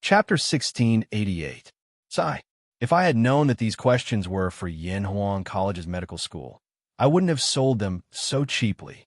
Chapter 1688. Sigh. If I had known that these questions were for Yanhuang College's medical school, I wouldn't have sold them so cheaply.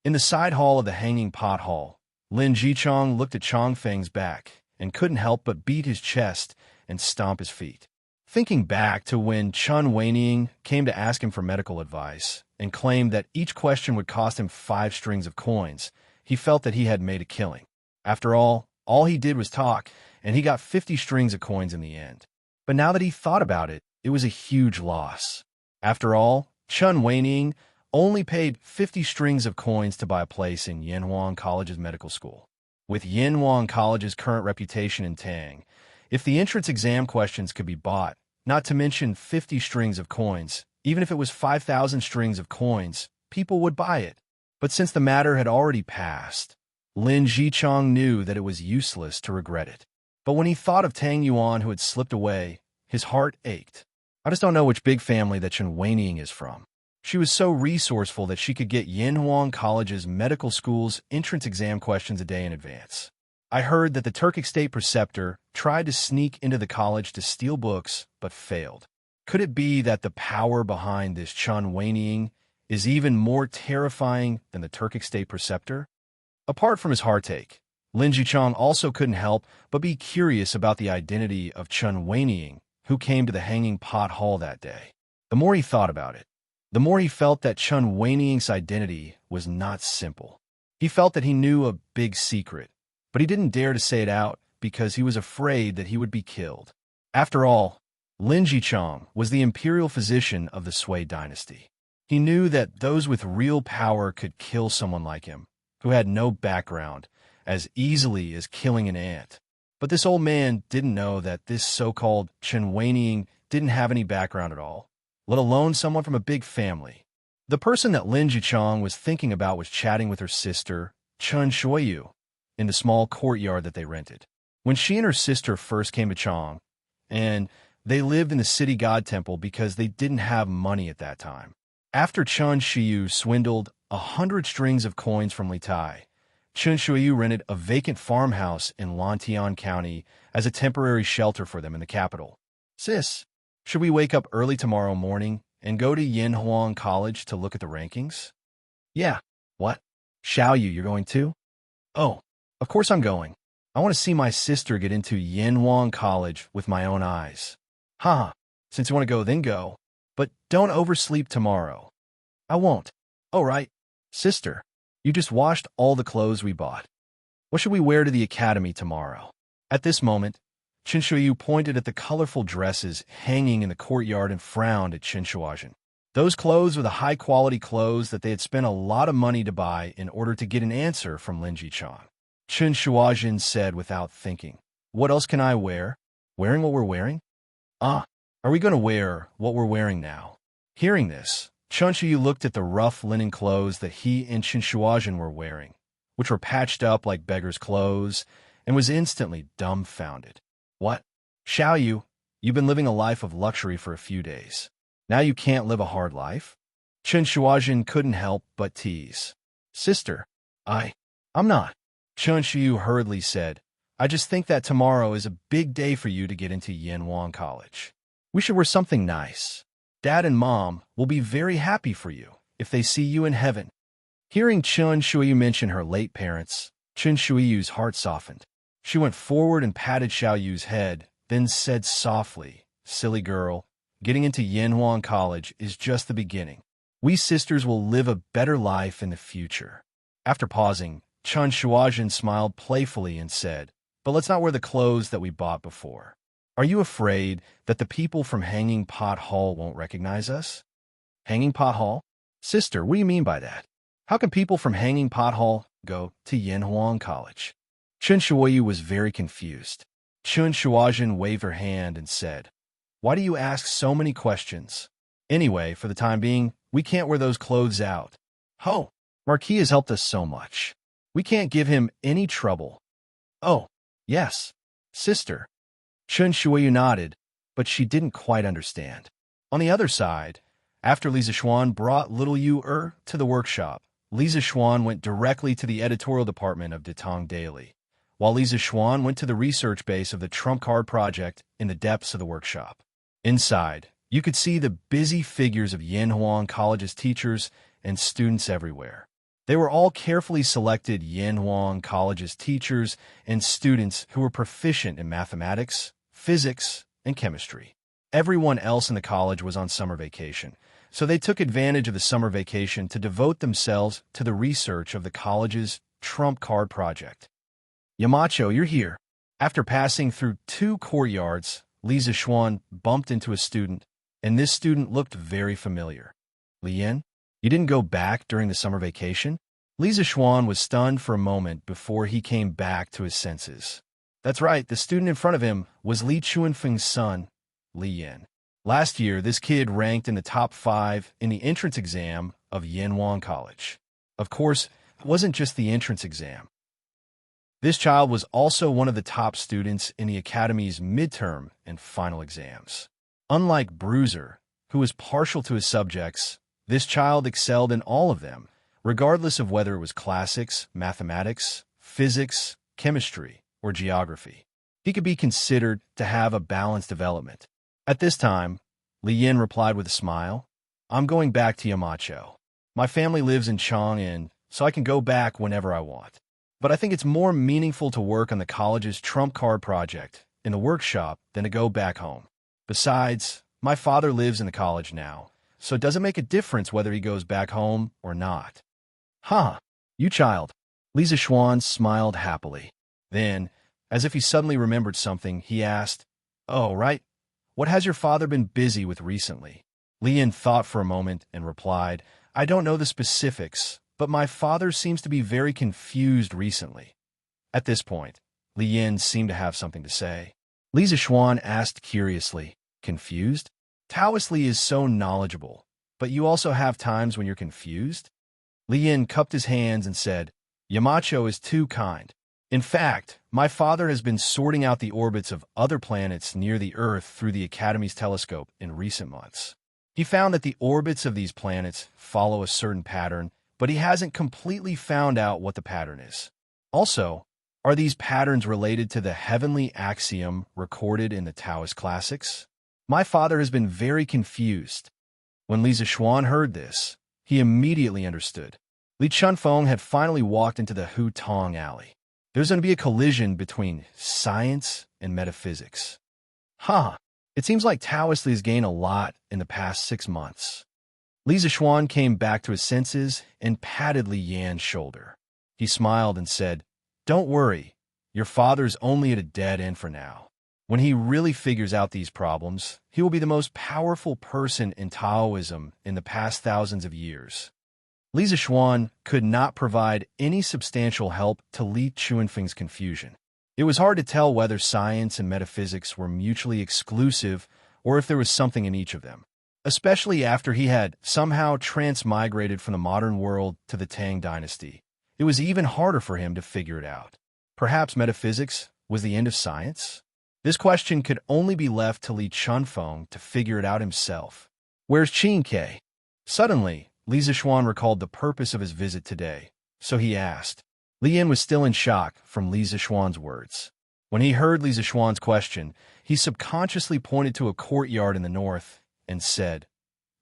In the side hall of the Hanging Pot Hall, Lin Jichong looked at Chongfeng's back and couldn't help but beat his chest and stomp his feet. Thinking back to when Chun Weining came to ask him for medical advice and claimed that each question would cost him 5 strings of coins, he felt that he had made a killing. After all he did was talk, and he got 50 strings of coins in the end. But now that he thought about it, it was a huge loss. After all, Chun Weining only paid 50 strings of coins to buy a place in Yanhuang College's medical school. With Yanhuang College's current reputation in Tang, if the entrance exam questions could be bought, not to mention 50 strings of coins, even if it was 5,000 strings of coins, people would buy it. But since the matter had already passed, Lin Jichong knew that it was useless to regret it. But when he thought of Tang Yuan who had slipped away, his heart ached. I just don't know which big family that Chun Weining is from. She was so resourceful that she could get Yanhuang College's medical school's entrance exam questions a day in advance. I heard that the Turkic state preceptor tried to sneak into the college to steal books, but failed. Could it be that the power behind this Chun Weining is even more terrifying than the Turkic state preceptor? Apart from his heartache, Lin Jichong also couldn't help but be curious about the identity of Chun Weining, who came to the Hanging Pot Hall that day. The more he thought about it, the more he felt that Chun Weining's identity was not simple. He felt that he knew a big secret, but he didn't dare to say it out because he was afraid that he would be killed. After all, Lin Jichong was the imperial physician of the Sui dynasty. He knew that those with real power could kill someone like him, who had no background, as easily as killing an ant. But this old man didn't know that this so-called Chun Weining didn't have any background at all, let alone someone from a big family. The person that Lin Jichong was thinking about was chatting with her sister, Chun Shuiyu, in the small courtyard that they rented. When she and her sister first came to Chong, and they lived in the city god temple because they didn't have money at that time. After Chun Shiyu swindled 100 strings of coins from Li Tai, Chun Shuiyu rented a vacant farmhouse in Lantian County as a temporary shelter for them in the capital. Sis, should we wake up early tomorrow morning and go to Yanhuang College to look at the rankings? Yeah. What? Xiaoyu, you're going too? Oh, of course I'm going. I want to see my sister get into Yanhuang College with my own eyes. Haha, since you want to go, then go. But don't oversleep tomorrow. I won't. Oh, right. Sister, you just washed all the clothes we bought. What should we wear to the academy tomorrow? At this moment, Chen Shuiyu pointed at the colorful dresses hanging in the courtyard and frowned at Chen Shuajin. Those clothes were the high-quality clothes that they had spent a lot of money to buy in order to get an answer from Lin Jichong. Chen Shuajin said without thinking, "What else can I wear? Wearing what we're wearing? Are we going to wear what we're wearing now?" Hearing this, Chen Shuiyu looked at the rough linen clothes that he and Chen Shuajin were wearing, which were patched up like beggars' clothes, and was instantly dumbfounded. What? Xiaoyu, you've been living a life of luxury for a few days. Now you can't live a hard life? Chen Shuajin couldn't help but tease. Sister, I'm not. Chen Shuiyu hurriedly said, I just think that tomorrow is a big day for you to get into Yanhuang College. We should wear something nice. Dad and Mom will be very happy for you if they see you in heaven. Hearing Chen Shuiyu mention her late parents, Chen Shuiyu's heart softened. She went forward and patted Xiaoyu's head, then said softly, Silly girl, getting into Yanhuang College is just the beginning. We sisters will live a better life in the future. After pausing, Chen Shuajin smiled playfully and said, But let's not wear the clothes that we bought before. Are you afraid that the people from Hanging Pot Hall won't recognize us? Hanging Pot Hall? Sister, what do you mean by that? How can people from Hanging Pot Hall go to Yanhuang College? Chen Shuiyu was very confused. Chen Shuajin waved her hand and said, Why do you ask so many questions? Anyway, for the time being, we can't wear those clothes out. Ho! Marquis has helped us so much. We can't give him any trouble. Oh, yes, sister. Chen Shuiyu nodded, but she didn't quite understand. On the other side, after Li Zixuan brought little Yu to the workshop, Li Zixuan went directly to the editorial department of Tang Daily, while Lisa Schwan went to the research base of the trump card project in the depths of the workshop. Inside, you could see the busy figures of Yanhuang College's teachers and students everywhere. They were all carefully selected Yanhuang College's teachers and students who were proficient in mathematics, physics, and chemistry. Everyone else in the college was on summer vacation, so they took advantage of the summer vacation to devote themselves to the research of the college's trump card project. Yamacho, you're here. After passing through 2 courtyards, Lisa Schwan bumped into a student, and this student looked very familiar. Lian, you didn't go back during the summer vacation? Lisa Schwan was stunned for a moment before he came back to his senses. That's right, the student in front of him was Li Chuanfeng's son, Li Yan. Last year, this kid ranked in the top 5 in the entrance exam of Yanhuang College. Of course, it wasn't just the entrance exam. This child was also one of the top students in the academy's midterm and final exams. Unlike Bruiser, who was partial to his subjects, this child excelled in all of them, regardless of whether it was classics, mathematics, physics, chemistry, or geography. He could be considered to have a balanced development. At this time, Li Yin replied with a smile, I'm going back to Yamacho. My family lives in Chang'an, so I can go back whenever I want. But I think it's more meaningful to work on the college's trump card project in the workshop than to go back home. Besides, my father lives in the college now, so it doesn't make a difference whether he goes back home or not. Huh, you child. Lisa Schwan smiled happily. Then, as if he suddenly remembered something, he asked, Oh, right. What has your father been busy with recently? Lian thought for a moment and replied, I don't know the specifics, but my father seems to be very confused recently. At this point, Li Yin seemed to have something to say. Lisa Schwan asked curiously, Confused? Taoist Li is so knowledgeable, but you also have times when you're confused? Li Yin cupped his hands and said, Yamacho is too kind. In fact, my father has been sorting out the orbits of other planets near the Earth through the Academy's telescope in recent months. He found that the orbits of these planets follow a certain pattern, but he hasn't completely found out what the pattern is. Also, are these patterns related to the heavenly axiom recorded in the Taoist classics? My father has been very confused. When Lisa Schwan heard this, he immediately understood. Li Chunfeng had finally walked into the Hu Tong alley. There's going to be a collision between science and metaphysics. It seems like Taoist Li has gained a lot in the past 6 months. Lisa Schwan came back to his senses and patted Li Yan's shoulder. He smiled and said, Don't worry, your father's only at a dead end for now. When he really figures out these problems, he will be the most powerful person in Taoism in the past thousands of years. Lisa Schwan could not provide any substantial help to Li Chuanfeng's confusion. It was hard to tell whether science and metaphysics were mutually exclusive or if there was something in each of them, especially after he had somehow transmigrated from the modern world to the Tang Dynasty. It was even harder for him to figure it out. Perhaps metaphysics was the end of science? This question could only be left to Li Chunfeng to figure it out himself. Where's Qin Ke? Suddenly, Lisa Schwan recalled the purpose of his visit today, so he asked. Li Yin was still in shock from Lisa Schwan's words. When he heard Lisa Schwan's question, he subconsciously pointed to a courtyard in the north and said,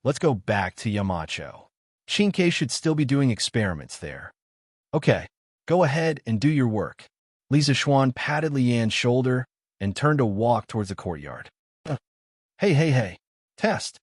Let's go back to Yamacho. Qin Ke should still be doing experiments there. Okay, go ahead and do your work. Lisa Schwan patted Li Yan's shoulder and turned to walk towards the courtyard. Hey. Test.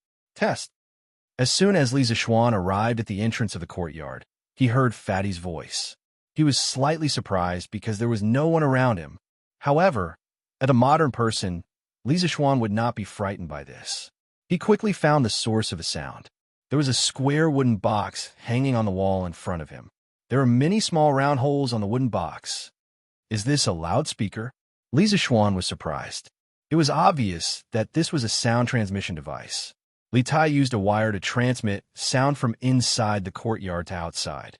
As soon as Lisa Schwan arrived at the entrance of the courtyard, he heard Fatty's voice. He was slightly surprised because there was no one around him. However, as a modern person, Lisa Schwan would not be frightened by this. He quickly found the source of the sound. There was a square wooden box hanging on the wall in front of him. There were many small round holes on the wooden box. Is this a loudspeaker? Lisa Schwan was surprised. It was obvious that this was a sound transmission device. Li Tai used a wire to transmit sound from inside the courtyard to outside.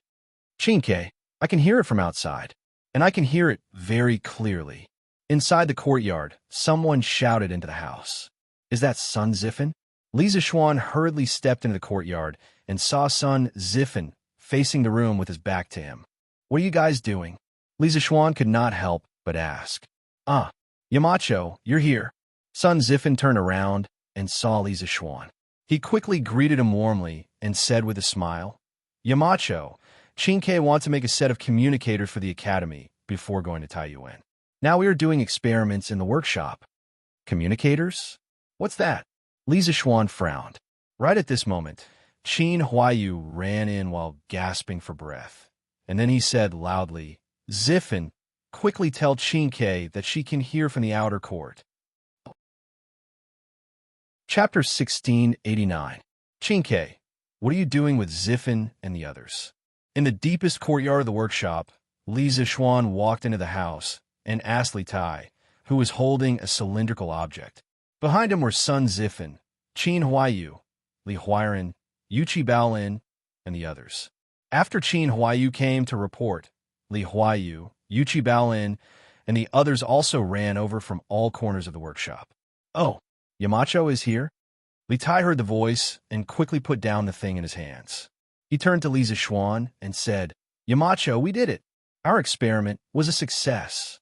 Qin Ke, I can hear it from outside, and I can hear it very clearly. Inside the courtyard, someone shouted into the house. Is that Sun Ziffen? Lisa Schwan hurriedly stepped into the courtyard and saw Sun Ziffen facing the room with his back to him. What are you guys doing? Lisa Schwan could not help but asked, "Ah, Yamacho, you're here." Sun Ziffin turned around and saw Li Zishuan. He quickly greeted him warmly and said with a smile, "Yamacho, Qingke wants to make a set of communicators for the academy before going to Taiyuan. Now we are doing experiments in the workshop." "Communicators? What's that?" Li Zishuan frowned. Right at this moment, Qin Huayu ran in while gasping for breath, and then he said loudly, "Ziffin, quickly tell Qingke that she can hear from the outer court." Chapter 1689. Qingke, what are you doing with Ziffin and the others? In the deepest courtyard of the workshop, Li Zishuan walked into the house and asked Li Tai, who was holding a cylindrical object. Behind him were Sun Ziffin, Qin Huayu, Li Huairan, Yuchi Baolin, and the others. After Qin Huayu came to report, Li Huayu, Yuchi Baolin, and the others also ran over from all corners of the workshop. "Oh, Yamacho is here?" Li Tai heard the voice and quickly put down the thing in his hands. He turned to Li Zishuan and said, "Yamacho, we did it. Our experiment was a success."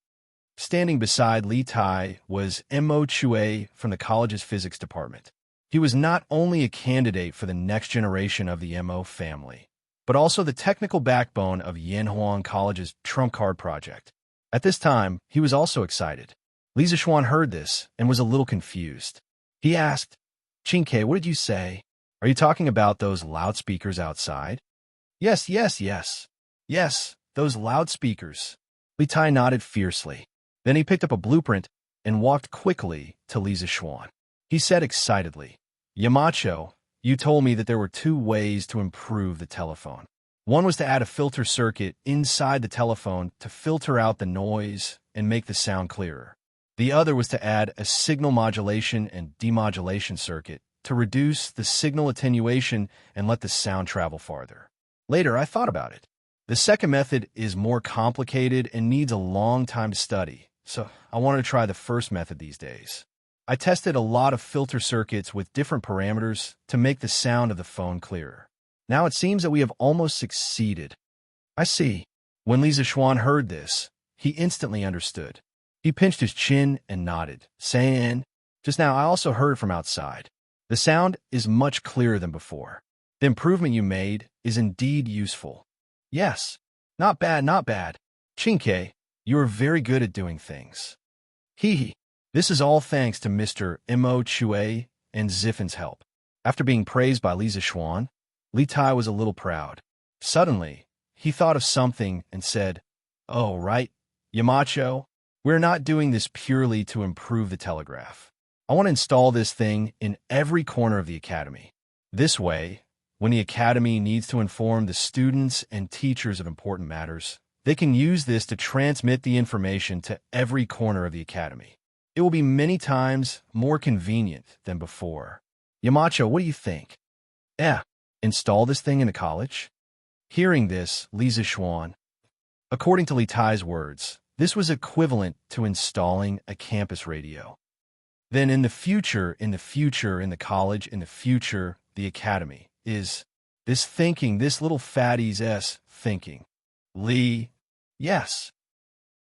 Standing beside Li Tai was Mo Chue from the college's physics department. He was not only a candidate for the next generation of the Mo family, but also the technical backbone of Yanhuang College's trump card project. At this time, he was also excited. Li Zishuan heard this and was a little confused. He asked, "Qingke, what did you say? Are you talking about those loudspeakers outside?" Yes, those loudspeakers." Li Tai nodded fiercely. Then he picked up a blueprint and walked quickly to Li Zishuan. He said excitedly, "Yamacho, you told me that there were 2 ways to improve the telephone. One was to add a filter circuit inside the telephone to filter out the noise and make the sound clearer. The other was to add a signal modulation and demodulation circuit to reduce the signal attenuation and let the sound travel farther. Later, I thought about it. The second method is more complicated and needs a long time to study, so I wanted to try the first method these days. I tested a lot of filter circuits with different parameters to make the sound of the phone clearer. Now it seems that we have almost succeeded." "I see." When Li Zishuan heard this, he instantly understood. He pinched his chin and nodded, saying, "Just now I also heard from outside. The sound is much clearer than before. The improvement you made is indeed useful." "Yes, not bad. Qingke, you are very good at doing things." Hee. This is all thanks to Mr. Mo Chue and Ziffin's help. After being praised by Li Zishuan, Li Tai was a little proud. Suddenly, he thought of something and said, "Oh, right, Yamacho, we're not doing this purely to improve the telegraph. I want to install this thing in every corner of the academy. This way, when the academy needs to inform the students and teachers of important matters, they can use this to transmit the information to every corner of the academy. It will be many times more convenient than before. Yamacho, what do you think?" Install this thing in the college?" Hearing this, Li Zishuan, according to Li Tai's words, this was equivalent to installing a campus radio. Then in the future, in the college, in the future, the academy, is this thinking, this little fatty's thinking. Li, yes.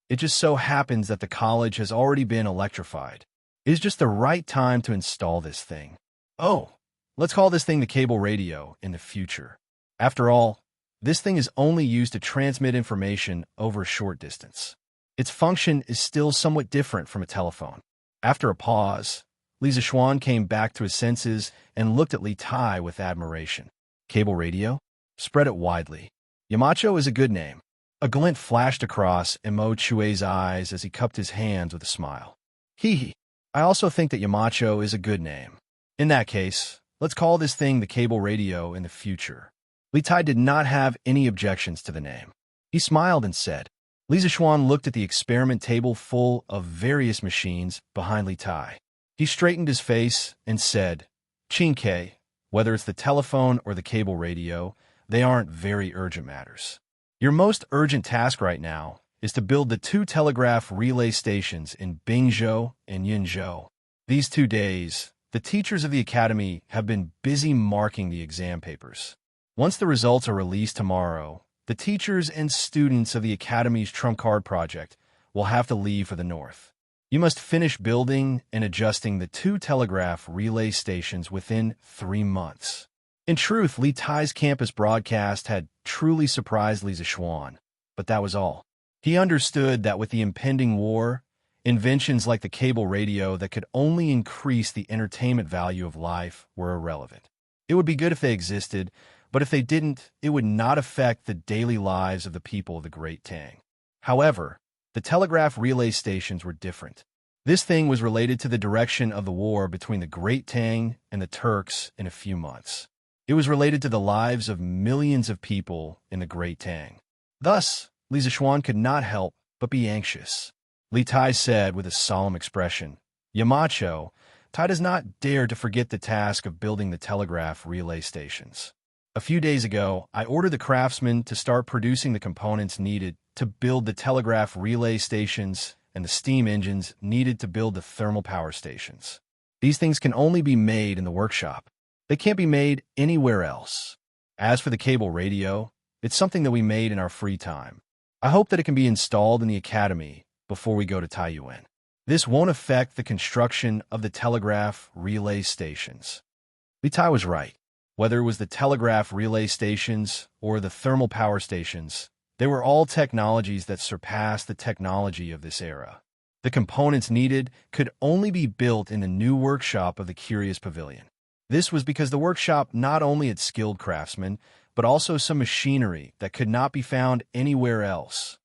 It just so happens that the college has already been electrified. It is just the right time to install this thing. Oh, let's call this thing the cable radio in the future. After all, this thing is only used to transmit information over a short distance. Its function is still somewhat different from a telephone. After a pause, Li Zishuan came back to his senses and looked at Li Tai with admiration. Cable radio? Spread it widely. Yamacho is a good name. A glint flashed across Mo Chue's eyes as he cupped his hands with a smile. Hee. I also think that Yamacho is a good name. In that case, let's call this thing the cable radio in the future. Li Tai did not have any objections to the name. He smiled and said. Li Zishuan looked at the experiment table full of various machines behind Li Tai. He straightened his face and said, Qingke, whether it's the telephone or the cable radio, they aren't very urgent matters. Your most urgent task right now is to build the 2 telegraph relay stations in Bingzhou and Yinzhou. These 2 days, the teachers of the academy have been busy marking the exam papers. Once the results are released tomorrow, the teachers and students of the academy's trump card project will have to leave for the north. You must finish building and adjusting the 2 telegraph relay stations within 3 months. In truth, Li Tai's campus broadcast had truly surprised Li Zixuan, but that was all. He understood that with the impending war, inventions like the cable radio that could only increase the entertainment value of life were irrelevant. It would be good if they existed, but if they didn't, it would not affect the daily lives of the people of the Great Tang. However, the telegraph relay stations were different. This thing was related to the direction of the war between the Great Tang and the Turks in a few months. It was related to the lives of millions of people in the Great Tang. Thus, Li Zixuan could not help but be anxious. Li Tai said with a solemn expression, "Yamacho, Tai does not dare to forget the task of building the telegraph relay stations. A few days ago, I ordered the craftsmen to start producing the components needed to build the telegraph relay stations and the steam engines needed to build the thermal power stations. These things can only be made in the workshop. They can't be made anywhere else. As for the cable radio, it's something that we made in our free time. I hope that it can be installed in the academy before we go to Taiyuan. This won't affect the construction of the telegraph relay stations." Li Tai was right. Whether it was the telegraph relay stations or the thermal power stations, they were all technologies that surpassed the technology of this era. The components needed could only be built in the new workshop of the Curious Pavilion. This was because the workshop not only had skilled craftsmen, but also some machinery that could not be found anywhere else.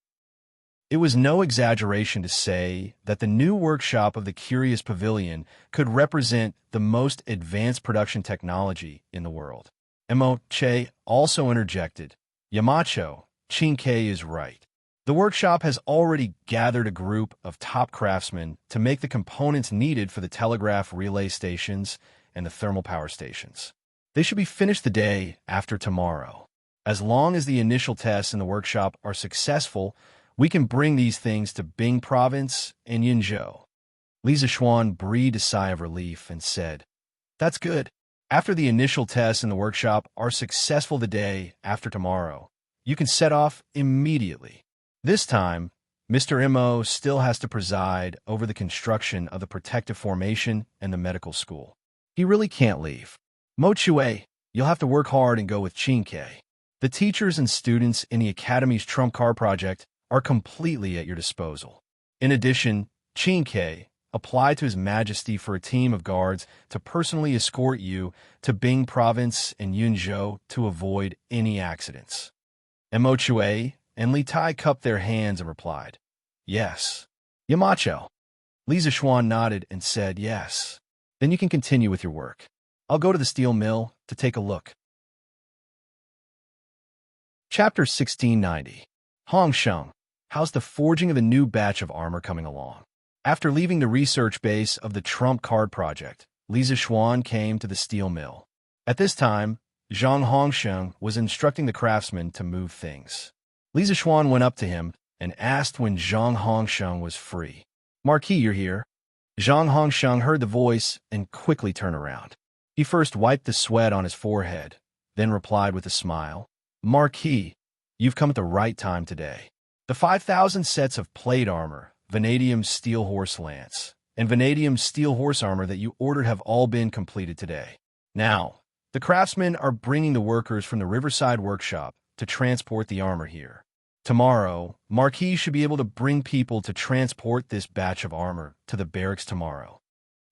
It was no exaggeration to say that the new workshop of the Curious Pavilion could represent the most advanced production technology in the world. Mo Che also interjected, "Yamacho, Qin-Kei is right. The workshop has already gathered a group of top craftsmen to make the components needed for the telegraph relay stations and the thermal power stations. They should be finished the day after tomorrow. As long as the initial tests in the workshop are successful, we can bring these things to Bing Province and Yinzhou." Li Zixuan breathed a sigh of relief and said, "That's good. After the initial tests in the workshop are successful the day after tomorrow, you can set off immediately. This time, Mr. Mo still has to preside over the construction of the protective formation and the medical school. He really can't leave. Mo Chue, you'll have to work hard and go with Qin-Kei. The teachers and students in the Academy's Trump Card project are completely at your disposal. In addition, Qin-Kei applied to His Majesty for a team of guards to personally escort you to Bing Province and Yunzhou to avoid any accidents." Mo Chue and Li Tai cupped their hands and replied, "Yes." "Yamacho." Li Zixuan nodded and said, "Yes. Then you can continue with your work. I'll go to the steel mill to take a look." Chapter 1690. Hongsheng. How's the forging of the new batch of armor coming along? After leaving the research base of the Trump Card project, Li Zixuan came to the steel mill. At this time, Zhang Hongsheng was instructing the craftsmen to move things. Li Zixuan went up to him and asked when Zhang Hongsheng was free. "Marquis, you're here." Zhang Hongsheng heard the voice and quickly turned around. He first wiped the sweat on his forehead, then replied with a smile, "Marquis, you've come at the right time today. The 5,000 sets of plate armor, vanadium steel horse lance, and vanadium steel horse armor that you ordered have all been completed today. Now, the craftsmen are bringing the workers from the Riverside workshop to transport the armor here. Tomorrow, Marquis should be able to bring people to transport this batch of armor to the barracks tomorrow."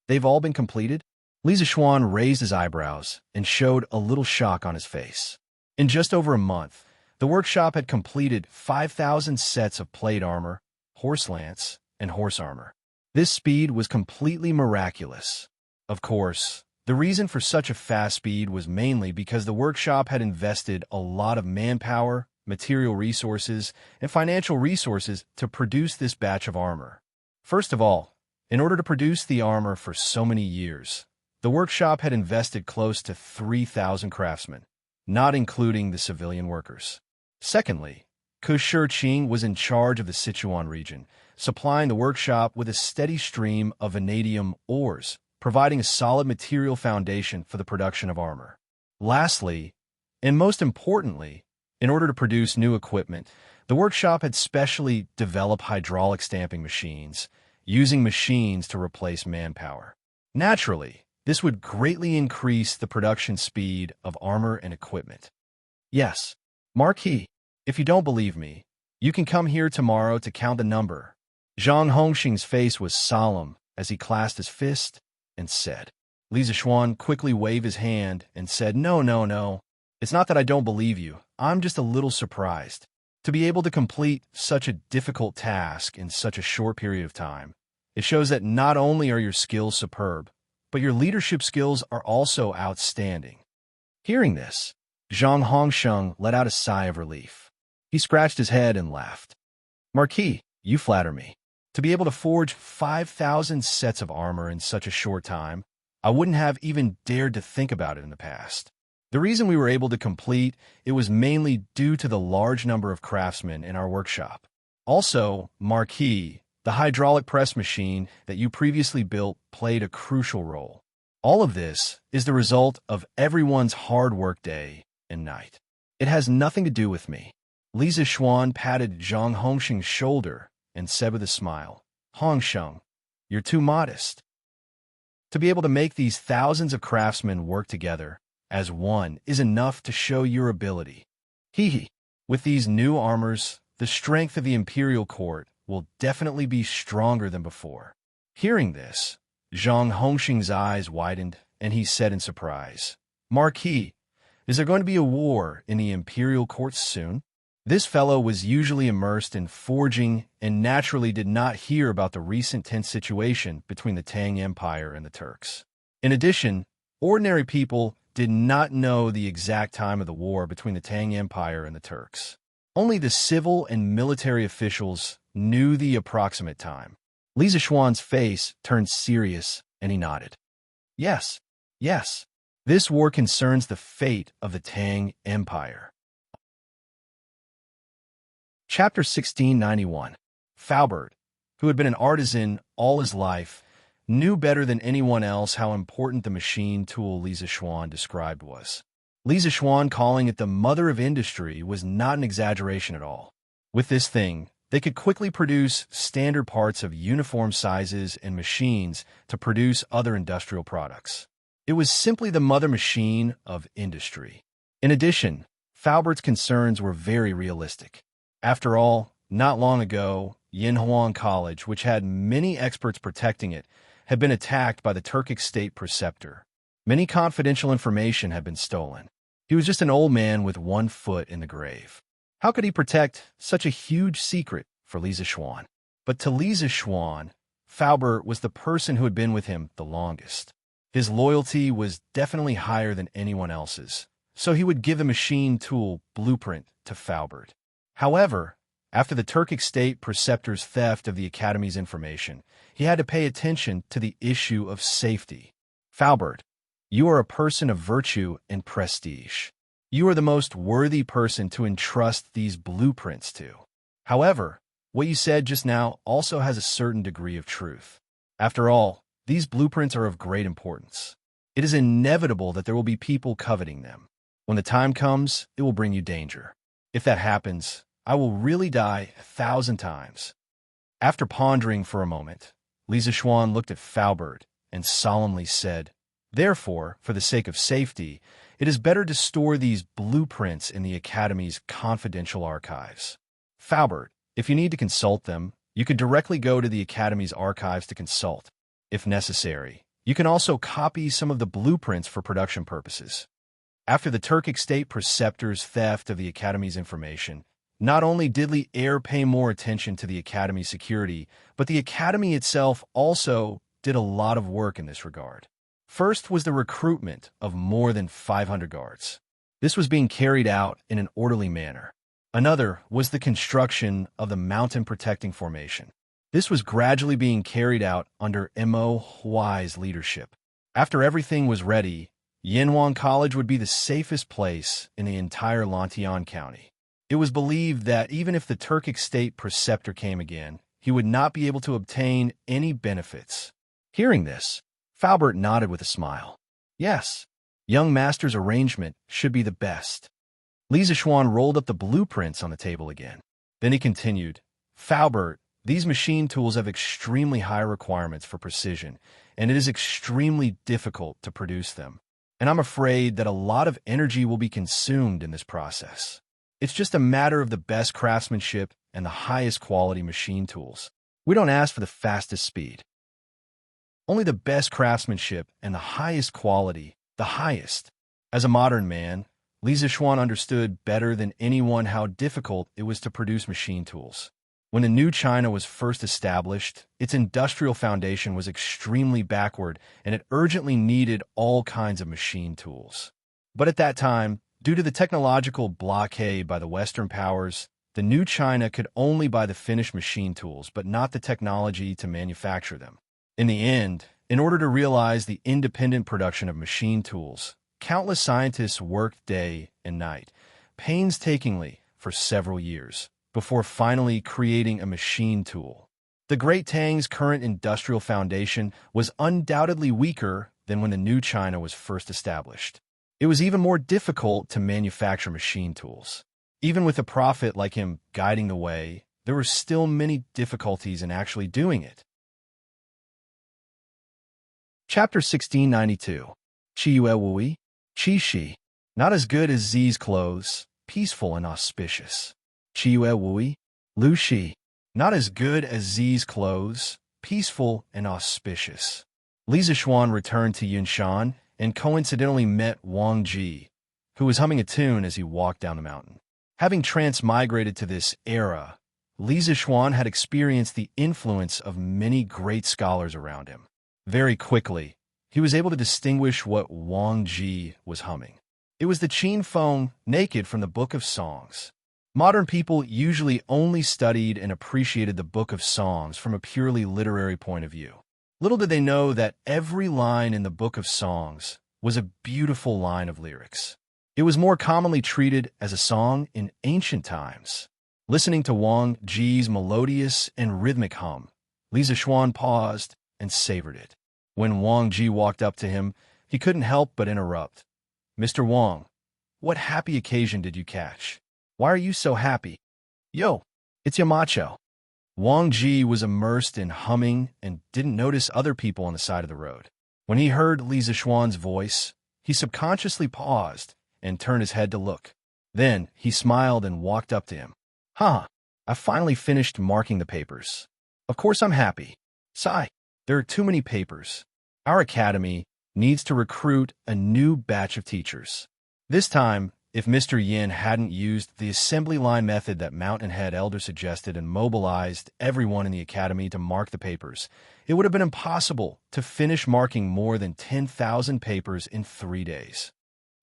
"They've all been completed?" Li Zixuan raised his eyebrows and showed a little shock on his face. In just over a month, the workshop had completed 5,000 sets of plate armor, horse lance, and horse armor. This speed was completely miraculous. Of course, the reason for such a fast speed was mainly because the workshop had invested a lot of manpower, material resources, and financial resources to produce this batch of armor. First of all, in order to produce the armor for so many years, the workshop had invested close to 3,000 craftsmen, not including the civilian workers. Secondly, Ku Shiqing was in charge of the Sichuan region, supplying the workshop with a steady stream of vanadium ores, providing a solid material foundation for the production of armor. Lastly, and most importantly, in order to produce new equipment, The workshop had specially developed hydraulic stamping machines, using machines to replace manpower. Naturally, this would greatly increase the production speed of armor and equipment. Yes, Marquis, if you don't believe me, you can come here tomorrow to count the number. Zhang Hongxing's face was solemn as he clasped his fist and said. Li Zixuan quickly waved his hand and said, No, no, no. It's not that I don't believe you. I'm just a little surprised. To be able to complete such a difficult task in such a short period of time, it shows that not only are your skills superb, but your leadership skills are also outstanding. Hearing this, Zhang Hongsheng let out a sigh of relief. He scratched his head and laughed. Marquis, you flatter me. To be able to forge 5,000 sets of armor in such a short time, I wouldn't have even dared to think about it in the past. The reason we were able to complete it was mainly due to the large number of craftsmen in our workshop. Also, Marquis, the hydraulic press machine that you previously built played a crucial role. All of this is the result of everyone's hard work day and night. It has nothing to do with me. Li Zixuan patted Zhang Hongsheng's shoulder and said with a smile, Hongsheng, you're too modest. To be able to make these thousands of craftsmen work together as one is enough to show your ability. Hee. With these new armors, the strength of the imperial court will definitely be stronger than before. Hearing this, Zhang Hongxing's eyes widened, and he said in surprise, Marquis, is there going to be a war in the imperial courts soon? This fellow was usually immersed in forging and naturally did not hear about the recent tense situation between the Tang Empire and the Turks. In addition, ordinary people did not know the exact time of the war between the Tang Empire and the Turks. Only the civil and military officials knew the approximate time. Li Zixuan's face turned serious, and he nodded. Yes, yes. This war concerns the fate of the Tang Empire. Chapter 1691. Faubert, who had been an artisan all his life, knew better than anyone else how important the machine tool Li Zixuan described was. Li Zixuan calling it the mother of industry was not an exaggeration at all. With this thing, they could quickly produce standard parts of uniform sizes and machines to produce other industrial products. It was simply the mother machine of industry. In addition, Faubert's concerns were very realistic. After all, not long ago, Yinhuang College, which had many experts protecting it, had been attacked by the Turkic state preceptor. Many confidential information had been stolen. He was just an old man with one foot in the grave. How could he protect such a huge secret for Li Zixuan? But to Li Zixuan, Faubert was the person who had been with him the longest. His loyalty was definitely higher than anyone else's, so he would give the machine tool blueprint to Faubert. However, after the Turkic state preceptor's theft of the Academy's information, he had to pay attention to the issue of safety. Faubert, you are a person of virtue and prestige. You are the most worthy person to entrust these blueprints to. However, what you said just now also has a certain degree of truth. After all, these blueprints are of great importance. It is inevitable that there will be people coveting them. When the time comes, it will bring you danger. If that happens, I will really die 1,000 times. After pondering for a moment, Li Zixuan looked at Faubert and solemnly said, Therefore, for the sake of safety, it is better to store these blueprints in the Academy's confidential archives. Faubert, if you need to consult them, you can directly go to the Academy's archives to consult. If necessary, you can also copy some of the blueprints for production purposes. After the Turkic state preceptor's theft of the Academy's information, not only did Li Air pay more attention to the Academy's security, but the Academy itself also did a lot of work in this regard. First was the recruitment of more than 500 guards. This was being carried out in an orderly manner. Another was the construction of the mountain protecting formation. This was gradually being carried out under Mo Huai's leadership. After everything was ready, Yinhuang College would be the safest place in the entire Lantian County. It was believed that even if the Turkic state preceptor came again, he would not be able to obtain any benefits. Hearing this, Faubert nodded with a smile. Yes, young master's arrangement should be the best. Li Zixuan rolled up the blueprints on the table again. Then he continued, Faubert, these machine tools have extremely high requirements for precision, and it is extremely difficult to produce them. And I'm afraid that a lot of energy will be consumed in this process. It's just a matter of the best craftsmanship and the highest quality machine tools. We don't ask for the fastest speed. Only the best craftsmanship and the highest quality, the highest. As a modern man, Li Zixuan understood better than anyone how difficult it was to produce machine tools. When the new China was first established, its industrial foundation was extremely backward, and it urgently needed all kinds of machine tools. But at that time, due to the technological blockade by the Western powers, the new China could only buy the finished machine tools, but not the technology to manufacture them. In the end, in order to realize the independent production of machine tools, countless scientists worked day and night, painstakingly for several years, before finally creating a machine tool. The Great Tang's current industrial foundation was undoubtedly weaker than when the new China was first established. It was even more difficult to manufacture machine tools. Even with a prophet like him guiding the way, there were still many difficulties in actually doing it. Chapter 1692. Qi Yue Wui, Qi Shi. Not as good as Zi's clothes, peaceful and auspicious. Qi Yue Wui, Lu Shi. Not as good as Zi's clothes, peaceful and auspicious. Li Zixuan returned to Yunshan and coincidentally met Wang Ji, who was humming a tune as he walked down the mountain. Having transmigrated to this era, Li Zixuan had experienced the influence of many great scholars around him. Very quickly, he was able to distinguish what Wang Ji was humming. It was the Qin Feng Naked from the Book of Songs. Modern people usually only studied and appreciated the Book of Songs from a purely literary point of view. Little did they know that every line in the Book of Songs was a beautiful line of lyrics. It was more commonly treated as a song in ancient times. Listening to Wang Ji's melodious and rhythmic hum, Li Zixuan paused and savored it. When Wang Ji walked up to him, he couldn't help but interrupt. Mr. Wang, what happy occasion did you catch? Why are you so happy? Yo, it's Yamacho. Wang Ji was immersed in humming and didn't notice other people on the side of the road. When he heard Li Zixuan's voice, he subconsciously paused and turned his head to look. Then he smiled and walked up to him. I finally finished marking the papers. Of course I'm happy. Sigh, there are too many papers. Our academy needs to recruit a new batch of teachers. This time, if Mr. Yin hadn't used the assembly line method that Mountain Head Elder suggested and mobilized everyone in the academy to mark the papers, it would have been impossible to finish marking more than 10,000 papers in 3 days.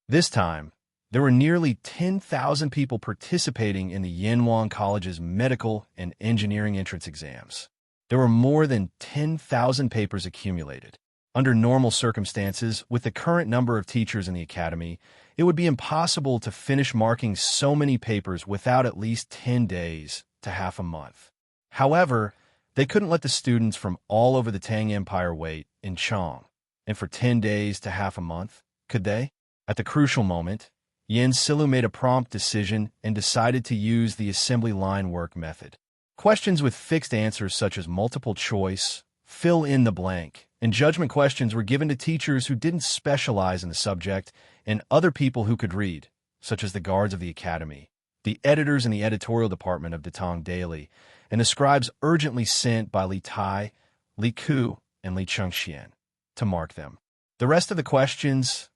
This time, there were nearly 10,000 people participating in the Yanhuang College's medical and engineering entrance exams. There were more than 10,000 papers accumulated. Under normal circumstances, with the current number of teachers in the academy, it would be impossible to finish marking so many papers without at least 10 days to half a month. However, they couldn't let the students from all over the Tang Empire wait in Chang. And for 10 days to half a month, could they? At the crucial moment, Yin Silu made a prompt decision and decided to use the assembly line work method. Questions with fixed answers such as multiple choice, fill in the blank, and judgment questions were given to teachers who didn't specialize in the subject and other people who could read, such as the guards of the academy, the editors in the editorial department of the Tang Daily, and the scribes urgently sent by Li Tai, Li Ku, and Li Chengxian to mark them. The rest of the questions,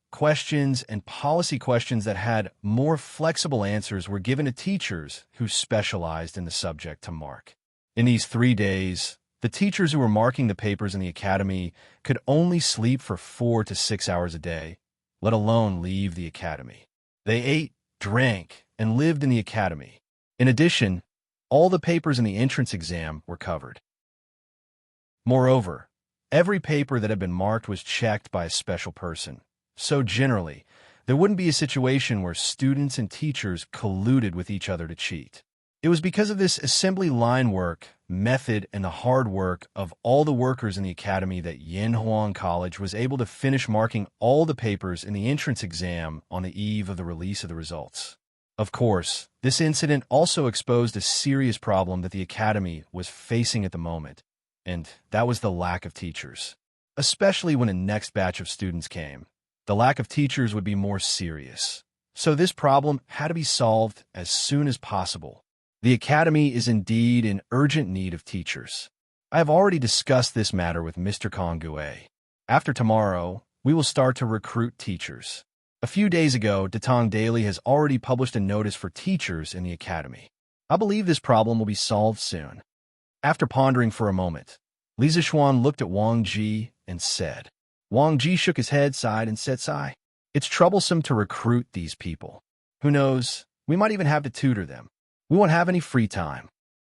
and policy questions that had more flexible answers were given to teachers who specialized in the subject to mark. In these 3 days, the teachers who were marking the papers in the academy could only sleep for 4 to 6 hours a day, let alone leave the academy. They ate, drank, and lived in the academy. In addition, all the papers in the entrance exam were covered. Moreover, every paper that had been marked was checked by a special person. So generally, there wouldn't be a situation where students and teachers colluded with each other to cheat. It was because of this assembly line work method and the hard work of all the workers in the academy that Yanhuang College was able to finish marking all the papers in the entrance exam on the eve of the release of the results. Of course, this incident also exposed a serious problem that the academy was facing at the moment, and that was the lack of teachers. Especially when a next batch of students came, the lack of teachers would be more serious. So this problem had to be solved as soon as possible. The academy is indeed in urgent need of teachers. I have already discussed this matter with Mr. Kongue. After tomorrow, we will start to recruit teachers. A few days ago, Tang Daily has already published a notice for teachers in the academy. I believe this problem will be solved soon. After pondering for a moment, Li Zixuan looked at Wang Ji and said. Wang Ji shook his head, sighed, and said, "Sigh. It's troublesome to recruit these people. Who knows, we might even have to tutor them. We won't have any free time."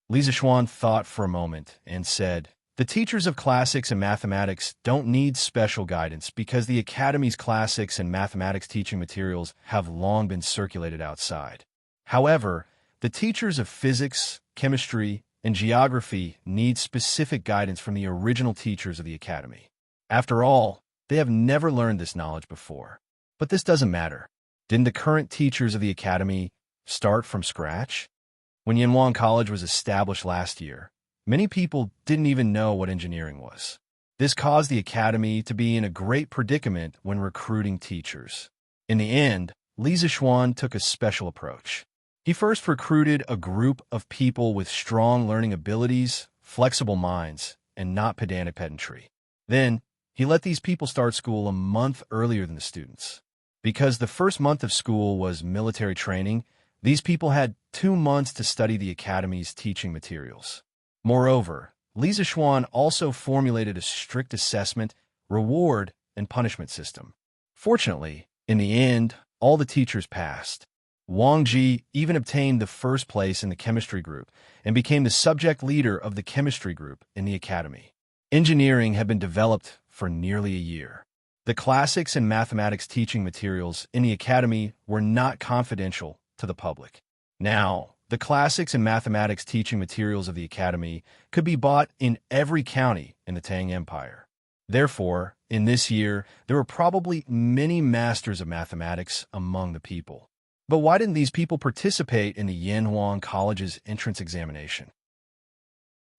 Li Zixuan thought for a moment and said, "The teachers of classics and mathematics don't need special guidance because the academy's classics and mathematics teaching materials have long been circulated outside. However, the teachers of physics, chemistry, and geography need specific guidance from the original teachers of the academy. After all, they have never learned this knowledge before. But this doesn't matter. Didn't the current teachers of the academy start from scratch? When Yanhuang College was established last year, many people didn't even know what engineering was. This caused the academy to be in a great predicament when recruiting teachers. In the end, Li Zixuan took a special approach. He first recruited a group of people with strong learning abilities, flexible minds, and not pedantic pedantry. Then, he let these people start school a month earlier than the students. Because the first month of school was military training, these people had 2 months to study the academy's teaching materials. Moreover, Li Zixuan also formulated a strict assessment, reward, and punishment system. Fortunately, in the end, all the teachers passed. Wang Ji even obtained the first place in the chemistry group and became the subject leader of the chemistry group in the academy. Engineering had been developed for nearly a year. The classics and mathematics teaching materials in the academy were not confidential to the public. Now, the classics and mathematics teaching materials of the academy could be bought in every county in the Tang Empire. Therefore, in this year, there were probably many masters of mathematics among the people. But why didn't these people participate in the Yanhuang College's entrance examination?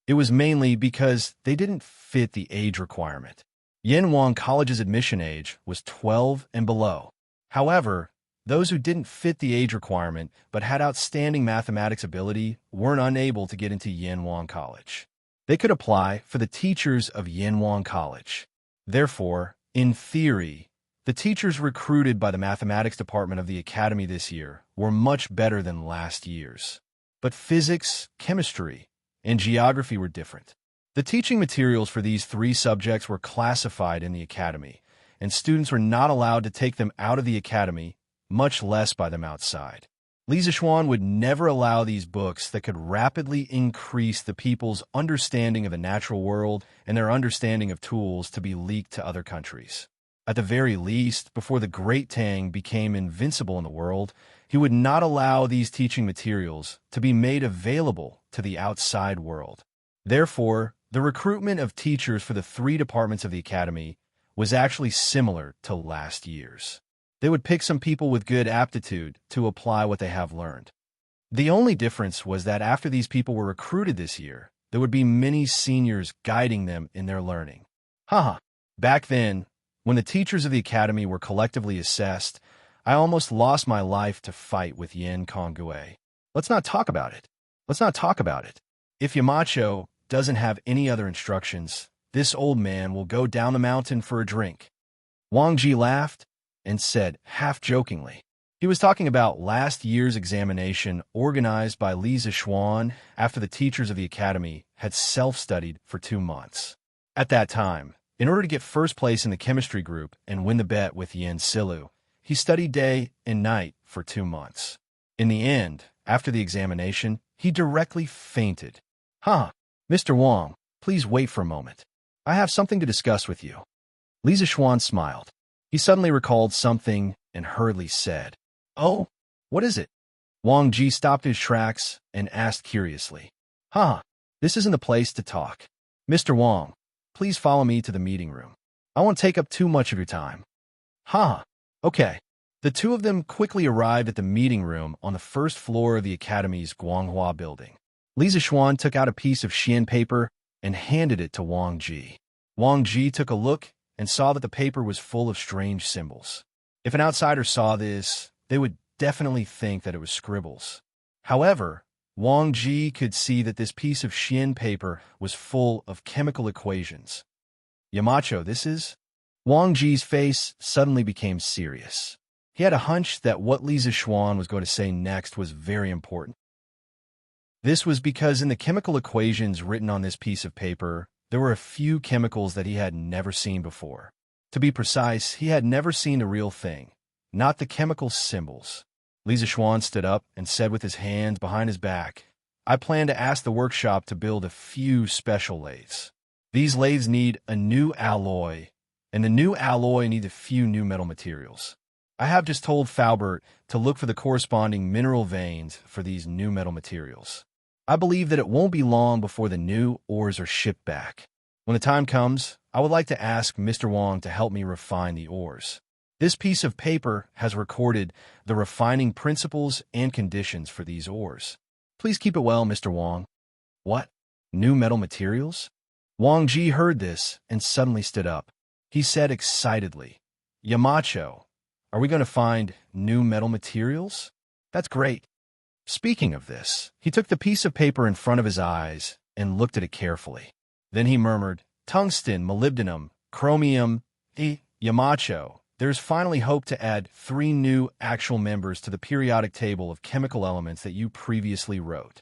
It was mainly because they didn't fit the age requirement. Yanhuang College's admission age was 12 and below. However, those who didn't fit the age requirement but had outstanding mathematics ability weren't unable to get into Yanhuang College. They could apply for the teachers of Yanhuang College. Therefore, in theory, the teachers recruited by the mathematics department of the academy this year were much better than last year's. But physics, chemistry, and geography were different. The teaching materials for these 3 subjects were classified in the academy, and students were not allowed to take them out of the academy, much less buy them outside. Li Zixuan would never allow these books that could rapidly increase the people's understanding of the natural world and their understanding of tools to be leaked to other countries. At the very least, before the Great Tang became invincible in the world, he would not allow these teaching materials to be made available to the outside world. Therefore, the recruitment of teachers for the 3 departments of the academy was actually similar to last year's. They would pick some people with good aptitude to apply what they have learned. The only difference was that after these people were recruited this year, there would be many seniors guiding them in their learning. Back then, when the teachers of the academy were collectively assessed, I almost lost my life to fight with Yin Kongue. Let's not talk about it. If Yamacho doesn't have any other instructions, this old man will go down the mountain for a drink. Wang Ji laughed and said, half-jokingly. He was talking about last year's examination organized by Li Zixuan after the teachers of the academy had self-studied for 2 months. At that time, in order to get first place in the chemistry group and win the bet with Yin Silu, he studied day and night for 2 months. In the end, after the examination, he directly fainted. Mr. Wang, please wait for a moment. I have something to discuss with you. Li Zixuan smiled. He suddenly recalled something and hurriedly said, "Oh, what is it?" Wang Ji stopped his tracks and asked curiously, This isn't the place to talk. Mr. Wang, please follow me to the meeting room. I won't take up too much of your time." Okay. The two of them quickly arrived at the meeting room on the first floor of the Academy's Guanghua building. Li Zixuan took out a piece of xian paper and handed it to Wang Ji. Wang Ji took a look and saw that the paper was full of strange symbols. If an outsider saw this, they would definitely think that it was scribbles. However, Wang Ji could see that this piece of xian paper was full of chemical equations. Yamacho, this is? Wang Ji's face suddenly became serious. He had a hunch that what Li Zixuan was going to say next was very important. This was because in the chemical equations written on this piece of paper, there were a few chemicals that he had never seen before. To be precise, he had never seen the real thing, not the chemical symbols. Li Zixuan stood up and said with his hands behind his back, I plan to ask the workshop to build a few special lathes. These lathes need a new alloy, and the new alloy needs a few new metal materials. I have just told Faubert to look for the corresponding mineral veins for these new metal materials. I believe that it won't be long before the new ores are shipped back. When the time comes, I would like to ask Mr. Wang to help me refine the ores. This piece of paper has recorded the refining principles and conditions for these ores. Please keep it well, Mr. Wang. What? New metal materials? Wang Ji heard this and suddenly stood up. He said excitedly, Yamacho, are we going to find new metal materials? That's great. Speaking of this, he took the piece of paper in front of his eyes and looked at it carefully. Then he murmured, Tungsten, molybdenum, chromium, Yamacho. There's finally hope to add 3 new actual members to the periodic table of chemical elements that you previously wrote.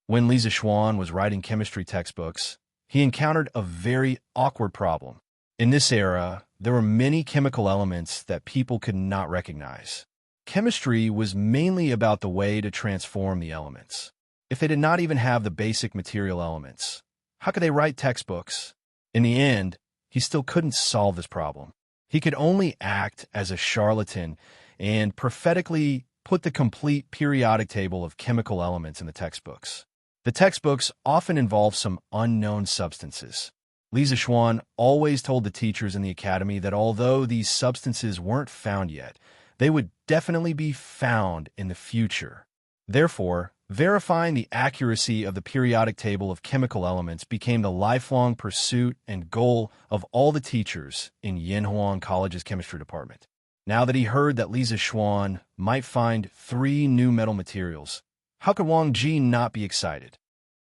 When Li Zixuan was writing chemistry textbooks, he encountered a very awkward problem. In this era, there were many chemical elements that people could not recognize. Chemistry was mainly about the way to transform the elements. If they did not even have the basic material elements, how could they write textbooks? In the end, he still couldn't solve this problem. He could only act as a charlatan and prophetically put the complete periodic table of chemical elements in the textbooks. The textbooks often involve some unknown substances. Li Zixuan always told the teachers in the academy that although these substances weren't found yet, they would definitely be found in the future. Therefore, verifying the accuracy of the periodic table of chemical elements became the lifelong pursuit and goal of all the teachers in Yanhuang College's chemistry department. Now that he heard that Li Zixuan might find 3 new metal materials, how could Wang Ji not be excited?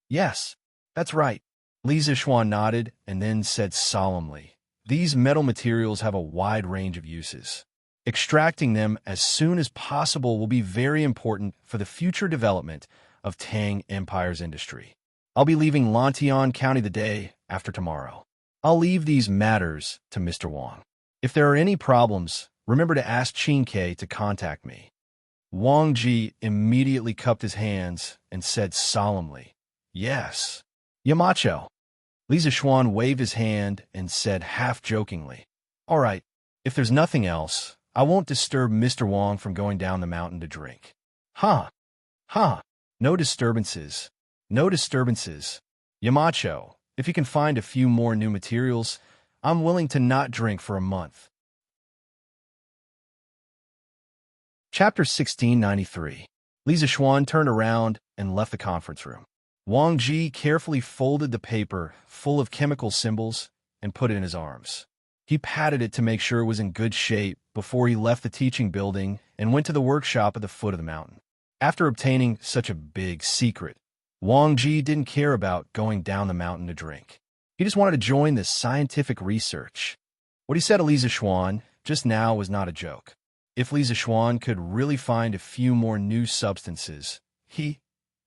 Yes, that's right. Li Zixuan nodded and then said solemnly, these metal materials have a wide range of uses. Extracting them as soon as possible will be very important for the future development of Tang Empire's industry. I'll be leaving Lantian County the day after tomorrow. I'll leave these matters to Mr. Wang. If there are any problems, remember to ask Qin to contact me. Wang Ji immediately cupped his hands and said solemnly, yes. Yamacho. Li Zixuan waved his hand and said half-jokingly, all right, if there's nothing else, I won't disturb Mr. Wang from going down the mountain to drink. Huh. No disturbances. No disturbances. Yamacho, if you can find a few more new materials, I'm willing to not drink for a month. Chapter 1693. Li Zixuan turned around and left the conference room. Wang Ji carefully folded the paper full of chemical symbols and put it in his arms. He patted it to make sure it was in good shape before he left the teaching building and went to the workshop at the foot of the mountain. After obtaining such a big secret, Wang Ji didn't care about going down the mountain to drink. He just wanted to join this scientific research. What he said to Li Zixuan just now was not a joke. If Li Zixuan could really find a few more new substances, he,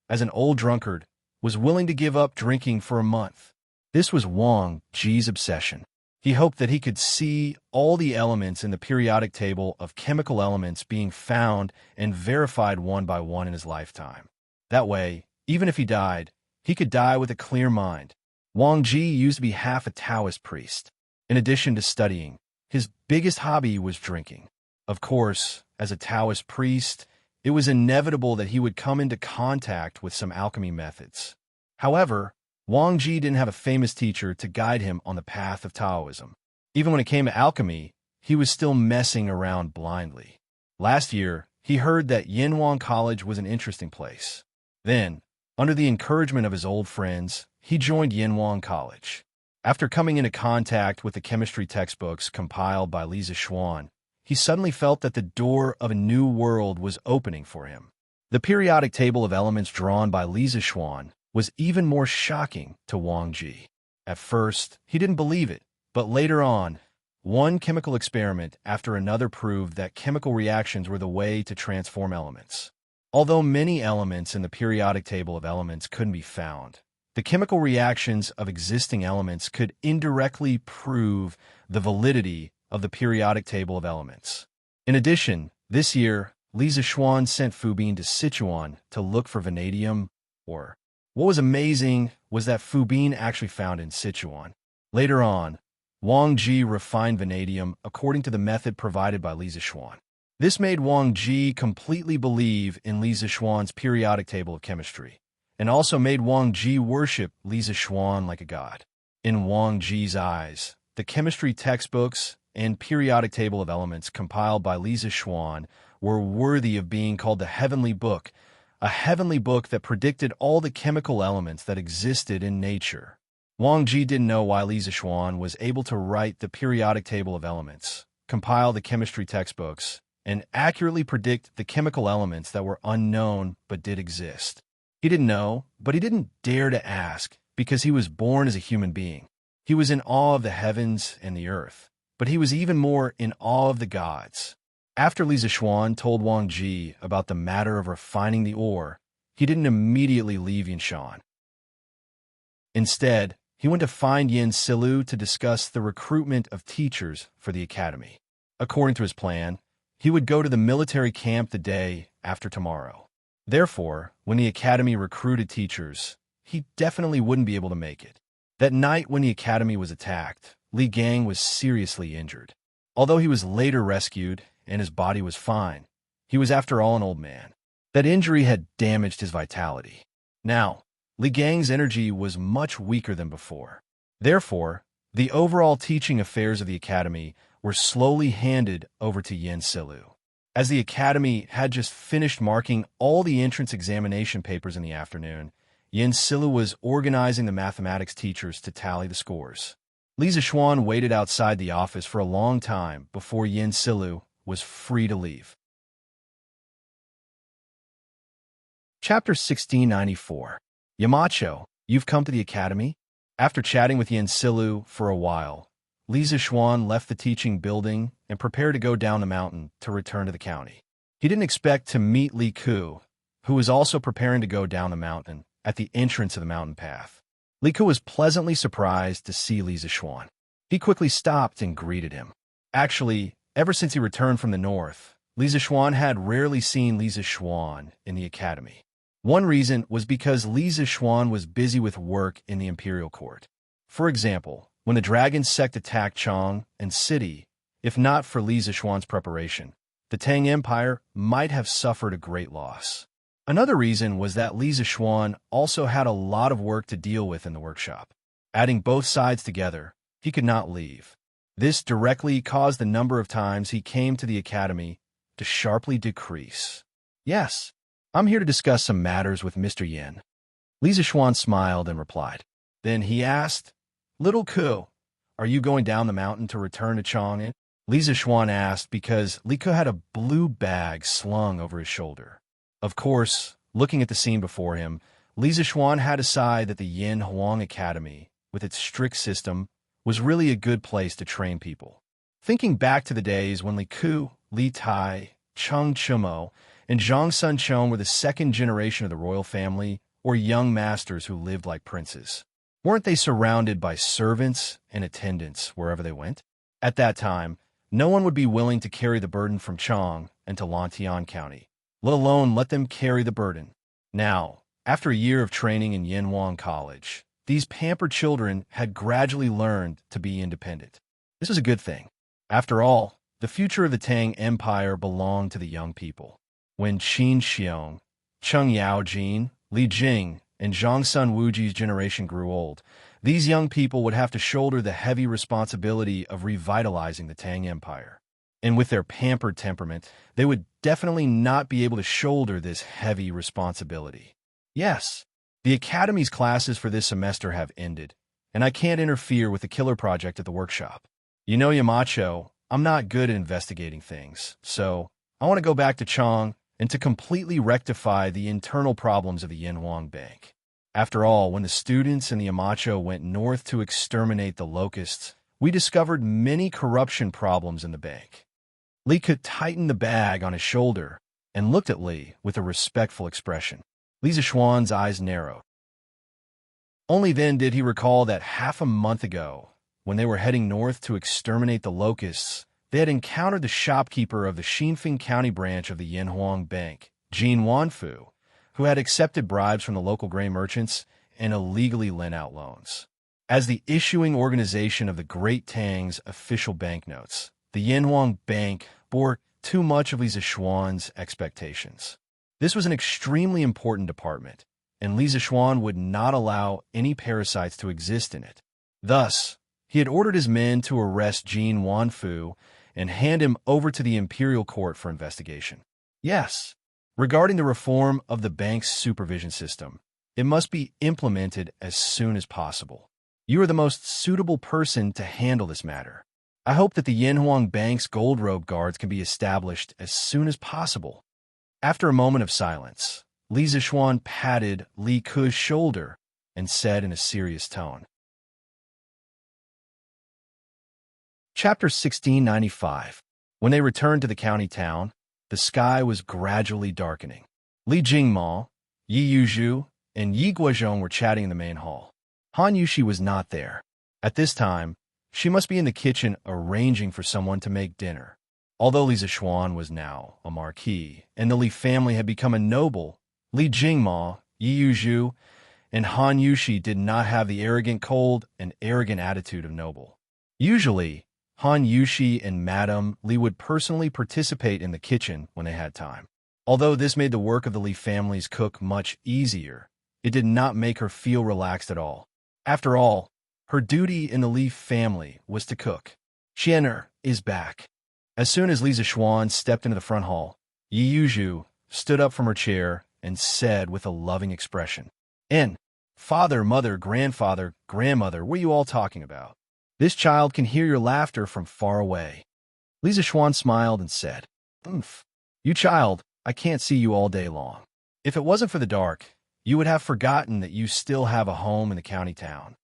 as an old drunkard, was willing to give up drinking for a month. This was Wang Ji's obsession. He hoped that he could see all the elements in the periodic table of chemical elements being found and verified one by one in his lifetime. That way, even if he died, he could die with a clear mind. Wang Ji used to be half a Taoist priest. In addition to studying, his biggest hobby was drinking. Of course, as a Taoist priest, it was inevitable that he would come into contact with some alchemy methods. However, Wang Ji didn't have a famous teacher to guide him on the path of Taoism. Even when it came to alchemy, he was still messing around blindly. Last year, he heard that Yinhuang College was an interesting place. Then, under the encouragement of his old friends, he joined Yinhuang College. After coming into contact with the chemistry textbooks compiled by Li Zixuan, he suddenly felt that the door of a new world was opening for him. The periodic table of elements drawn by Li Zixuan was even more shocking to Wang Ji. At first, he didn't believe it, but later on, one chemical experiment after another proved that chemical reactions were the way to transform elements. Although many elements in the periodic table of elements couldn't be found, the chemical reactions of existing elements could indirectly prove the validity of the periodic table of elements. In addition, this year, Li Zixuan sent Fu Bin to Sichuan to look for vanadium ore. What was amazing was that Fu Bin actually found in Sichuan. Later on, Wang Ji refined vanadium according to the method provided by Li Zixuan. This made Wang Ji completely believe in Li Zixuan's periodic table of chemistry, and also made Wang Ji worship Li Zixuan like a god. In Wang Ji's eyes, the chemistry textbooks and periodic table of elements compiled by Li Zixuan were worthy of being called the Heavenly Book, a heavenly book that predicted all the chemical elements that existed in nature. Wang Ji didn't know why Li Zixuan was able to write the periodic table of elements, compile the chemistry textbooks, and accurately predict the chemical elements that were unknown but did exist. He didn't know, but he didn't dare to ask, because he was born as a human being. He was in awe of the heavens and the earth, but he was even more in awe of the gods. After Li Zixuan told Wang Ji about the matter of refining the ore, he didn't immediately leave Yinshan. Instead, he went to find Yin Silu to discuss the recruitment of teachers for the academy. According to his plan, he would go to the military camp the day after tomorrow. Therefore, when the academy recruited teachers, he definitely wouldn't be able to make it. That night when the academy was attacked, Li Gang was seriously injured. Although he was later rescued and his body was fine, he was after all an old man. That injury had damaged his vitality. Now, Li Gang's energy was much weaker than before. Therefore, the overall teaching affairs of the academy were slowly handed over to Yin Silu. As the academy had just finished marking all the entrance examination papers in the afternoon, Yin Silu was organizing the mathematics teachers to tally the scores. Li Zixuan waited outside the office for a long time before Yin Silu was free to leave. Chapter 1694. Yamacho, you've come to the academy? After chatting with Yin Silu for a while, Li Zixuan left the teaching building and prepared to go down the mountain to return to the county. He didn't expect to meet Li Ku, who was also preparing to go down the mountain at the entrance of the mountain path. Li Ku was pleasantly surprised to see Li Zixuan. He quickly stopped and greeted him. Actually, ever since he returned from the north, Li Zixuan had rarely seen Li Zixuan in the academy. One reason was because Li Zixuan was busy with work in the imperial court. For example, when the dragon sect attacked Chang and City, if not for Li Zixuan's preparation, the Tang Empire might have suffered a great loss. Another reason was that Li Zixuan also had a lot of work to deal with in the workshop. Adding both sides together, he could not leave. This directly caused the number of times he came to the academy to sharply decrease. Yes, I'm here to discuss some matters with Mr. Yin. Li Zixuan smiled and replied. Then he asked, Little Ku, are you going down the mountain to return to Chang'an? Li Zixuan asked because Li Ku had a blue bag slung over his shoulder. Of course, looking at the scene before him, Li Zixuan had decided that the Yin Huang Academy, with its strict system, was really a good place to train people. Thinking back to the days when Li Ku, Li Tai, Cheng Chumo, and Zhang Sun Chong were the second generation of the royal family, or young masters who lived like princes. Weren't they surrounded by servants and attendants wherever they went? At that time, no one would be willing to carry the burden from Chang and to Lantian County, let alone let them carry the burden. Now, after a year of training in Yinhuang College, these pampered children had gradually learned to be independent. This was a good thing. After all, the future of the Tang Empire belonged to the young people. When Qin Xiong, Cheng Yaojin, Li Jing, and Zhang Sun Wuji's generation grew old, these young people would have to shoulder the heavy responsibility of revitalizing the Tang Empire. And with their pampered temperament, they would definitely not be able to shoulder this heavy responsibility. Yes, the Academy's classes for this semester have ended, and I can't interfere with the killer project at the workshop. You know, Yamacho, I'm not good at investigating things, so I want to go back to Chang and to completely rectify the internal problems of the Yanhuang Bank. After all, when the students and the Yamacho went north to exterminate the locusts, we discovered many corruption problems in the bank. Li could tighten the bag on his shoulder and looked at Li with a respectful expression. Li Zishuan's eyes narrowed. Only then did he recall that half a month ago, when they were heading north to exterminate the locusts, they had encountered the shopkeeper of the Xinfeng County branch of the Yanhuang Bank, Jin Wanfu, who had accepted bribes from the local grain merchants and illegally lent out loans. As the issuing organization of the Great Tang's official banknotes, the Yanhuang Bank bore too much of Li Zishuan's expectations. This was an extremely important department, and Li Zishuan would not allow any parasites to exist in it. Thus, he had ordered his men to arrest Jin Wanfu and hand him over to the imperial court for investigation. Yes, regarding the reform of the bank's supervision system, it must be implemented as soon as possible. You are the most suitable person to handle this matter. I hope that the Yanhuang Bank's gold robe guards can be established as soon as possible. After a moment of silence, Li Zishuan patted Li Ke's shoulder and said in a serious tone. Chapter 1695. When they returned to the county town, the sky was gradually darkening. Li Jingma, Yi Yuzhu, and Yi Guozhong were chatting in the main hall. Han Yushi was not there. At this time, she must be in the kitchen arranging for someone to make dinner. Although Li Zishuan was now a marquis, and the Li family had become a noble, Li Jingma, Yi Yuzhu, and Han Yushi did not have the arrogant cold and arrogant attitude of noble. Usually, Han Yushi and Madame Li would personally participate in the kitchen when they had time. Although this made the work of the Li family's cook much easier, it did not make her feel relaxed at all. After all, her duty in the Li family was to cook. Xian'er is back. As soon as Li Zishuan stepped into the front hall, Yi Yuzhu stood up from her chair and said with a loving expression, Father, mother, grandfather, grandmother, what are you all talking about? This child can hear your laughter from far away. Li Zishuan smiled and said, You child, I can't see you all day long. If it wasn't for the dark, you would have forgotten that you still have a home in the county town.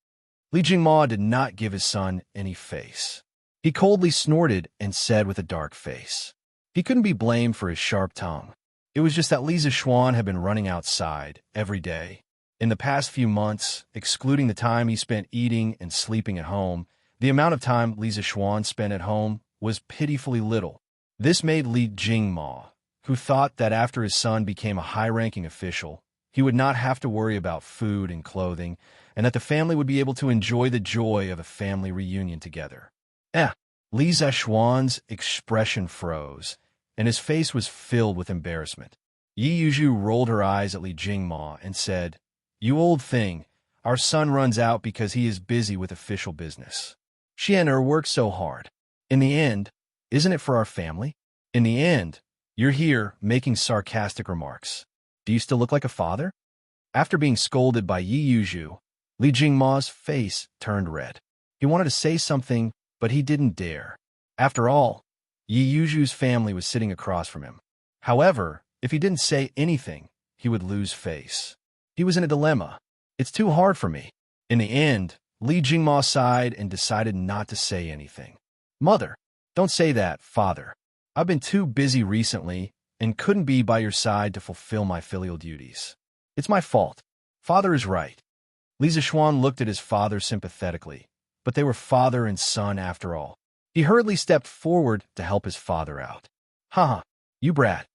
Li Jingma did not give his son any face. He coldly snorted and said with a dark face. He couldn't be blamed for his sharp tongue. It was just that Li Zishuan had been running outside every day. In the past few months, excluding the time he spent eating and sleeping at home, the amount of time Li Zishuan spent at home was pitifully little. This made Li Jingma, who thought that after his son became a high-ranking official, he would not have to worry about food and clothing, and that the family would be able to enjoy the joy of a family reunion together. Li Zishuan's expression froze, and his face was filled with embarrassment. Yi Yuzhu rolled her eyes at Li Jingma and said, You old thing, our son runs out because he is busy with official business. Xian'er works so hard. In the end, isn't it for our family? In the end, you're here making sarcastic remarks. Do you still look like a father? After being scolded by Yi Yuzhu, Li Jingma's face turned red. He wanted to say something, but he didn't dare. After all, Yi Yuzhu's family was sitting across from him. However, if he didn't say anything, he would lose face. He was in a dilemma. It's too hard for me. In the end, Li Jingma sighed and decided not to say anything. Mother, don't say that, father. I've been too busy recently and couldn't be by your side to fulfill my filial duties. It's my fault. Father is right. Li Zishuan looked at his father sympathetically, but they were father and son after all. He hurriedly stepped forward to help his father out. You brat.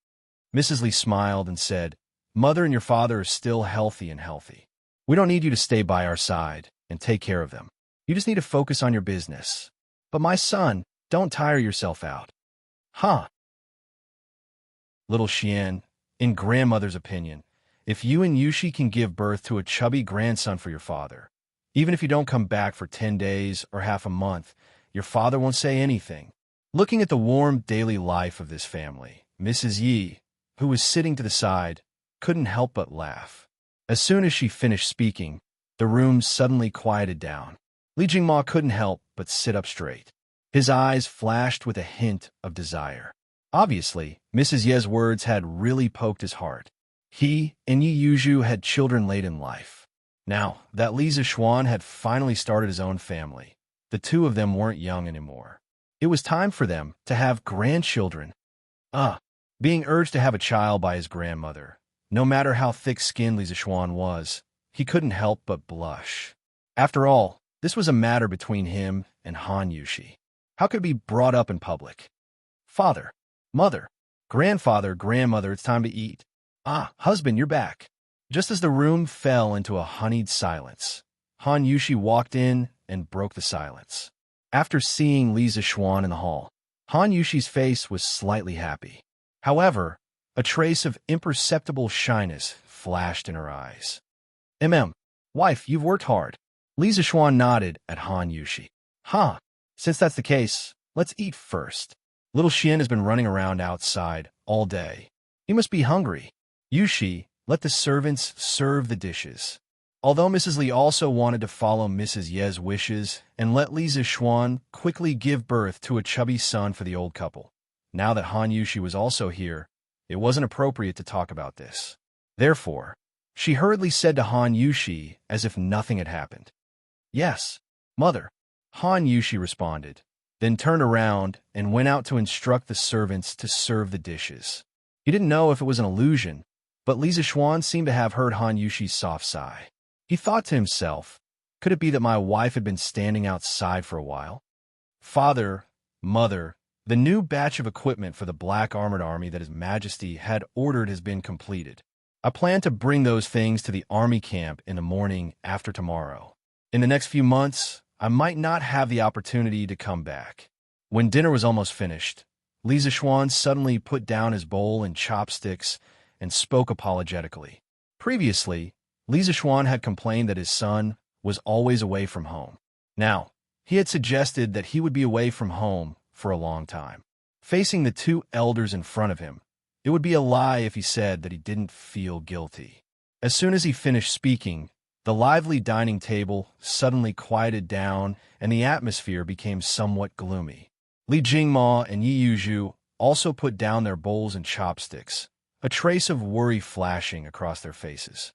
Mrs. Li smiled and said, Mother and your father are still healthy and healthy. We don't need you to stay by our side and take care of them. You just need to focus on your business. But my son, don't tire yourself out. Little Xian, in grandmother's opinion, if you and Yushi can give birth to a chubby grandson for your father, even if you don't come back for 10 days or half a month, your father won't say anything. Looking at the warm daily life of this family, Mrs. Yi, who was sitting to the side, couldn't help but laugh. As soon as she finished speaking, the room suddenly quieted down. Li Jingma couldn't help but sit up straight. His eyes flashed with a hint of desire. Obviously, Mrs. Ye's words had really poked his heart. He and Yi Yuzhu had children late in life. Now that Li Zixuan had finally started his own family, the two of them weren't young anymore. It was time for them to have grandchildren. Being urged to have a child by his grandmother, no matter how thick-skinned Li Zixuan was, he couldn't help but blush. After all, this was a matter between him and Han Yushi. How could it be brought up in public? Father, mother, grandfather, grandmother, it's time to eat. Husband, you're back. Just as the room fell into a honeyed silence, Han Yushi walked in and broke the silence. After seeing Li Zixuan in the hall, Han Yushi's face was slightly happy. However, a trace of imperceptible shyness flashed in her eyes. Wife, you've worked hard. Li Zixuan nodded at Han Yushi. Since that's the case, let's eat first. Little Xian has been running around outside all day. He must be hungry. Yushi, let the servants serve the dishes. Although Mrs. Li also wanted to follow Mrs. Ye's wishes and let Li Zixuan quickly give birth to a chubby son for the old couple, now that Han Yushi was also here, it wasn't appropriate to talk about this. Therefore, she hurriedly said to Han Yushi as if nothing had happened. Yes, mother. Han Yushi responded, then turned around and went out to instruct the servants to serve the dishes. He didn't know if it was an illusion, but Li Zixuan seemed to have heard Han Yushi's soft sigh. He thought to himself, could it be that my wife had been standing outside for a while? Father, mother, the new batch of equipment for the Black Armored Army that His Majesty had ordered has been completed. I plan to bring those things to the army camp in the morning after tomorrow. In the next few months, I might not have the opportunity to come back. When dinner was almost finished, Li Zixuan suddenly put down his bowl and chopsticks and spoke apologetically. Previously, Li Zixuan had complained that his son was always away from home. Now, he had suggested that he would be away from home for a long time. Facing the two elders in front of him, it would be a lie if he said that he didn't feel guilty. As soon as he finished speaking, the lively dining table suddenly quieted down and the atmosphere became somewhat gloomy. Li Jingma and Yi Yuzhu also put down their bowls and chopsticks, a trace of worry flashing across their faces.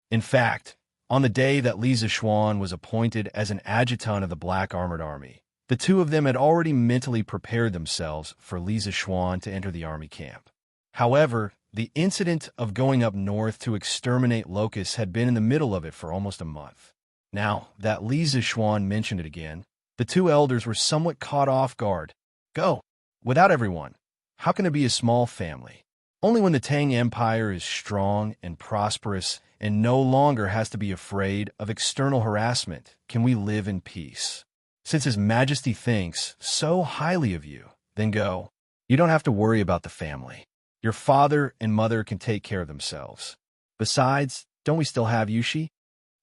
In fact, on the day that Li Zixuan was appointed as an adjutant of the Black Armored Army, the two of them had already mentally prepared themselves for Li Zixuan to enter the army camp. However, the incident of going up north to exterminate locusts had been in the middle of it for almost a month. Now that Li Zixuan mentioned it again, the two elders were somewhat caught off guard. Go! Without everyone, how can it be a small family? Only when the Tang Empire is strong and prosperous and no longer has to be afraid of external harassment can we live in peace. Since His Majesty thinks so highly of you, then go. You don't have to worry about the family. Your father and mother can take care of themselves. Besides, don't we still have Yushi?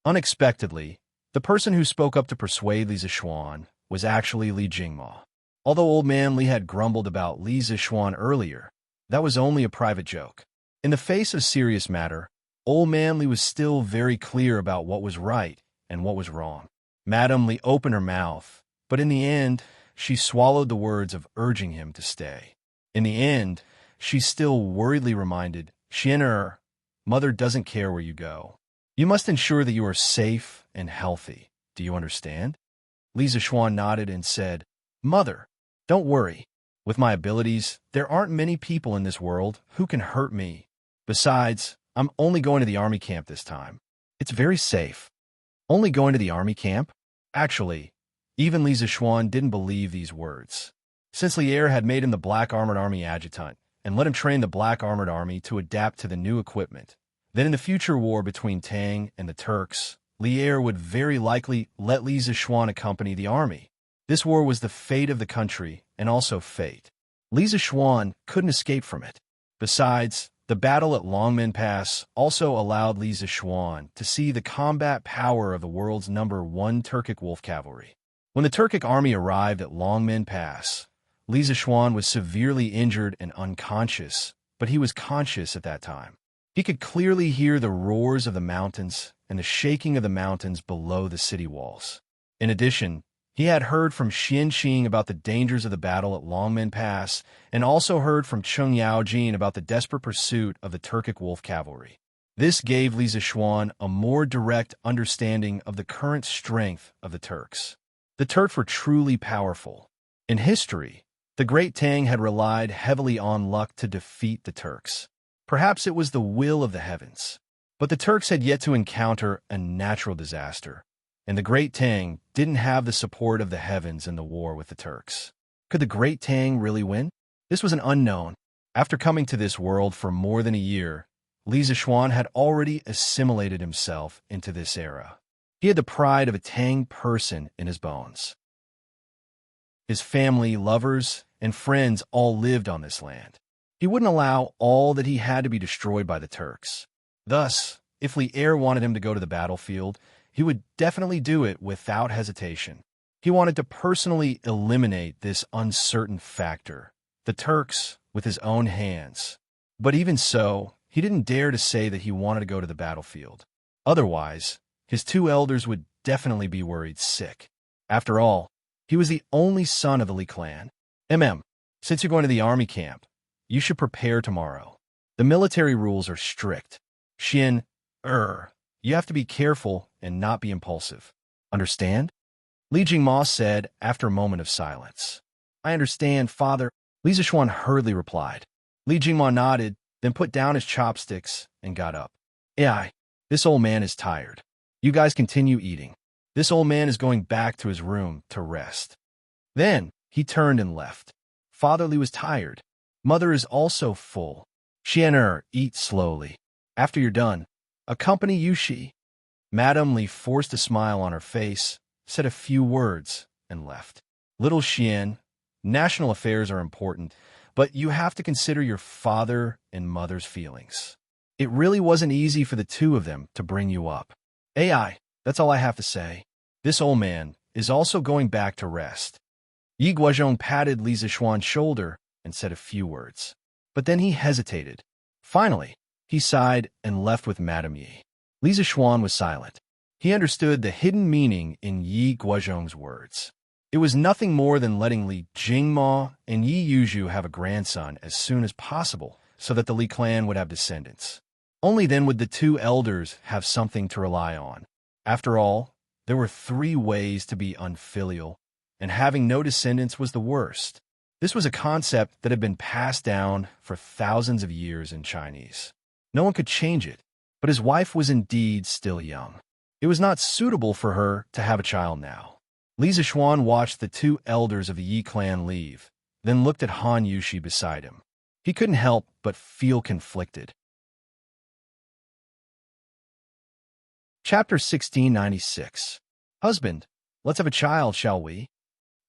Unexpectedly, the person who spoke up to persuade Li Zixuan was actually Li Jingma. Although Old Man Li had grumbled about Li Zixuan earlier, that was only a private joke. In the face of serious matter, Old Man Li was still very clear about what was right and what was wrong. Madame Li opened her mouth, but in the end, she swallowed the words of urging him to stay. In the end, she still worriedly reminded, Xian, mother doesn't care where you go. You must ensure that you are safe and healthy. Do you understand? Li Zixuan nodded and said, Mother, don't worry. With my abilities, there aren't many people in this world who can hurt me. Besides, I'm only going to the army camp this time. It's very safe. Only going to the army camp? Actually, even Li Zixuan didn't believe these words. Since Lier had made him the Black Armored Army adjutant and let him train the Black Armored Army to adapt to the new equipment, then in the future war between Tang and the Turks, Lier would very likely let Li Zixuan accompany the army. This war was the fate of the country and also fate. Li Zixuan couldn't escape from it. Besides, the battle at Longmen Pass also allowed Li Zixuan to see the combat power of the world's #1 Turkic wolf cavalry. When the Turkic army arrived at Longmen Pass, Li Zishuan was severely injured and unconscious, but he was conscious at that time. He could clearly hear the roars of the mountains and the shaking of the mountains below the city walls. In addition, he had heard from Xian Xing about the dangers of the battle at Longmen Pass and also heard from Cheng Yaojin about the desperate pursuit of the Turkic wolf cavalry. This gave Li Zishuan a more direct understanding of the current strength of the Turks. The Turks were truly powerful. In history, the great Tang had relied heavily on luck to defeat the Turks. Perhaps it was the will of the heavens. But the Turks had yet to encounter a natural disaster, and the great Tang didn't have the support of the heavens in the war with the Turks. Could the great Tang really win? This was an unknown. After coming to this world for more than a year, Li Zishuan had already assimilated himself into this era. He had the pride of a Tang person in his bones. His family, lovers, and friends all lived on this land. He wouldn't allow all that he had to be destroyed by the Turks. Thus, if Li Er wanted him to go to the battlefield, he would definitely do it without hesitation. He wanted to personally eliminate this uncertain factor, the Turks, with his own hands. But even so, he didn't dare to say that he wanted to go to the battlefield. Otherwise, his two elders would definitely be worried sick. After all, he was the only son of the Li clan. Since you're going to the army camp, you should prepare tomorrow. The military rules are strict. You have to be careful and not be impulsive. Understand? Li Jingma said after a moment of silence. I understand, father, Li Zishuan hurriedly replied. Li Jingma nodded, then put down his chopsticks and got up. This old man is tired. You guys continue eating. This old man is going back to his room to rest. Then he turned and left. Father Li was tired. Mother is also full. Xian eat slowly. After you're done, accompany Yushi. Madame Li forced a smile on her face, said a few words, and left. Little Xian, national affairs are important, but you have to consider your father and mother's feelings. It really wasn't easy for the two of them to bring you up. That's all I have to say. This old man is also going back to rest. Yi Guozhong patted Li Zishuan's shoulder and said a few words. But then he hesitated. Finally, he sighed and left with Madame Yi. Li Zishuan was silent. He understood the hidden meaning in Yi Guozhong's words. It was nothing more than letting Li Jingma and Yi Yuzhu have a grandson as soon as possible so that the Li clan would have descendants. Only then would the two elders have something to rely on. After all, there were 3 ways to be unfilial, and having no descendants was the worst. This was a concept that had been passed down for thousands of years in Chinese. No one could change it, but his wife was indeed still young. It was not suitable for her to have a child now. Li Zishuan watched the 2 elders of the Yi clan leave, then looked at Han Yushi beside him. He couldn't help but feel conflicted. Chapter 1696. Husband, let's have a child, shall we?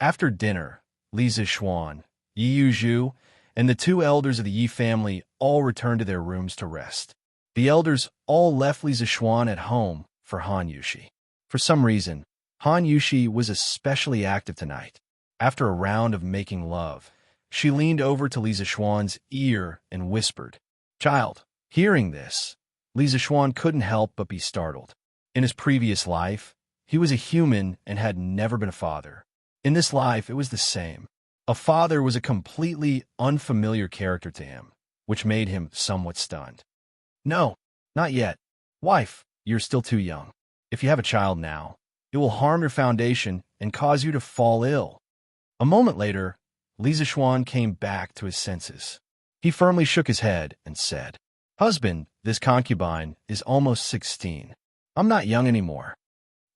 After dinner, Li Zishuan, Yi Yuzhu, and the 2 elders of the Yi family all returned to their rooms to rest. The elders all left Li Zishuan at home for Han Yushi. For some reason, Han Yushi was especially active tonight. After a round of making love, she leaned over to Li Zishuan's ear and whispered, "Child." Hearing this, Li Zishuan couldn't help but be startled. In his previous life, he was a human and had never been a father. In this life, it was the same. A father was a completely unfamiliar character to him, which made him somewhat stunned. No, not yet. Wife, you're still too young. If you have a child now, it will harm your foundation and cause you to fall ill. A moment later, Li Zishuan came back to his senses. He firmly shook his head and said, Husband, this concubine is almost 16. I'm not young anymore.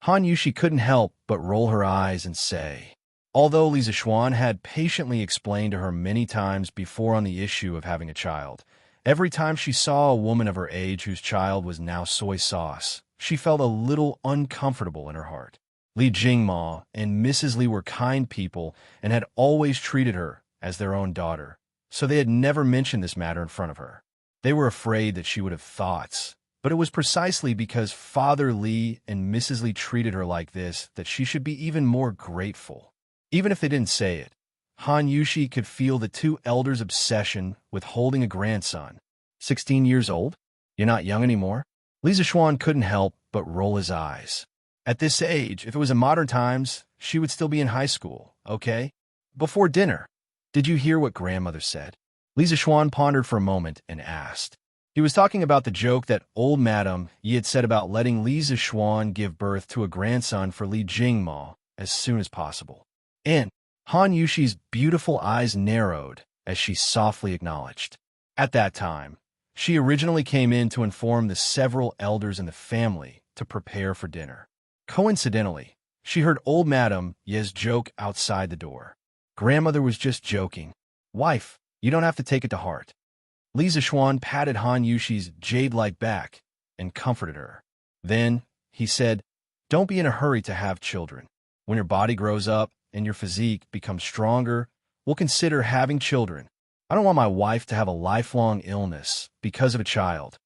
Han Yushi couldn't help but roll her eyes and say, although Li Zishuan had patiently explained to her many times before on the issue of having a child, every time she saw a woman of her age whose child was now soy sauce, she felt a little uncomfortable in her heart. Li Jingma and Mrs. Li were kind people and had always treated her as their own daughter, so they had never mentioned this matter in front of her. They were afraid that she would have thoughts But it was precisely because Father Li and Mrs. Li treated her like this that she should be even more grateful. Even if they didn't say it, Han Yushi could feel the two elders' obsession with holding a grandson. 16 years old? You're not young anymore? Li Zixuan couldn't help but roll his eyes. At this age, if it was in modern times, she would still be in high school, okay? Before dinner, did you hear what grandmother said? Li Zixuan pondered for a moment and asked. He was talking about the joke that old Madame Yi had said about letting Li Zixuan give birth to a grandson for Li Jingma as soon as possible. And Han Yushi's beautiful eyes narrowed as she softly acknowledged. At that time, she originally came in to inform the several elders in the family to prepare for dinner. Coincidentally, she heard old Madame Ye's joke outside the door. Grandmother was just joking. Wife, you don't have to take it to heart. Li Zixuan patted Han Yushi's jade-like back and comforted her. Then, he said, don't be in a hurry to have children. When your body grows up and your physique becomes stronger, we'll consider having children. I don't want my wife to have a lifelong illness because of a child.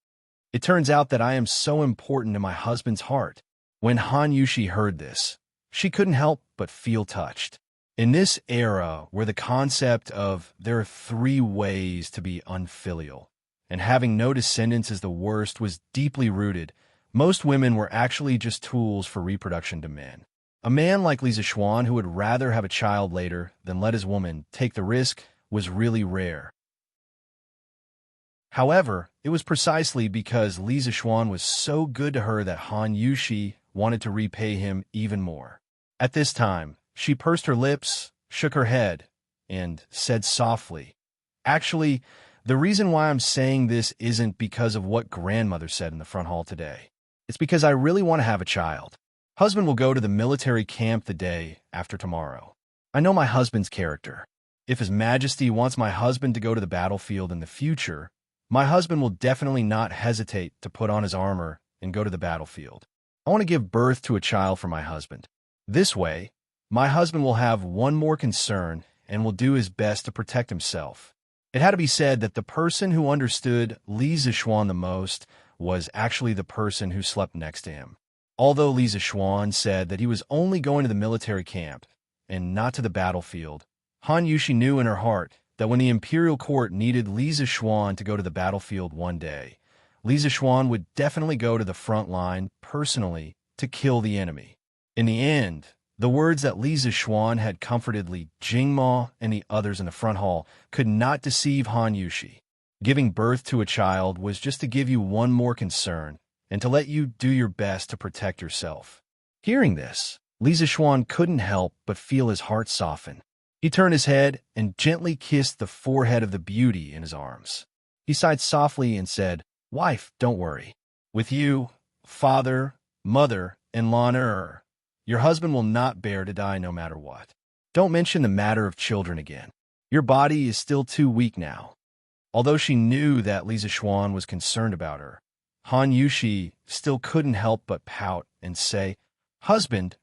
It turns out that I am so important to my husband's heart. When Han Yushi heard this, she couldn't help but feel touched. In this era where the concept of there are 3 ways to be unfilial, and having no descendants is the worst was deeply rooted, most women were actually just tools for reproduction to men. A man like Li Zixuan who would rather have a child later than let his woman take the risk was really rare. However, it was precisely because Li Zixuan was so good to her that Han Yushi wanted to repay him even more. At this time, she pursed her lips, shook her head, and said softly, actually, the reason why I'm saying this isn't because of what grandmother said in the front hall today. It's because I really want to have a child. Husband will go to the military camp the day after tomorrow. I know my husband's character. If His Majesty wants my husband to go to the battlefield in the future, my husband will definitely not hesitate to put on his armor and go to the battlefield. I want to give birth to a child for my husband. This way, my husband will have one more concern and will do his best to protect himself. It had to be said that the person who understood Li Zixuan the most was actually the person who slept next to him. Although Li Zixuan said that he was only going to the military camp and not to the battlefield, Han Yushi knew in her heart that when the imperial court needed Li Zixuan to go to the battlefield one day, Li Zixuan would definitely go to the front line personally to kill the enemy. In the end, the words that Li Zixuan had comforted Li Jingma and the others in the front hall could not deceive Han Yushi. Giving birth to a child was just to give you one more concern and to let you do your best to protect yourself. Hearing this, Li Zixuan couldn't help but feel his heart soften. He turned his head and gently kissed the forehead of the beauty in his arms. He sighed softly and said, Wife, don't worry. With you, father, mother, and Lan your husband will not bear to die no matter what. Don't mention the matter of children again. Your body is still too weak now. Although she knew that Li Zixuan was concerned about her, Han Yushi still couldn't help but pout and say, Husband,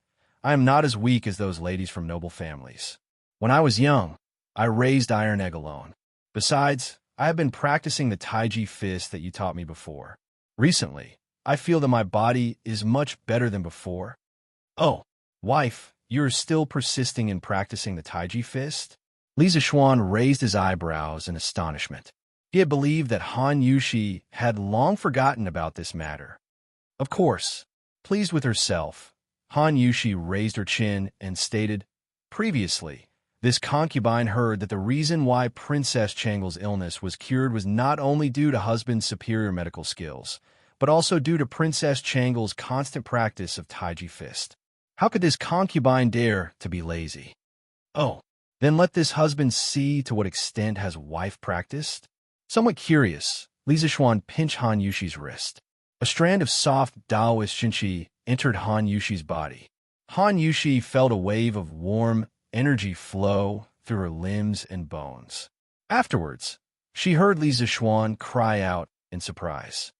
I am not as weak as those ladies from noble families. When I was young, I raised iron egg alone. Besides, I have been practicing the Taiji fist that you taught me before. Recently, I feel that my body is much better than before. Oh, wife, you're still persisting in practicing the Taiji fist? Li Zixuan raised his eyebrows in astonishment. He had believed that Han Yushi had long forgotten about this matter. Of course, pleased with herself, Han Yushi raised her chin and stated, Previously, this concubine heard that the reason why Princess Changle's illness was cured was not only due to husband's superior medical skills, but also due to Princess Changle's constant practice of Taiji fist. How could this concubine dare to be lazy? Oh, then let this husband see to what extent has wife practiced? Somewhat curious, Li Zixuan pinched Han Yushi's wrist. A strand of soft Taoist Shinchi entered Han Yushi's body. Han Yushi felt a wave of warm energy flow through her limbs and bones. Afterwards, she heard Li Zixuan cry out in surprise.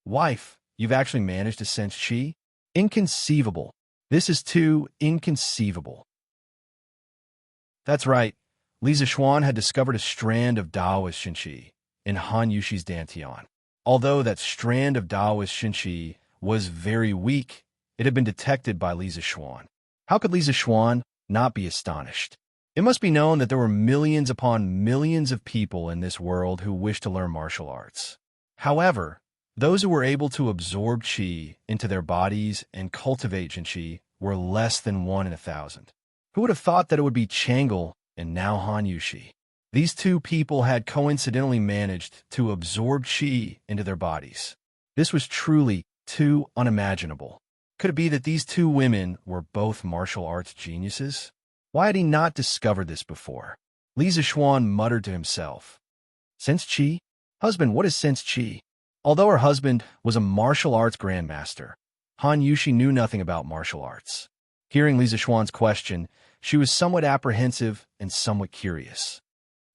Wife, you've actually managed to sense qi? Inconceivable. This is too inconceivable. That's right. Li Zixuan had discovered a strand of Taoist Shinchi in Han Yushi's dantian. Although that strand of Daoist Xinqi was very weak, it had been detected by Li Zixuan. How could Li Zixuan not be astonished? It must be known that there were millions upon millions of people in this world who wished to learn martial arts. However, those who were able to absorb qi into their bodies and cultivate Xinqi were less than 1 in 1,000. Who would have thought that it would be Chang'el and now Han Yushi? These two people had coincidentally managed to absorb qi into their bodies. This was truly too unimaginable. Could it be that these two women were both martial arts geniuses? Why had he not discovered this before? Li Zixuan muttered to himself. Sense qi? Husband, what is sense qi? Although her husband was a martial arts grandmaster, Han Yushi knew nothing about martial arts. Hearing Li Zixuan's question, she was somewhat apprehensive and somewhat curious.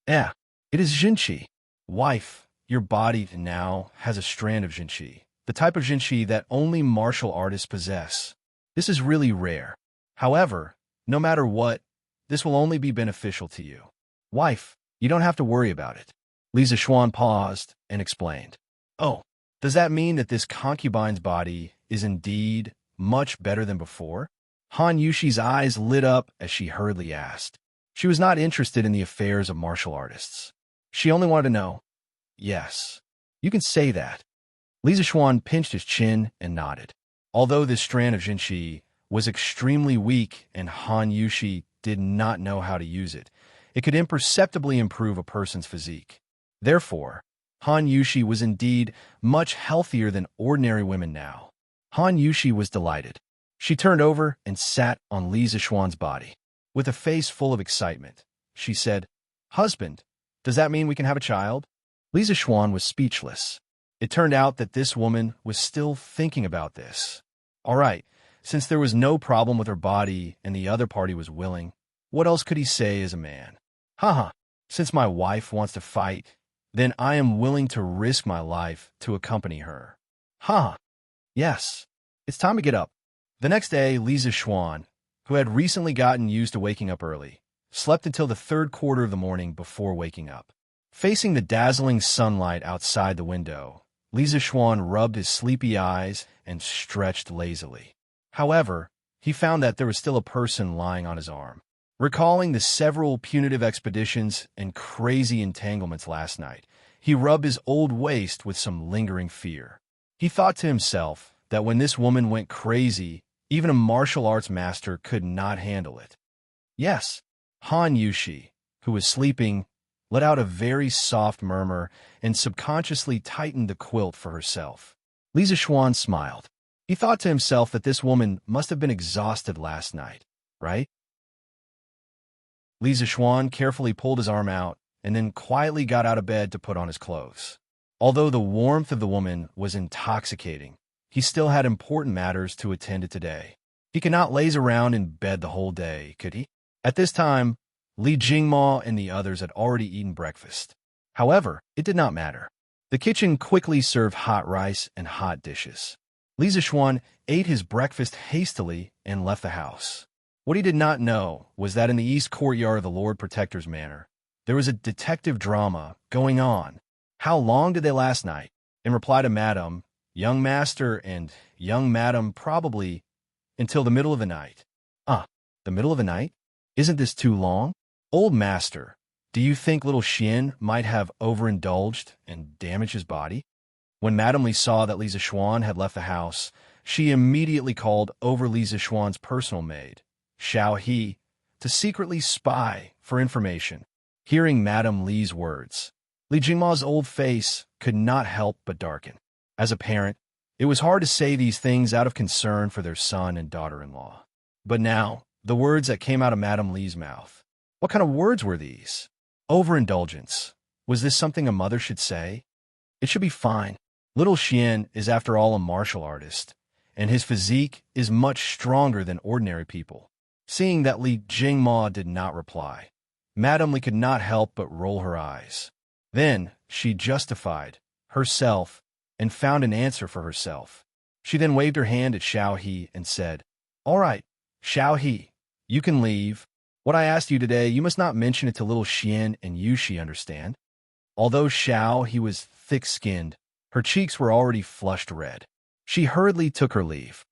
It is Xinqi. Wife, your body now has a strand of Xinqi, the type of Xinqi that only martial artists possess. This is really rare. However, no matter what, this will only be beneficial to you. Wife, you don't have to worry about it. Li Zixuan paused and explained. Oh, does that mean that this concubine's body is indeed much better than before? Han Yushi's eyes lit up as she hurriedly asked. She was not interested in the affairs of martial artists. She only wanted to know. Yes, you can say that. Li Zixuan pinched his chin and nodded. Although this strand of Xinqi was extremely weak and Han Yushi did not know how to use it, it could imperceptibly improve a person's physique. Therefore, Han Yushi was indeed much healthier than ordinary women now. Han Yushi was delighted. She turned over and sat on Li Zixuan's body. With a face full of excitement, she said, Husband, does that mean we can have a child? Li Zixuan was speechless. It turned out that this woman was still thinking about this. All right, since there was no problem with her body and the other party was willing, what else could he say as a man? Haha, since my wife wants to fight, then I am willing to risk my life to accompany her. Ha! Yes, it's time to get up. The next day, Li Zixuan, who had recently gotten used to waking up early, slept until the third quarter of the morning before waking up. Facing the dazzling sunlight outside the window, Li Zixuan rubbed his sleepy eyes and stretched lazily. However, he found that there was still a person lying on his arm. Recalling the several punitive expeditions and crazy entanglements last night, he rubbed his old waist with some lingering fear. He thought to himself that when this woman went crazy, even a martial arts master could not handle it. Yes, Han Yushi, who was sleeping, let out a very soft murmur and subconsciously tightened the quilt for herself. Li Zixuan smiled. He thought to himself that this woman must have been exhausted last night, right? Li Zixuan carefully pulled his arm out and then quietly got out of bed to put on his clothes. Although the warmth of the woman was intoxicating, he still had important matters to attend to today. He could not laze around in bed the whole day, could he? At this time, Li Jingma and the others had already eaten breakfast. However, it did not matter. The kitchen quickly served hot rice and hot dishes. Li Zixuan ate his breakfast hastily and left the house. What he did not know was that in the east courtyard of the Lord Protector's manor, there was a detective drama going on. How long did they last night? In reply to Madam, young master and young madam probably until the middle of the night. The middle of the night? Isn't this too long? Old master, do you think little Xian might have overindulged and damaged his body? When Madam Li saw that Li Zixuan had left the house, she immediately called over Li Zixuan's personal maid, Xiao He, to secretly spy for information. Hearing Madam Li's words, Li Jingma's old face could not help but darken. As a parent, it was hard to say these things out of concern for their son and daughter-in-law. But now, the words that came out of Madam Li's mouth. What kind of words were these? Overindulgence. Was this something a mother should say? It should be fine. Little Xian is after all a martial artist, and his physique is much stronger than ordinary people. Seeing that Li Jingma did not reply, Madam Li could not help but roll her eyes. Then she justified herself and found an answer for herself. She then waved her hand at Xiao He and said, All right, Xiao He, you can leave. What I asked you today, you must not mention it to little Xian and Yushi, understand? Although Xiao He was thick-skinned, Her cheeks were already flushed red. She hurriedly took her leave.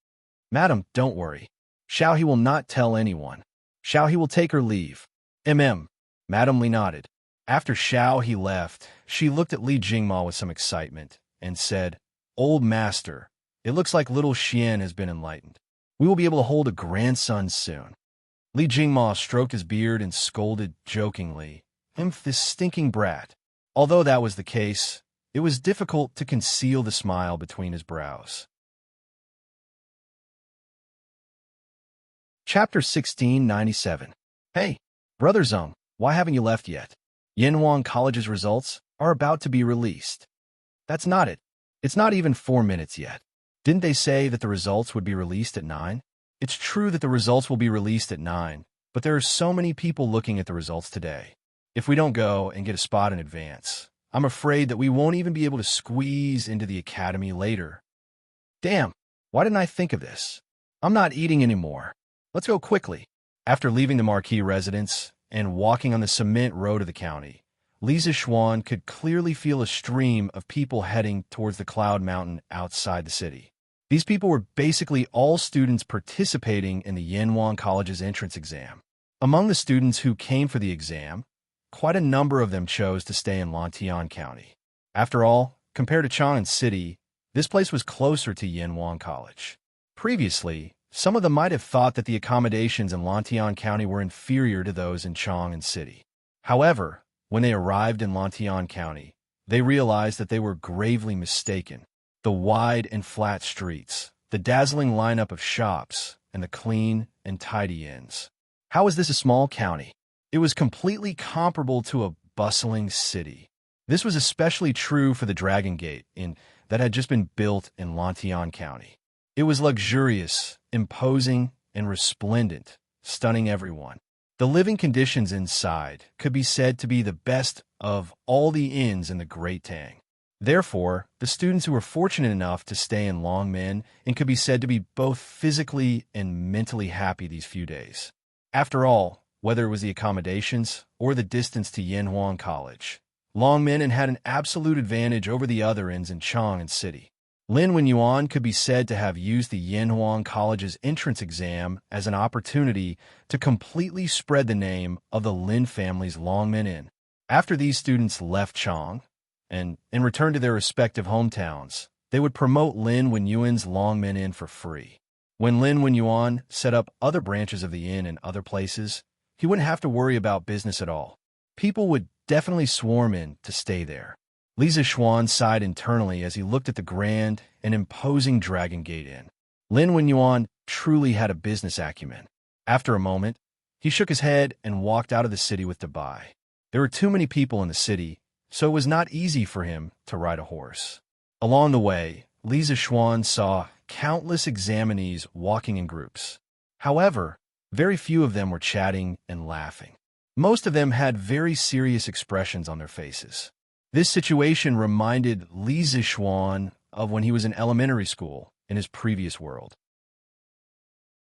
"Madam, don't worry. Xiao He will not tell anyone. Xiao He will take her leave." Madam Li nodded. After Xiao He left, she looked at Li Jingma with some excitement and said, "Old master, it looks like little Xian has been enlightened. We will be able to hold a grandson soon." Li Jingma stroked his beard and scolded jokingly, This stinking brat." Although that was the case, it was difficult to conceal the smile between his brows. Chapter 1697. Hey, Brother Zheng, why haven't you left yet? Yanhuang College's results are about to be released. That's not it. It's not even 4 minutes yet. Didn't they say that the results would be released at 9? It's true that the results will be released at 9, but there are so many people looking at the results today. If we don't go and get a spot in advance, I'm afraid that we won't even be able to squeeze into the academy later. Damn, why didn't I think of this? I'm not eating anymore. Let's go quickly. After leaving the Marquis residence and walking on the cement road of the county, Li Zixuan could clearly feel a stream of people heading towards the Cloud Mountain outside the city. These people were basically all students participating in the Yanhuang College's entrance exam. Among the students who came for the exam, quite a number of them chose to stay in Lantian County. After all, compared to Chang'an City, this place was closer to Yanhuang College. Previously, some of them might have thought that the accommodations in Lantian County were inferior to those in Chang'an City. However, when they arrived in Lantian County, they realized that they were gravely mistaken. The wide and flat streets, the dazzling lineup of shops, and the clean and tidy inns. How is this a small county? It was completely comparable to a bustling city. This was especially true for the Dragon Gate Inn that had just been built in Lantian County. It was luxurious, imposing, and resplendent, stunning everyone. The living conditions inside could be said to be the best of all the inns in the Great Tang. Therefore, the students who were fortunate enough to stay in Longmen and could be said to be both physically and mentally happy these few days. After all, whether it was the accommodations or the distance to Yanhuang College, Longmen had an absolute advantage over the other inns in Chang'an City. Lin Wenyuan could be said to have used the Yanhuang College's entrance exam as an opportunity to completely spread the name of the Lin family's Longmen Inn. After these students left Chang and returned to their respective hometowns, they would promote Lin Wenyuan's Longmen Inn for free. When Lin Wenyuan set up other branches of the inn in other places, he wouldn't have to worry about business at all. People would definitely swarm in to stay there. Li Zixuan sighed internally as he looked at the grand and imposing Dragon Gate Inn. Lin Wenyuan truly had a business acumen. After a moment, he shook his head and walked out of the city with Dabai. There were too many people in the city, so it was not easy for him to ride a horse. Along the way, Li Zixuan saw countless examinees walking in groups. However, very few of them were chatting and laughing. Most of them had very serious expressions on their faces. This situation reminded Li Zixuan of when he was in elementary school in his previous world.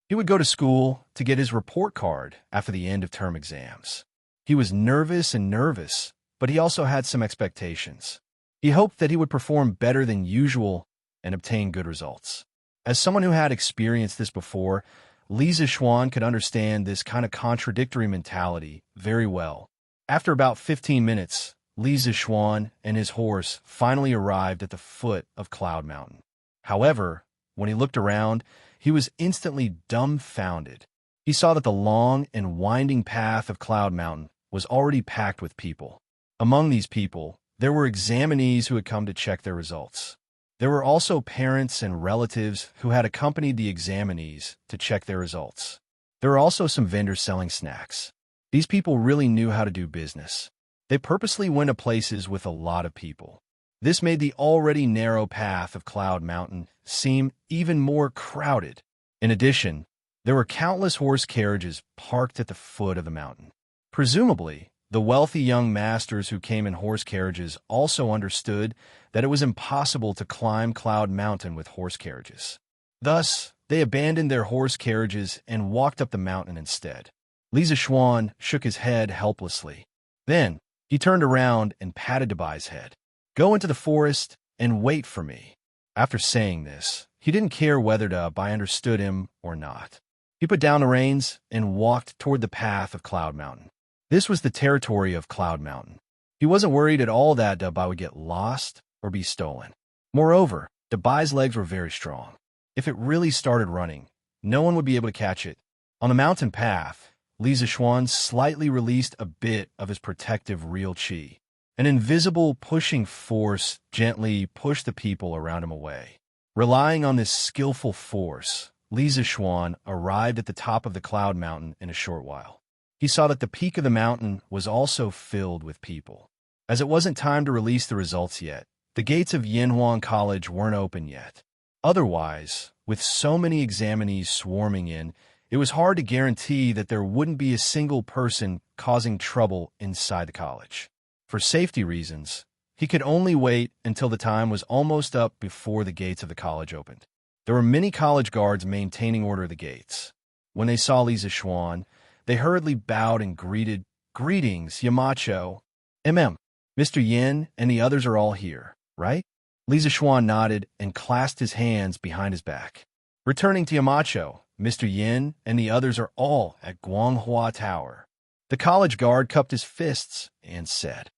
He would go to school to get his report card after the end of term exams. He was nervous, but he also had some expectations. He hoped that he would perform better than usual and obtain good results. As someone who had experienced this before, Li Zixuan could understand this kind of contradictory mentality very well. After about 15 minutes, Li Zixuan and his horse finally arrived at the foot of Cloud Mountain. However, when he looked around, he was instantly dumbfounded. He saw that the long and winding path of Cloud Mountain was already packed with people. Among these people, there were examinees who had come to check their results. There were also parents and relatives who had accompanied the examinees to check their results. There were also some vendors selling snacks. These people really knew how to do business. They purposely went to places with a lot of people. This made the already narrow path of Cloud Mountain seem even more crowded. In addition, there were countless horse carriages parked at the foot of the mountain. Presumably, the wealthy young masters who came in horse carriages also understood that it was impossible to climb Cloud Mountain with horse carriages. Thus, they abandoned their horse carriages and walked up the mountain instead. Li Zixuan shook his head helplessly. Then, he turned around and patted Dabai's head. "Go into the forest and wait for me." After saying this, he didn't care whether I understood him or not. He put down the reins and walked toward the path of Cloud Mountain. This was the territory of Cloud Mountain. He wasn't worried at all that Dabai would get lost or be stolen. Moreover, Dabai's legs were very strong. If it really started running, no one would be able to catch it. On the mountain path, Li Zishuan slightly released a bit of his protective real qi. An invisible pushing force gently pushed the people around him away. Relying on this skillful force, Li Zishuan arrived at the top of the Cloud Mountain in a short while. He saw that the peak of the mountain was also filled with people. As it wasn't time to release the results yet, the gates of Yanhuang College weren't open yet. Otherwise, with so many examinees swarming in, it was hard to guarantee that there wouldn't be a single person causing trouble inside the college. For safety reasons, he could only wait until the time was almost up before the gates of the college opened. There were many college guards maintaining order at the gates. When they saw Li Zishuan, they hurriedly bowed and greeted, "Greetings, Yamacho. Mr. Yin and the others are all here, right?" Li Zishuan nodded and clasped his hands behind his back. Returning to Yamacho, "Mr. Yin and the others are all at Guanghua Tower." The college guard cupped his fists and said,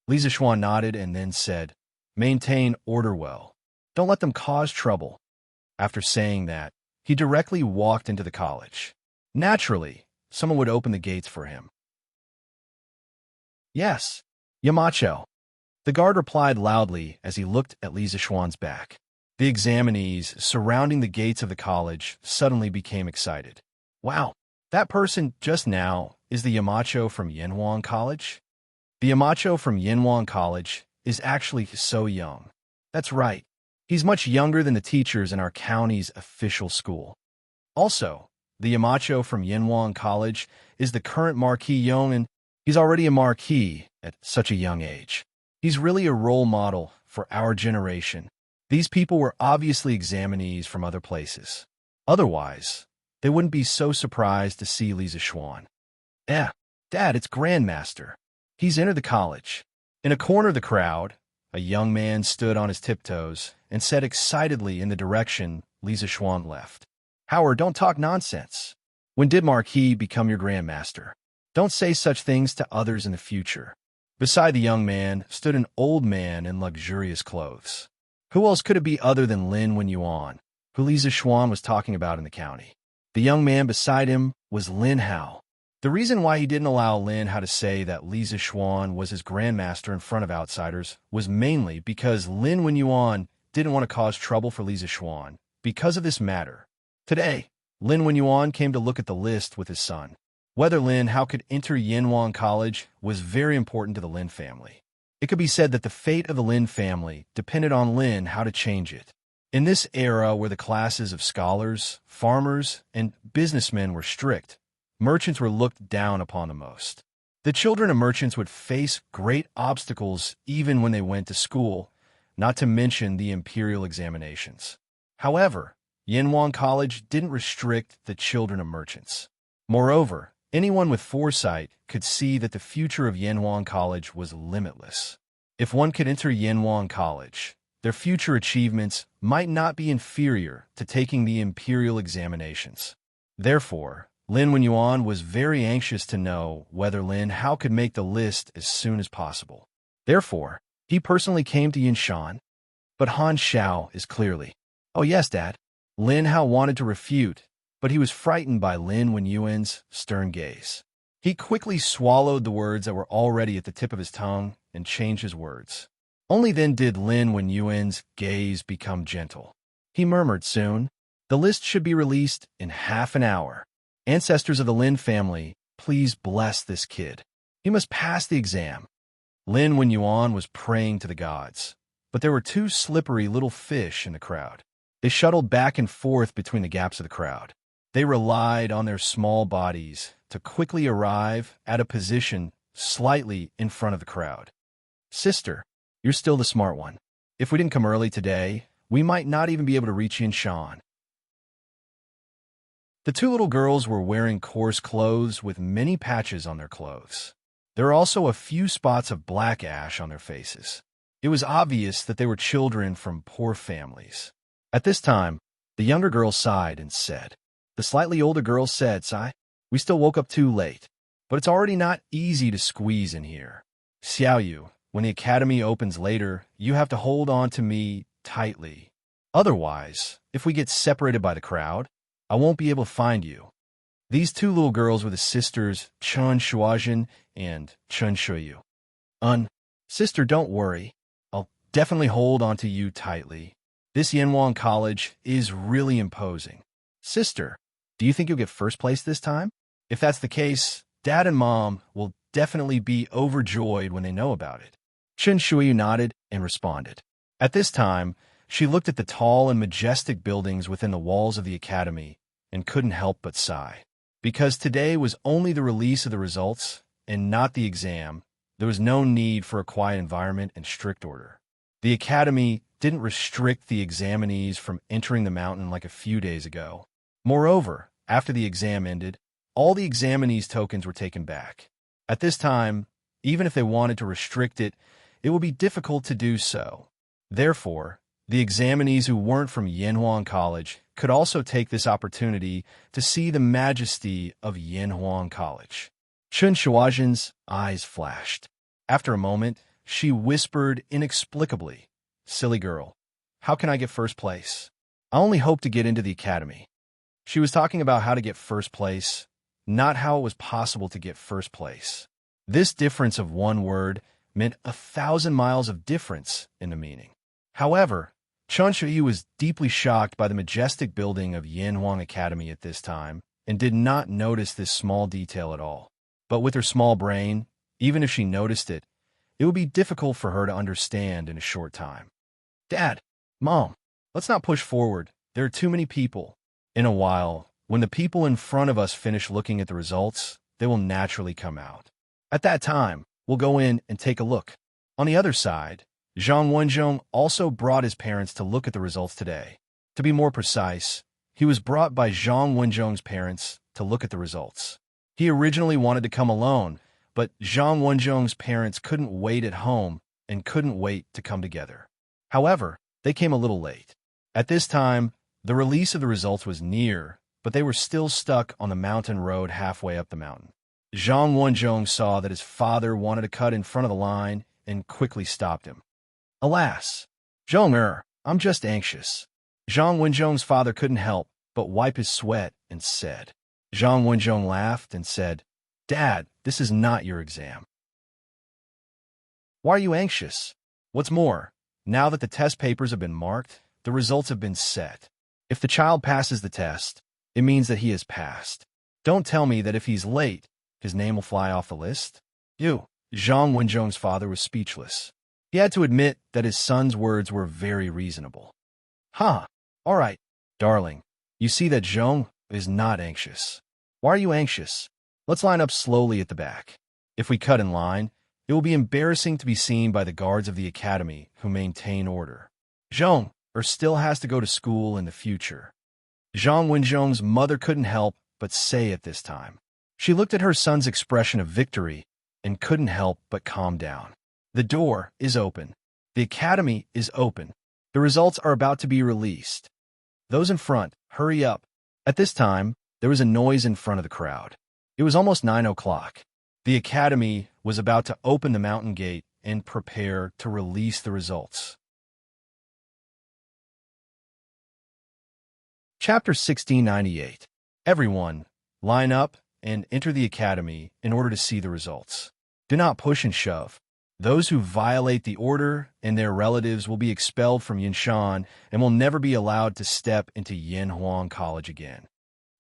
Li Zishuan nodded and then said, "Maintain order well. Don't let them cause trouble." After saying that, he directly walked into the college. Naturally, someone would open the gates for him. "Yes, Yamacho." The guard replied loudly as he looked at Li Zishuan's back. The examinees surrounding the gates of the college suddenly became excited. "Wow, that person just now is the Yamacho from Yanhuang College?" The Yamacho from Yanhuang College is actually so young. That's right. He's much younger than the teachers in our county's official school. Also, the Yamacho from Yanhuang College is the current Marquis Yong, and he's already a Marquis at such a young age. He's really a role model for our generation. These people were obviously examinees from other places. Otherwise, they wouldn't be so surprised to see Li Zishuan. Dad, it's Grandmaster. He's entered the college." In a corner of the crowd, a young man stood on his tiptoes and said excitedly in the direction Li Zishuan left, "Howard, don't talk nonsense. When did Marquis become your Grandmaster? Don't say such things to others in the future." Beside the young man stood an old man in luxurious clothes. Who else could it be other than Lin Wenyuan, who Li Zishuan was talking about in the county? The young man beside him was Lin Hao. The reason why he didn't allow Lin Hao to say that Li Zishuan was his Grandmaster in front of outsiders was mainly because Lin Wenyuan didn't want to cause trouble for Li Zishuan because of this matter. Today, Lin Wenyuan came to look at the list with his son. Whether Lin Hao could enter Yanhuang College was very important to the Lin family. It could be said that the fate of the Lin family depended on Lin Hao to change it. In this era where the classes of scholars, farmers, and businessmen were strict, merchants were looked down upon the most. The children of merchants would face great obstacles even when they went to school, not to mention the imperial examinations. However, Yanhuang College didn't restrict the children of merchants. Moreover, anyone with foresight could see that the future of Yanhuang College was limitless. If one could enter Yanhuang College, their future achievements might not be inferior to taking the imperial examinations. Therefore, Lin Wenyuan was very anxious to know whether Lin Hao could make the list as soon as possible. Therefore, he personally came to Yinshan. But Han Xiao is clearly, "Oh yes, Dad." Lin Hao wanted to refute, but he was frightened by Lin Wenyuan's stern gaze. He quickly swallowed the words that were already at the tip of his tongue and changed his words. Only then did Lin Wenyuan's gaze become gentle. He murmured soon, "The list should be released in half an hour. Ancestors of the Lin family, please bless this kid. He must pass the exam." Lin Wenyuan was praying to the gods, but there were two slippery little fish in the crowd. They shuttled back and forth between the gaps of the crowd. They relied on their small bodies to quickly arrive at a position slightly in front of the crowd. "Sister, you're still the smart one. If we didn't come early today, we might not even be able to reach Yinshan." The two little girls were wearing coarse clothes with many patches on their clothes. There were also a few spots of black ash on their faces. It was obvious that they were children from poor families. At this time, the younger girl sighed and said. The slightly older girl said, "Sigh, we still woke up too late, but it's already not easy to squeeze in here. Xiaoyu, when the academy opens later, you have to hold on to me tightly. Otherwise, if we get separated by the crowd, I won't be able to find you." These two little girls were the sisters Chun Shuajin and Chun Shuyu. Sister, don't worry. I'll definitely hold on to you tightly. This Yanhuang College is really imposing. Sister, do you think you'll get first place this time? If that's the case, Dad and Mom will definitely be overjoyed when they know about it. Chun Shuyu nodded and responded. At this time, she looked at the tall and majestic buildings within the walls of the academy and couldn't help but sigh. Because today was only the release of the results and not the exam, there was no need for a quiet environment and strict order. The academy didn't restrict the examinees from entering the mountain like a few days ago. Moreover, after the exam ended, all the examinees' tokens were taken back. At this time, even if they wanted to restrict it, it would be difficult to do so. Therefore, the examinees who weren't from Yanhuang College could also take this opportunity to see the majesty of Yanhuang College. Chun Shuajin's eyes flashed. After a moment, she whispered inexplicably, "Silly girl, how can I get first place? I only hope to get into the academy." She was talking about how to get first place, not how it was possible to get first place. This difference of one word meant 1,000 miles of difference in the meaning. However, Chun Shuyu was deeply shocked by the majestic building of Yanhuang Academy at this time and did not notice this small detail at all. But with her small brain, even if she noticed it, it would be difficult for her to understand in a short time. "Dad, Mom, let's not push forward. There are too many people. In a while, when the people in front of us finish looking at the results, they will naturally come out. At that time, we'll go in and take a look." On the other side, Zhang Wenzhong also brought his parents to look at the results today. To be more precise, he was brought by Zhang Wenzhong's parents to look at the results. He originally wanted to come alone, but Zhang Wenzhong's parents couldn't wait at home and couldn't wait to come together. However, they came a little late. At this time, the release of the results was near, but they were still stuck on the mountain road halfway up the mountain. Zhang Wenzhong saw that his father wanted to cut in front of the line and quickly stopped him. "Alas, Zhong I'm just anxious." Zhang Wenzhong's father couldn't help but wipe his sweat and said. Zhang Wenzhong laughed and said, "Dad, this is not your exam. Why are you anxious? What's more, now that the test papers have been marked, the results have been set. If the child passes the test, it means that he has passed. Don't tell me that if he's late, his name will fly off the list." Zhang Wenzhong's father was speechless. He had to admit that his son's words were very reasonable. All right, darling. You see that Zhong is not anxious. Why are you anxious? Let's line up slowly at the back. If we cut in line, it will be embarrassing to be seen by the guards of the academy who maintain order. Zhong still has to go to school in the future. Zhang Wenzhong's mother couldn't help but say at this time. She looked at her son's expression of victory and couldn't help but calm down. The door is open. The academy is open. The results are about to be released. Those in front, hurry up. At this time, there was a noise in front of the crowd. It was almost 9 o'clock. The academy was about to open the mountain gate and prepare to release the results. Chapter 1698. Everyone, line up and enter the academy in order to see the results. Do not push and shove. Those who violate the order and their relatives will be expelled from Yinshan and will never be allowed to step into Yanhuang College again.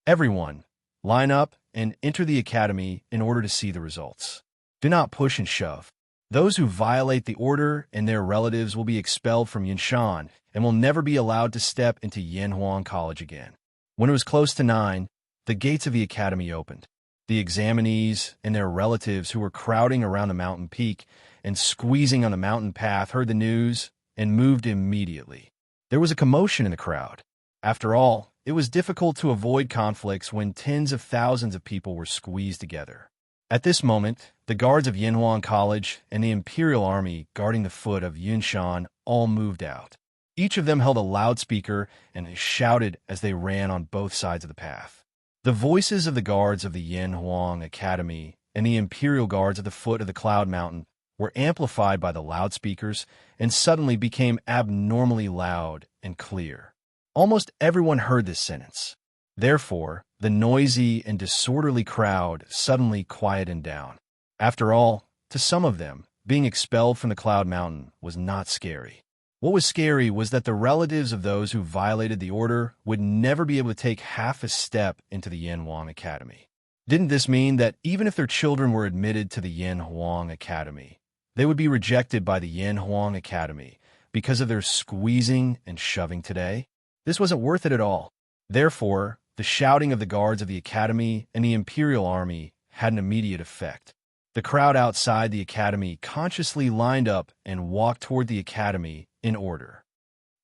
Everyone, line up and enter the academy in order to see the results. Do not push and shove. Those who violate the order and their relatives will be expelled from Yinshan and will never be allowed to step into Yanhuang College again. When it was close to 9, the gates of the academy opened. The examinees and their relatives who were crowding around the mountain peak and squeezing on the mountain path heard the news and moved immediately. There was a commotion in the crowd. After all, it was difficult to avoid conflicts when tens of thousands of people were squeezed together. At this moment, the guards of Yinhuang College and the Imperial Army guarding the foot of Yunshan all moved out. Each of them held a loudspeaker and they shouted as they ran on both sides of the path. The voices of the guards of the Yinhuang Academy and the Imperial guards at the foot of the Cloud Mountain were amplified by the loudspeakers and suddenly became abnormally loud and clear. Almost everyone heard this sentence. Therefore, the noisy and disorderly crowd suddenly quieted down. After all, to some of them, being expelled from the Cloud Mountain was not scary. What was scary was that the relatives of those who violated the order would never be able to take half a step into the Yinhuang Academy. Didn't this mean that even if their children were admitted to the Yinhuang Academy, they would be rejected by the Yinhuang Academy because of their squeezing and shoving today? This wasn't worth it at all. Therefore, the shouting of the guards of the Academy and the Imperial Army had an immediate effect. The crowd outside the Academy consciously lined up and walked toward the Academy in order.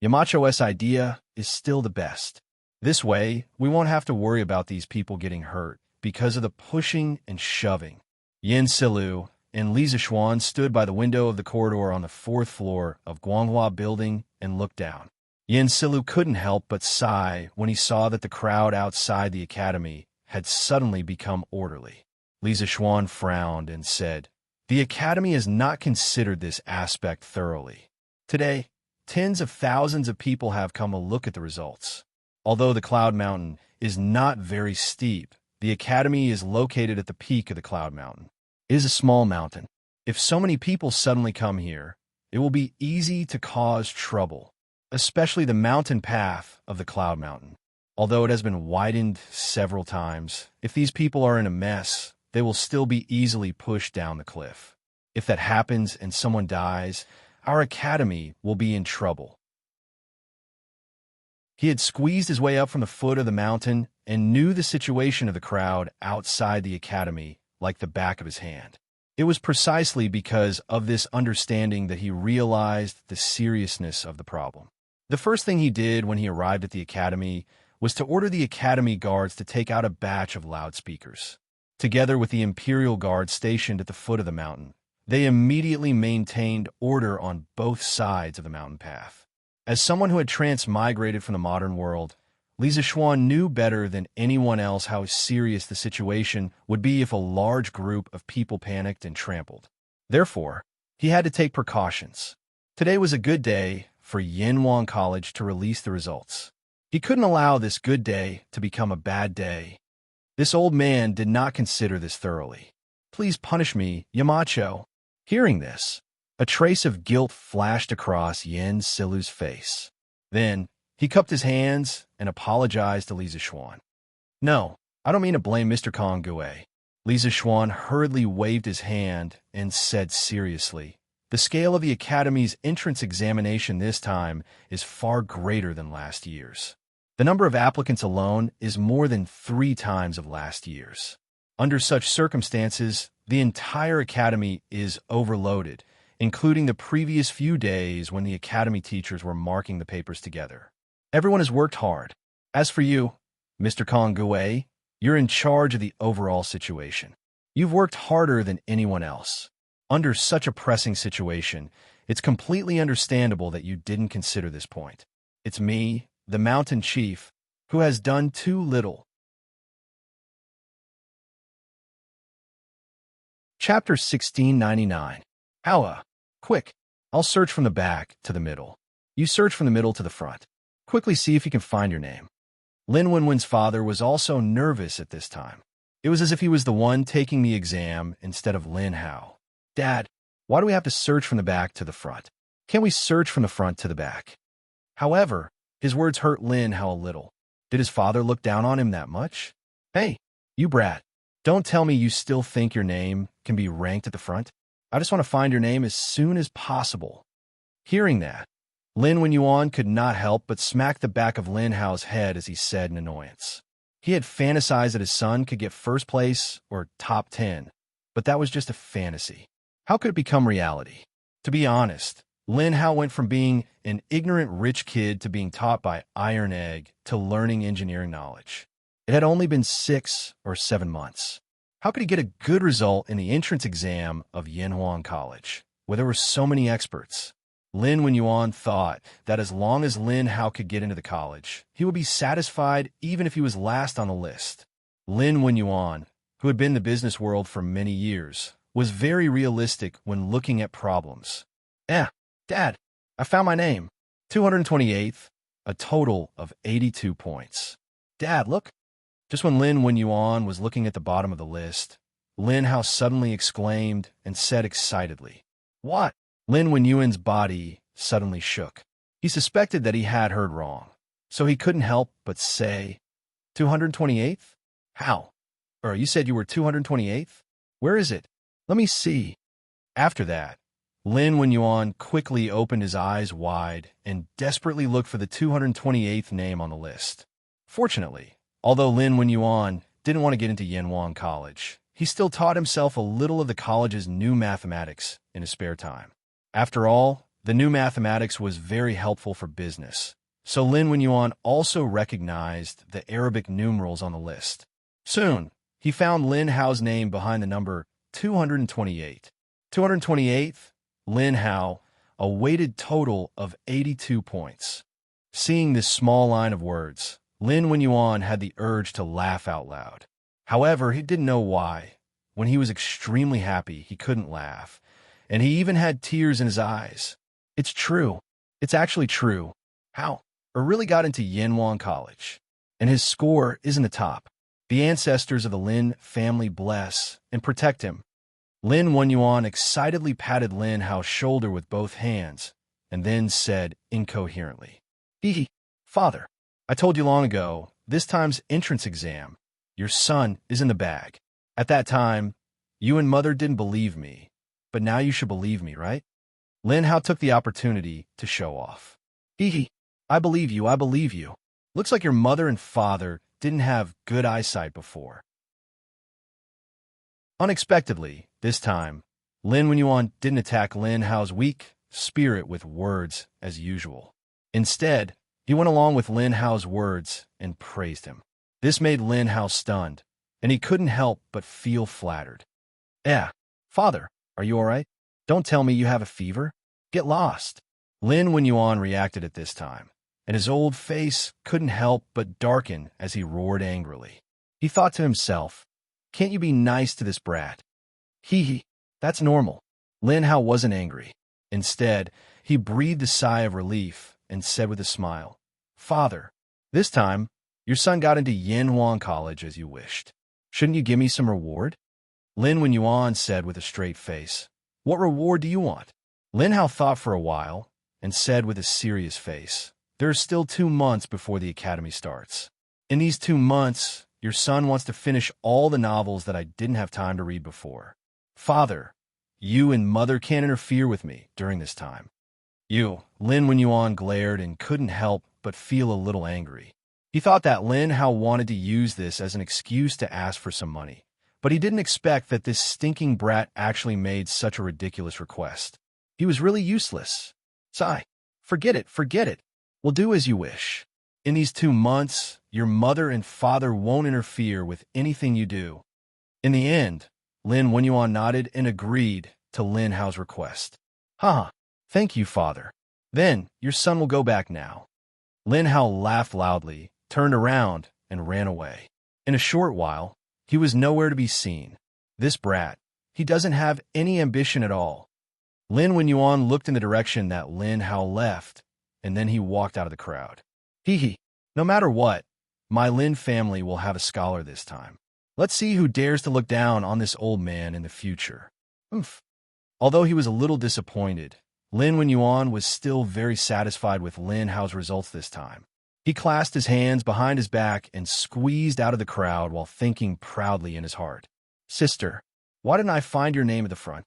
Yamacho's idea is still the best. This way, we won't have to worry about these people getting hurt because of the pushing and shoving. Yin Silu and Li Zixuan stood by the window of the corridor on the 4th floor of Guanghua Building and looked down. Yin Silu couldn't help but sigh when he saw that the crowd outside the Academy had suddenly become orderly. Li Zixuan frowned and said, "The Academy has not considered this aspect thoroughly. Today, tens of thousands of people have come to look at the results. Although the Cloud Mountain is not very steep, the Academy is located at the peak of the Cloud Mountain. It is a small mountain. If so many people suddenly come here, it will be easy to cause trouble, especially the mountain path of the Cloud Mountain. Although it has been widened several times, if these people are in a mess, they will still be easily pushed down the cliff. If that happens and someone dies, our Academy will be in trouble." He had squeezed his way up from the foot of the mountain and knew the situation of the crowd outside the Academy like the back of his hand. It was precisely because of this understanding that he realized the seriousness of the problem. The first thing he did when he arrived at the Academy was to order the Academy guards to take out a batch of loudspeakers. Together with the Imperial Guard stationed at the foot of the mountain, they immediately maintained order on both sides of the mountain path. As someone who had transmigrated from the modern world, Li Zixuan knew better than anyone else how serious the situation would be if a large group of people panicked and trampled. Therefore, he had to take precautions. Today was a good day for Yinhuang College to release the results. He couldn't allow this good day to become a bad day. This old man did not consider this thoroughly. "Please punish me, Yamacho." Hearing this, a trace of guilt flashed across Yin Silu's face. Then, he cupped his hands and apologized to Li Zixuan. "No, I don't mean to blame Mr. Konggue." Li Zixuan hurriedly waved his hand and said seriously, "The scale of the Academy's entrance examination this time is far greater than last year's. The number of applicants alone is more than 3 times of last year's. Under such circumstances, the entire Academy is overloaded, including the previous few days when the Academy teachers were marking the papers together. Everyone has worked hard. As for you, Mr. Konggue, you're in charge of the overall situation. You've worked harder than anyone else. Under such a pressing situation, it's completely understandable that you didn't consider this point. It's me, the Mountain Chief, who has done too little." Chapter 1699. Howa, quick. I'll search from the back to the middle. You search from the middle to the front. Quickly see if you can find your name. Lin Wenwen's father was also nervous at this time. It was as if he was the one taking the exam instead of Lin Hao. "Dad, why do we have to search from the back to the front? Can't we search from the front to the back?" However, his words hurt Lin Hao a little. Did his father look down on him that much? "Hey, you brat. Don't tell me you still think your name can be ranked at the front. I just want to find your name as soon as possible." Hearing that, Lin Wenyuan could not help but smack the back of Lin Hao's head as he said in annoyance. He had fantasized that his son could get first place or top 10, but that was just a fantasy. How could it become reality? To be honest, Lin Hao went from being an ignorant rich kid to being taught by Iron Egg to learning engineering knowledge. It had only been 6 or 7 months. How could he get a good result in the entrance exam of Yanhuan College, where there were so many experts? Lin Wenyuan thought that as long as Lin Hao could get into the college, he would be satisfied even if he was last on the list. Lin Wenyuan, who had been in the business world for many years, was very realistic when looking at problems. Dad, I found my name. 228th, a total of 82 points. Dad, look. Just when Lin Wenyuan was looking at the bottom of the list, Lin Hao suddenly exclaimed and said excitedly, "What?" Lin Wenyuan's body suddenly shook. He suspected that he had heard wrong, so he couldn't help but say, 228th? How? You said you were 228th? Where is it? Let me see. After that, Lin Wenyuan quickly opened his eyes wide and desperately looked for the 228th name on the list. Fortunately, although Lin Wenyuan didn't want to get into Yanhuan College, he still taught himself a little of the college's new mathematics in his spare time. After all, the new mathematics was very helpful for business, so Lin Wenyuan also recognized the Arabic numerals on the list. Soon, he found Lin Hao's name behind the number 228. 228th, Lin Hao, a weighted total of 82 points. Seeing this small line of words, Lin Wenyuan had the urge to laugh out loud. However, he didn't know why. When he was extremely happy, he couldn't laugh, and he even had tears in his eyes. It's true. It's actually true. Hao really got into Yanhuan College, and his score isn't the top. The ancestors of the Lin family bless and protect him. Lin Wenyuan excitedly patted Lin Hao's shoulder with both hands, and then said incoherently, Father, I told you long ago, this time's entrance exam, your son is in the bag. At that time, you and Mother didn't believe me, but now you should believe me, right? Lin Hao took the opportunity to show off. I believe you, I believe you. Looks like your mother and father didn't have good eyesight before. Unexpectedly, this time, Lin Wenyuan didn't attack Lin Hao's weak spirit with words as usual. Instead, he went along with Lin Hao's words and praised him. This made Lin Hao stunned, and he couldn't help but feel flattered. Father, are you all right? Don't tell me you have a fever. Get lost. Lin Wenyuan reacted at this time, and his old face couldn't help but darken as he roared angrily. He thought to himself, can't you be nice to this brat? That's normal. Lin Hao wasn't angry. Instead, he breathed a sigh of relief and said with a smile, Father, this time, your son got into Yanhuan College as you wished. Shouldn't you give me some reward? Lin Wenyuan said with a straight face, What reward do you want? Lin Hao thought for a while and said with a serious face, There are still 2 months before the academy starts. In these 2 months, your son wants to finish all the novels that I didn't have time to read before. Father, you and Mother can't interfere with me during this time. Lin Wenyuan glared and couldn't help but feel a little angry. He thought that Lin Hao wanted to use this as an excuse to ask for some money, but he didn't expect that this stinking brat actually made such a ridiculous request. He was really useless. Sigh, forget it. We'll do as you wish. In these 2 months, your mother and father won't interfere with anything you do. In the end, Lin Wenyuan nodded and agreed to Lin Hao's request. Thank you, father. Then, your son will go back now. Lin Hao laughed loudly, turned around, and ran away. In a short while, he was nowhere to be seen. This brat, he doesn't have any ambition at all. Lin Wenyuan looked in the direction that Lin Hao left, and then he walked out of the crowd. No matter what, my Lin family will have a scholar this time. Let's see who dares to look down on this old man in the future. Although he was a little disappointed, Lin Wenyuan was still very satisfied with Lin Hao's results this time. He clasped his hands behind his back and squeezed out of the crowd while thinking proudly in his heart, Sister, why didn't I find your name at the front?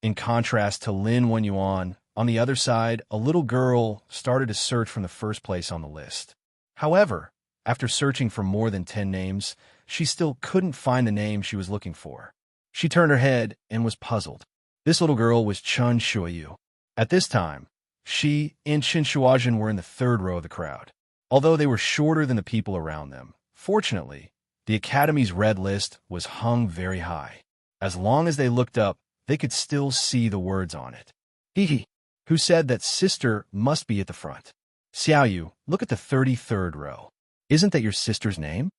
In contrast to Lin Wenyuan, on the other side, a little girl started to search from the first place on the list. However, after searching for more than 10 names, she still couldn't find the name she was looking for. She turned her head and was puzzled. This little girl was Chun Shuayu. At this time, she and Chen Shuajin were in the 3rd row of the crowd. Although they were shorter than the people around them, fortunately, The academy's red list was hung very high. As long as they looked up, they could still see the words on it. He, who said that sister must be at the front. Xiaoyu, look at the 33rd row. Isn't that your sister's name?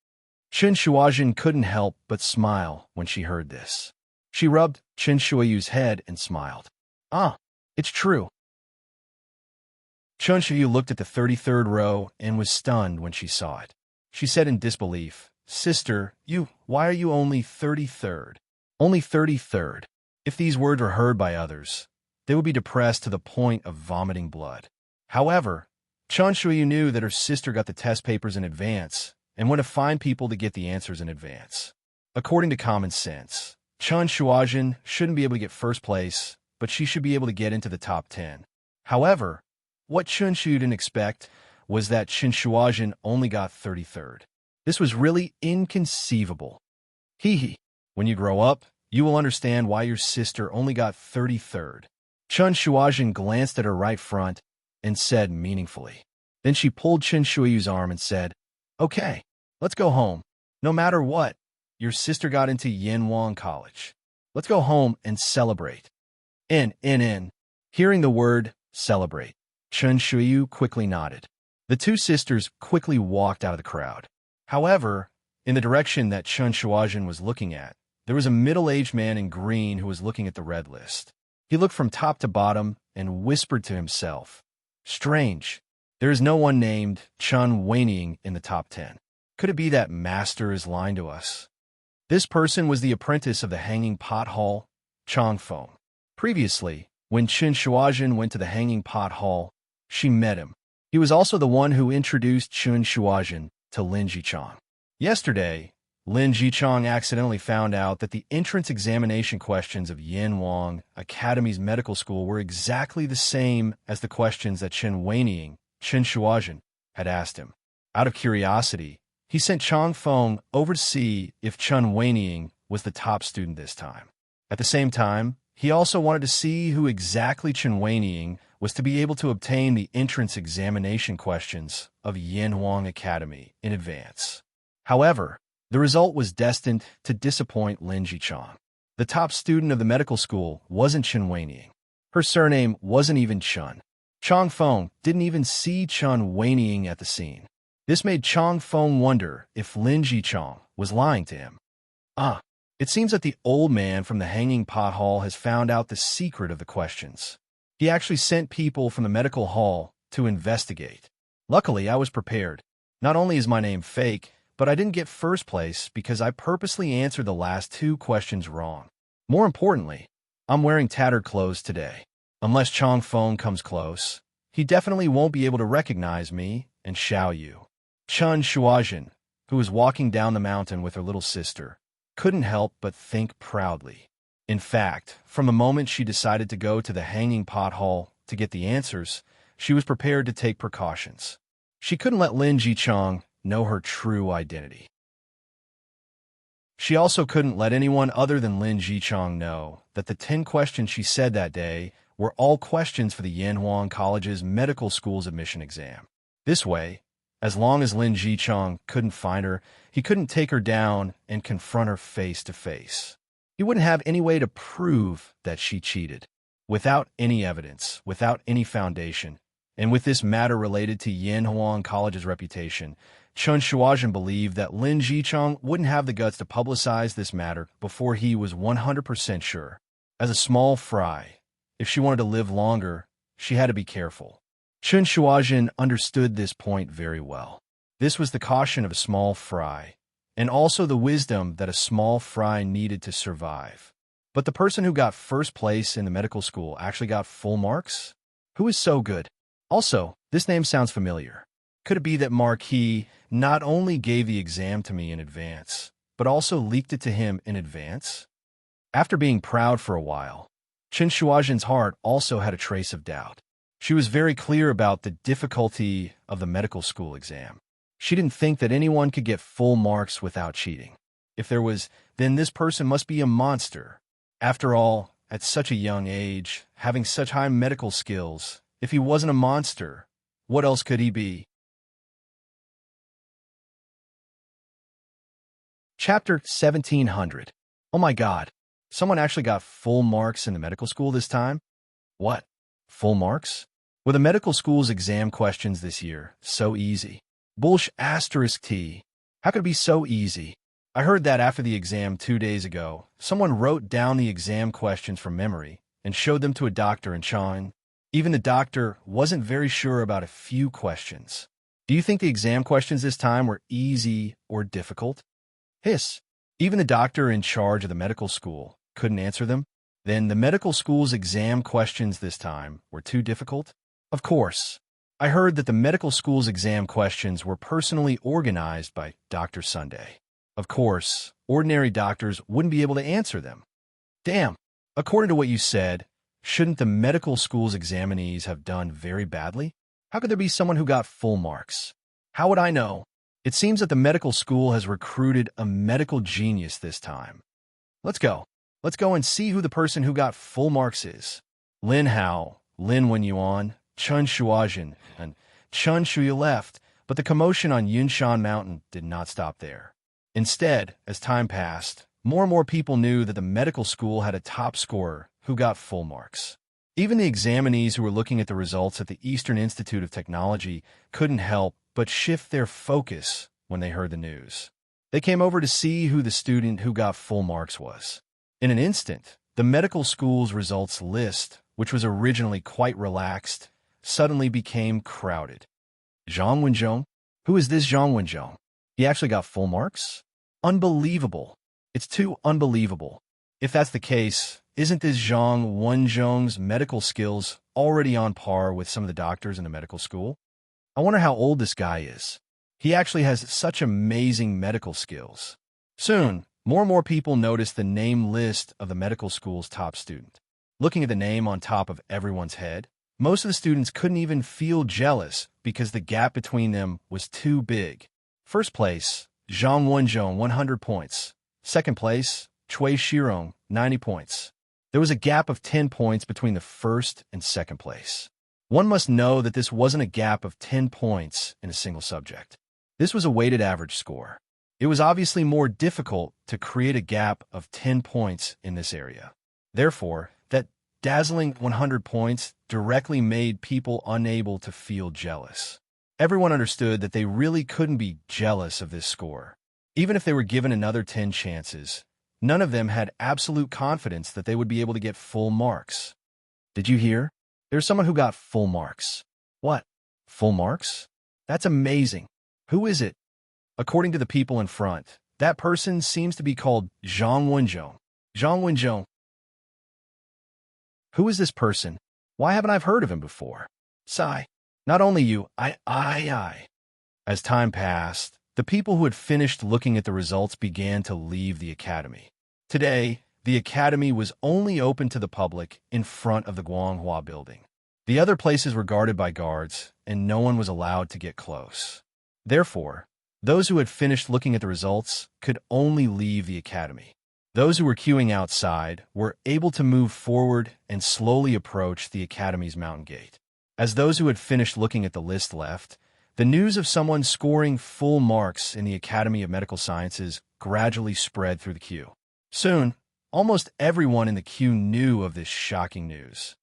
Chen Shuajin couldn't help but smile when she heard this. She rubbed Chen Shuayu's head and smiled. Ah, it's true. Chen Shuayu looked at the 33rd row and was stunned when she saw it. She said in disbelief, Sister, why are you only 33rd? Only 33rd. If these words were heard by others, they would be depressed to the point of vomiting blood. However, Chen Shuayu knew that her sister got the test papers in advance and wanted to find people to get the answers in advance. According to common sense, Chen Shuajin shouldn't be able to get first place, but she should be able to get into the top 10. However, what Chen Shuayu didn't expect was that Chen Shuajin only got 33rd. This was really inconceivable. When you grow up, you will understand why your sister only got 33rd. Chen Shuajin glanced at her right front and said meaningfully. Then she pulled Chen Shuayu's arm and said, Okay, let's go home. No matter what, your sister got into Yanhuang College. Let's go home and celebrate. Hearing the word celebrate, Chen Shuayu quickly nodded. The two sisters quickly walked out of the crowd. However, in the direction that Chen Shuajin was looking at, there was a middle-aged man in green who was looking at the red list. He looked from top to bottom and whispered to himself, Strange, there is no one named Chen Weining in the top 10. Could it be that master is lying to us? This person was the apprentice of the Hanging Pot Hall, Chang Feng. Previously, when Chen Shuajin went to the Hanging Pot Hall, she met him. He was also the one who introduced Chen Shuajin to Lin Jichang. Yesterday, Lin Jichang accidentally found out that the entrance examination questions of Yanhuang Academy's medical school were exactly the same as the questions that Chen Weining, Chen Shuajin, had asked him. Out of curiosity, he sent Chang Feng over to see if Chen Weining was the top student this time. At the same time, he also wanted to see who exactly Chen Weining was to be able to obtain the entrance examination questions of Yanhuang Academy in advance. However, the result was destined to disappoint Lin Jichang. The top student of the medical school wasn't Chen Weining. Her surname wasn't even Chen. Chang Feng didn't even see Chen Weining at the scene. This made Chang Feng wonder if Lin Jichang was lying to him. It seems that the old man from the Hanging Pot Hall has found out the secret of the questions. He actually sent people from the medical hall to investigate. Luckily, I was prepared. Not only is my name fake, but I didn't get first place because I purposely answered the last two questions wrong. More importantly, I'm wearing tattered clothes today. Unless Chang Feng comes close, he definitely won't be able to recognize me and Xiaoyu. Chen Shuajin, who was walking down the mountain with her little sister, couldn't help but think proudly. In fact, from the moment she decided to go to the Hanging Pot Hall to get the answers, she was prepared to take precautions. She couldn't let Lin Jichang know her true identity. She also couldn't let anyone other than Lin Jichang know that the 10 questions she said that day were all questions for the Yanhuang College's medical school's admission exam. This way, as long as Lin Jichang couldn't find her, he couldn't take her down and confront her face to face. He wouldn't have any way to prove that she cheated. Without any evidence, without any foundation, and with this matter related to Yanhuang College's reputation, Chen Shuajin believed that Lin Jichang wouldn't have the guts to publicize this matter before he was 100% sure. As a small fry, if she wanted to live longer, she had to be careful. Chen Shuajin understood this point very well. This was the caution of a small fry, and also the wisdom that a small fry needed to survive. But the person who got first place in the medical school actually got full marks? Who is so good? Also, this name sounds familiar. Could it be that Marquis not only gave the exam to me in advance, but also leaked it to him in advance? After being proud for a while, Chen Shuajin's heart also had a trace of doubt. She was very clear about the difficulty of the medical school exam. She didn't think that anyone could get full marks without cheating. If there was, then this person must be a monster. After all, at such a young age, having such high medical skills, if he wasn't a monster, what else could he be? Chapter 1700. Oh my God. Someone actually got full marks in the medical school this time? What? Full marks? Were the medical school's exam questions this year so easy? Bullsh asterisk T. How could it be so easy? I heard that after the exam 2 days ago, someone wrote down the exam questions from memory and showed them to a doctor in Chang. Even the doctor wasn't very sure about a few questions. Do you think the exam questions this time were easy or difficult? Hiss. Even the doctor in charge of the medical school couldn't answer them? Then the medical school's exam questions this time were too difficult? Of course. I heard that the medical school's exam questions were personally organized by Dr. Sunday. Of course, ordinary doctors wouldn't be able to answer them. Damn. According to what you said, shouldn't the medical school's examinees have done very badly? How could there be someone who got full marks? How would I know? It seems that the medical school has recruited a medical genius this time. Let's go. Let's go and see who the person who got full marks is. Lin Hao, Lin Wenyuan, Chun Shuajin, and Chun Shuya left, but the commotion on Yunshan Mountain did not stop there. Instead, as time passed, more and more people knew that the medical school had a top scorer who got full marks. Even the examinees who were looking at the results at the Eastern Institute of Technology couldn't help but shift their focus when they heard the news. They came over to see who the student who got full marks was. In an instant, the medical school's results list, which was originally quite relaxed, suddenly became crowded. Zhang Wenzhong? Who is this Zhang Wenzhong? He actually got full marks? Unbelievable. It's too unbelievable. If that's the case, isn't this Zhang Wenzhong's medical skills already on par with some of the doctors in the medical school? I wonder how old this guy is. He actually has such amazing medical skills. Soon, more and more people noticed the name list of the medical school's top student. Looking at the name on top of everyone's head, most of the students couldn't even feel jealous because the gap between them was too big. First place, Zhang Wenzhong, 100 points. Second place, Cui Shirong, 90 points. There was a gap of 10 points between the first and second place. One must know that this wasn't a gap of 10 points in a single subject. This was a weighted average score. It was obviously more difficult to create a gap of 10 points in this area. Therefore, that dazzling 100 points directly made people unable to feel jealous. Everyone understood that they really couldn't be jealous of this score. Even if they were given another 10 chances, none of them had absolute confidence that they would be able to get full marks. Did you hear? There's someone who got full marks. What? Full marks? That's amazing. Who is it? According to the people in front, that person seems to be called Zhang Wenzhong. Zhang Wenzhong. Who is this person? Why haven't I heard of him before? Sigh. Not only you, I. As time passed, the people who had finished looking at the results began to leave the academy. Today, the academy was only open to the public in front of the Guanghua building. The other places were guarded by guards, and no one was allowed to get close. Therefore, those who had finished looking at the results could only leave the academy. Those who were queuing outside were able to move forward and slowly approach the academy's mountain gate. As those who had finished looking at the list left, the news of someone scoring full marks in the Academy of Medical Sciences gradually spread through the queue. Soon, almost everyone in the queue knew of this shocking news.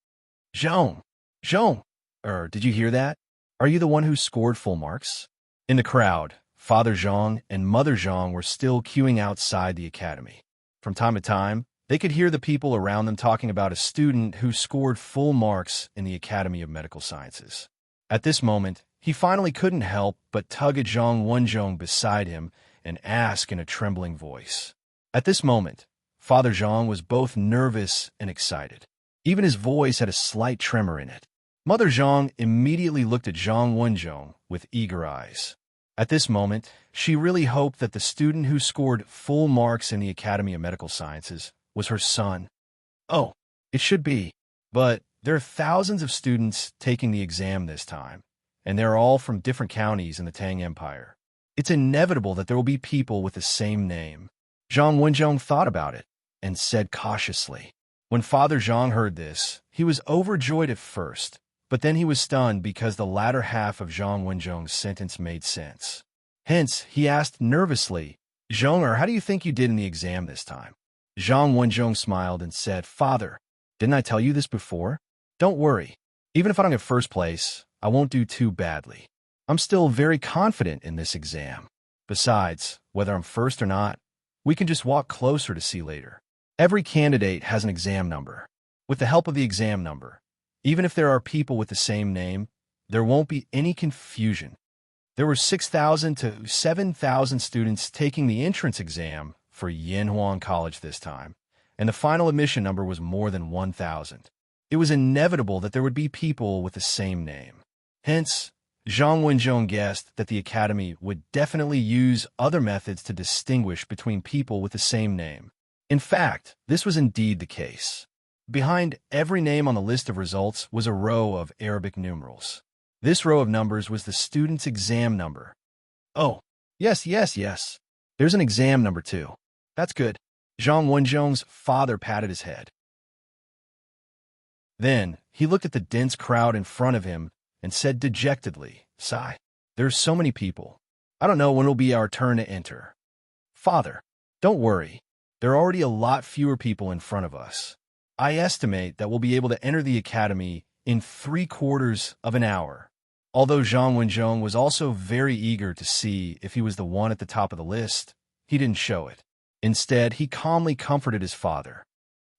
Zhong! Did you hear that? Are you the one who scored full marks? In the crowd, Father Zhang and Mother Zhang were still queuing outside the academy. From time to time, they could hear the people around them talking about a student who scored full marks in the Academy of Medical Sciences. At this moment, he finally couldn't help but tug at Zhang Wenzhong beside him and ask in a trembling voice. At this moment, Father Zhang was both nervous and excited. Even his voice had a slight tremor in it. Mother Zhang immediately looked at Zhang Wenzhong with eager eyes. At this moment, she really hoped that the student who scored full marks in the Academy of Medical Sciences was her son. Oh, it should be. But there are thousands of students taking the exam this time, and they're all from different counties in the Tang Empire. It's inevitable that there will be people with the same name. Zhang Wenzhong thought about it and said cautiously. When Father Zhang heard this, he was overjoyed at first, but then he was stunned because the latter half of Zhang Wenzhong's sentence made sense. Hence, he asked nervously, Zhong, how do you think you did in the exam this time? Zhang Wenzhong smiled and said, Father, didn't I tell you this before? Don't worry. Even if I don't get first place, I won't do too badly. I'm still very confident in this exam. Besides, whether I'm first or not, we can just walk closer to see later. Every candidate has an exam number. With the help of the exam number, even if there are people with the same name, there won't be any confusion. There were 6,000 to 7,000 students taking the entrance exam for Yanhuang College this time, and the final admission number was more than 1,000. It was inevitable that there would be people with the same name. Hence, Zhang Wenzhong guessed that the academy would definitely use other methods to distinguish between people with the same name. In fact, this was indeed the case. Behind every name on the list of results was a row of Arabic numerals. This row of numbers was the student's exam number. Oh, yes. There's an exam number too. That's good. Zhang Wenzhong's father patted his head. Then, he looked at the dense crowd in front of him and said dejectedly, Sigh, there's so many people. I don't know when it'll be our turn to enter. Father, don't worry. There are already a lot fewer people in front of us. I estimate that we'll be able to enter the academy in 3/4 of an hour. Although Zhang Wenzhong was also very eager to see if he was the one at the top of the list, he didn't show it. Instead, he calmly comforted his father.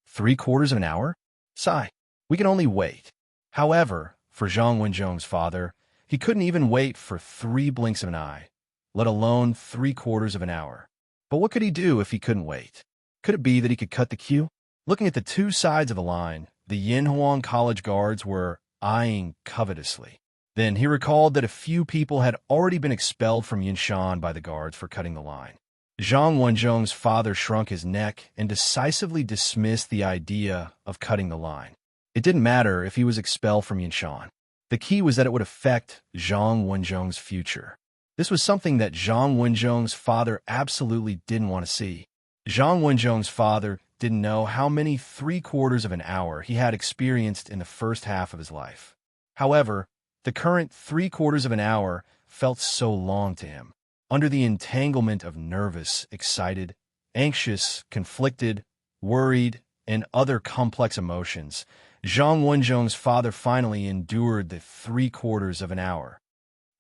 3/4 of an hour? Sigh, we can only wait. However, for Zhang Wenzhong's father, he couldn't even wait for 3 blinks of an eye, let alone 3/4 of an hour. But what could he do if he couldn't wait? Could it be that he could cut the queue? Looking at the two sides of the line, the Yanhuang College guards were eyeing covetously. Then he recalled that a few people had already been expelled from Yinshan by the guards for cutting the line. Zhang Wenzhong's father shrunk his neck and decisively dismissed the idea of cutting the line. It didn't matter if he was expelled from Yinshan. The key was that it would affect Zhang Wenzhong's future. This was something that Zhang Wenzhong's father absolutely didn't want to see. Zhang Wenzhong's father didn't know how many 3/4 of an hour he had experienced in the first half of his life. However, the current 3/4 of an hour felt so long to him. Under the entanglement of nervous, excited, anxious, conflicted, worried, and other complex emotions, Zhang Wenzhong's father finally endured the 3/4 of an hour.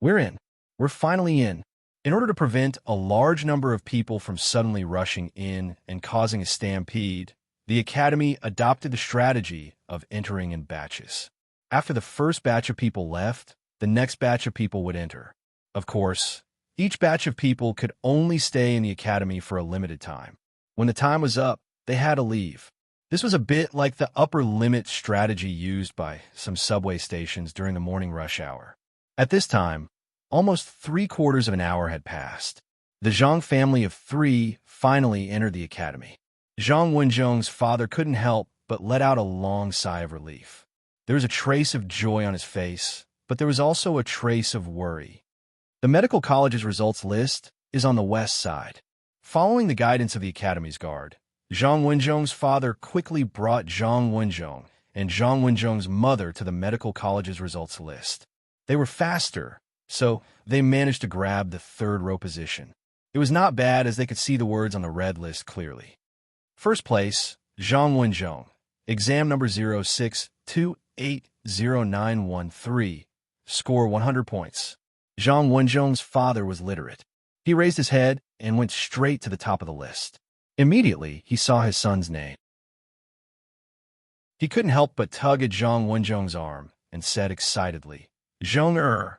We're finally in. In order to prevent a large number of people from suddenly rushing in and causing a stampede, the academy adopted the strategy of entering in batches. After the first batch of people left, the next batch of people would enter. Of course, each batch of people could only stay in the academy for a limited time. When the time was up, they had to leave. This was a bit like the upper limit strategy used by some subway stations during the morning rush hour. At this time, almost 3/4 of an hour had passed. The Zhang family of 3 finally entered the academy. Zhang Wenzhong's father couldn't help but let out a long sigh of relief. There was a trace of joy on his face, but there was also a trace of worry. The medical college's results list is on the west side. Following the guidance of the academy's guard, Zhang Wenzhong's father quickly brought Zhang Wenzhong and Zhang Wenzhong's mother to the medical college's results list. They were faster, so they managed to grab the 3rd row position. It was not bad as they could see the words on the red list clearly. First place, Zhang Wenzhong, exam number 062800913, score 100 points. Zhang Wenzhong's father was literate. He raised his head and went straight to the top of the list. Immediately, he saw his son's name. He couldn't help but tug at Zhang Wenzhong's arm and said excitedly, Zhong,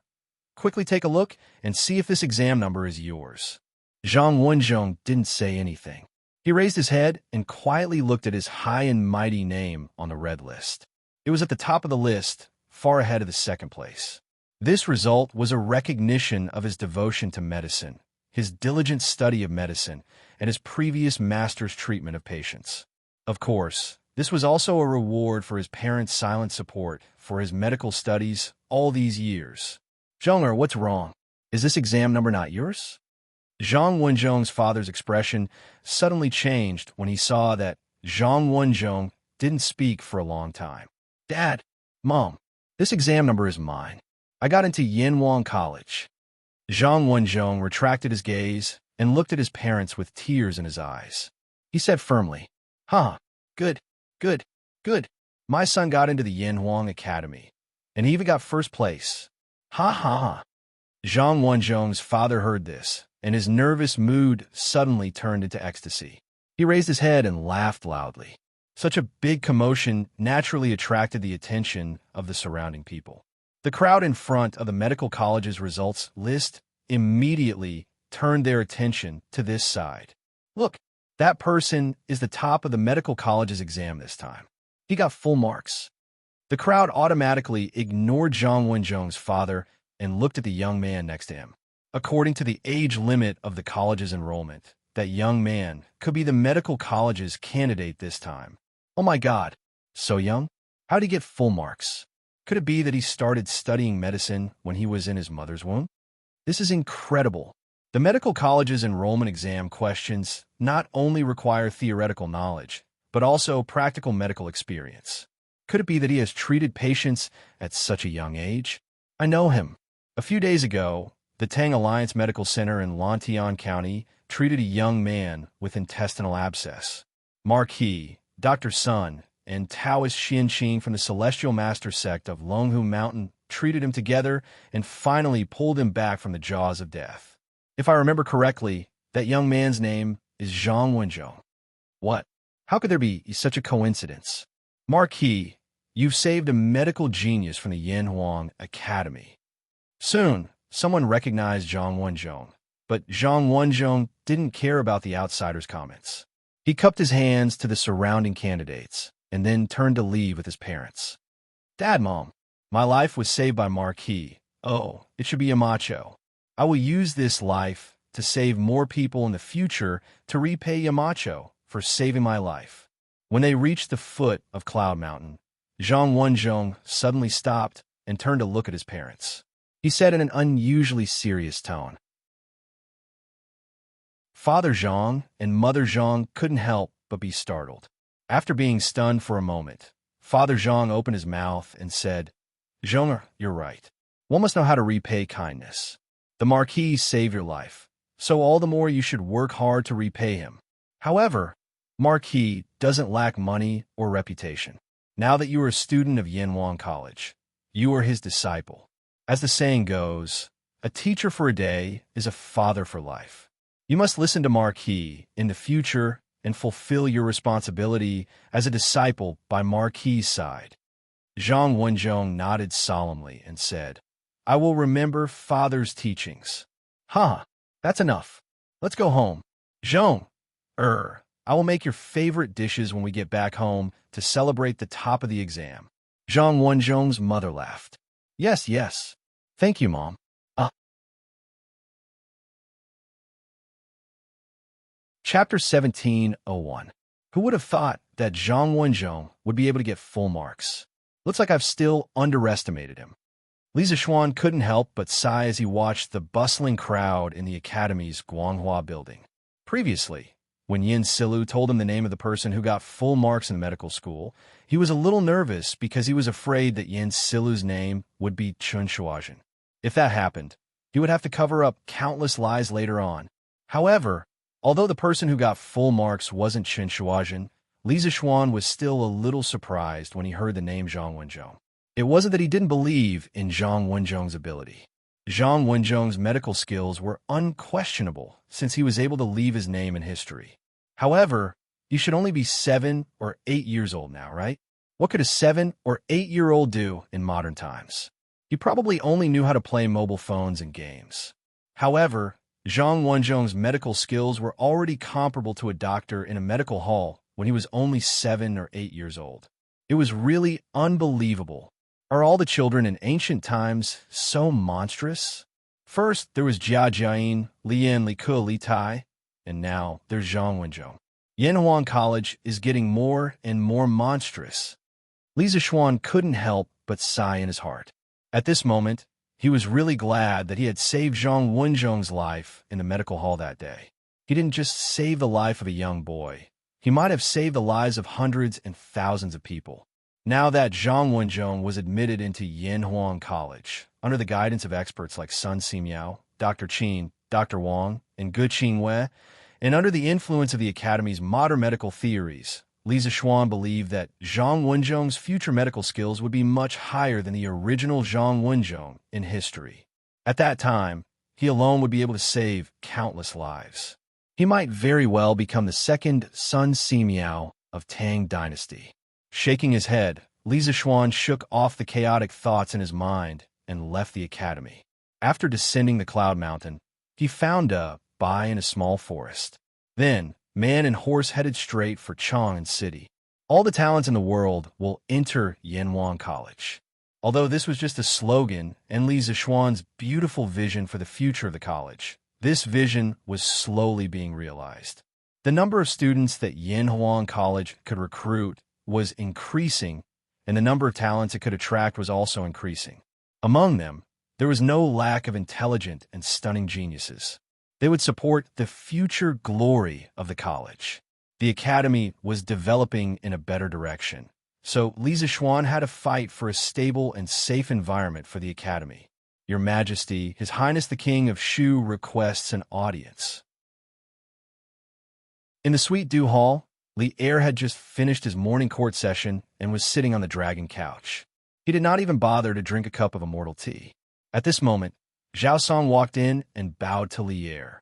quickly take a look and see if this exam number is yours. Zhang Wenzhong didn't say anything. He raised his head and quietly looked at his high and mighty name on the red list. It was at the top of the list, far ahead of the 2nd place. This result was a recognition of his devotion to medicine, his diligent study of medicine, and his previous master's treatment of patients. Of course, this was also a reward for his parents' silent support for his medical studies all these years. Zhong, what's wrong? Is this exam number not yours? Zhang Wenzhong's father's expression suddenly changed when he saw that Zhang Wenzhong didn't speak for a long time. Dad, Mom, this exam number is mine. I got into Yanhuang College. Zhang Wenzhong retracted his gaze and looked at his parents with tears in his eyes. He said firmly, "Huh, good, good, good. My son got into the Yanhuang Academy, and he even got first place. Ha ha ha." Zhang Wenzhong's father heard this, and his nervous mood suddenly turned into ecstasy. He raised his head and laughed loudly. Such a big commotion naturally attracted the attention of the surrounding people. The crowd in front of the medical college's results list immediately turned their attention to this side. "Look, that person is the top of the medical college's exam this time. He got full marks." The crowd automatically ignored Zhang Wenzhong's father and looked at the young man next to him. According to the age limit of the college's enrollment, that young man could be the medical college's candidate this time. Oh my God, so young? How did he get full marks? Could it be that he started studying medicine when he was in his mother's womb? This is incredible. The medical college's enrollment exam questions not only require theoretical knowledge, but also practical medical experience. Could it be that he has treated patients at such a young age? I know him. A few days ago, the Tang Alliance Medical Center in Lantian County treated a young man with intestinal abscess. Marquis, Dr. Sun, and Taoist Xianqing from the Celestial Master sect of Longhu Mountain treated him together and finally pulled him back from the jaws of death. If I remember correctly, that young man's name is Zhang Wenzhong. What? How could there be such a coincidence? Marquis, you've saved a medical genius from the Yanhuang Academy. Soon, someone recognized Zhang Wenzhong, but Zhang Wenzhong didn't care about the outsider's comments. He cupped his hands to the surrounding candidates and then turned to leave with his parents. "Dad, Mom, my life was saved by Marquis. Oh, it should be a macho. I will use this life to save more people in the future to repay Yamacho for saving my life." When they reached the foot of Cloud Mountain, Zhang Wenzhong suddenly stopped and turned to look at his parents. He said in an unusually serious tone, Father Zhang and Mother Zhang couldn't help but be startled. After being stunned for a moment, Father Zhang opened his mouth and said, "Zhong, you're right. One must know how to repay kindness. The Marquis saved your life, so all the more you should work hard to repay him. However, Marquis doesn't lack money or reputation. Now that you are a student of Yanhuang College, you are his disciple. As the saying goes, a teacher for a day is a father for life. You must listen to Marquis in the future and fulfill your responsibility as a disciple by Marquis' side." Zhang Wenzhong nodded solemnly and said, "I will remember Father's teachings." "Ha, that's enough. Let's go home. Zhong, I will make your favorite dishes when we get back home to celebrate the top of the exam." Zhang Wenzhong's mother laughed. Yes, yes. Thank you, Mom. Chapter 17:01. Who would have thought that Zhang Wenzhong would be able to get full marks? Looks like I've still underestimated him. Li Zixuan couldn't help but sigh as he watched the bustling crowd in the Academy's Guanghua building. Previously, when Yin Silu told him the name of the person who got full marks in the medical school, he was a little nervous because he was afraid that Yin Silu's name would be Chun Shuajian. If that happened, he would have to cover up countless lies later on. However, although the person who got full marks wasn't Chun Shuajian, Li Zixuan was still a little surprised when he heard the name Zhang Wenzhong. It wasn't that he didn't believe in Zhang Wenzhong's ability. Zhang Wenzhong's medical skills were unquestionable since he was able to leave his name in history. However, you should only be 7 or 8 years old now, right? What could a 7 or 8-year-old do in modern times? He probably only knew how to play mobile phones and games. However, Zhang Wenzhong's medical skills were already comparable to a doctor in a medical hall when he was only 7 or 8 years old. It was really unbelievable. Are all the children in ancient times so monstrous? First, there was Jia Jiayin, Lian, Li Ke, Li Tai, and now there's Zhang Wenzhong. Yanhuang College is getting more and more monstrous. Li Zixuan couldn't help but sigh in his heart. At this moment, he was really glad that he had saved Zhang Wenzhong's life in the medical hall that day. He didn't just save the life of a young boy. He might have saved the lives of hundreds and thousands of people. Now that Zhang Wenzhong was admitted into Yanhuang College, under the guidance of experts like Sun Simiao, Dr. Qin, Dr. Wang, and Gu Qingwei, and under the influence of the Academy's modern medical theories, Li Zixuan believed that Zhang Wenzhong's future medical skills would be much higher than the original Zhang Wenzhong in history. At that time, he alone would be able to save countless lives. He might very well become the second Sun Simiao of Tang Dynasty. Shaking his head, Li Zixuan shook off the chaotic thoughts in his mind and left the academy. After descending the cloud mountain, he found a bai in a small forest. Then, man and horse headed straight for Chang'an City. All the talents in the world will enter Yanhuang College. Although this was just a slogan and Li Zixuan's beautiful vision for the future of the college, this vision was slowly being realized. The number of students that Yanhuang College could recruit was increasing, and the number of talents it could attract was also increasing. Among them, there was no lack of intelligent and stunning geniuses. They would support the future glory of the college. The academy was developing in a better direction, so Li Zixuan had to fight for a stable and safe environment for the academy. Your Majesty, His Highness the King of Shu requests an audience. In the Sweet Dew Hall, Li Er had just finished his morning court session and was sitting on the dragon couch. He did not even bother to drink a cup of immortal tea. At this moment, Zhao Song walked in and bowed to Li Er.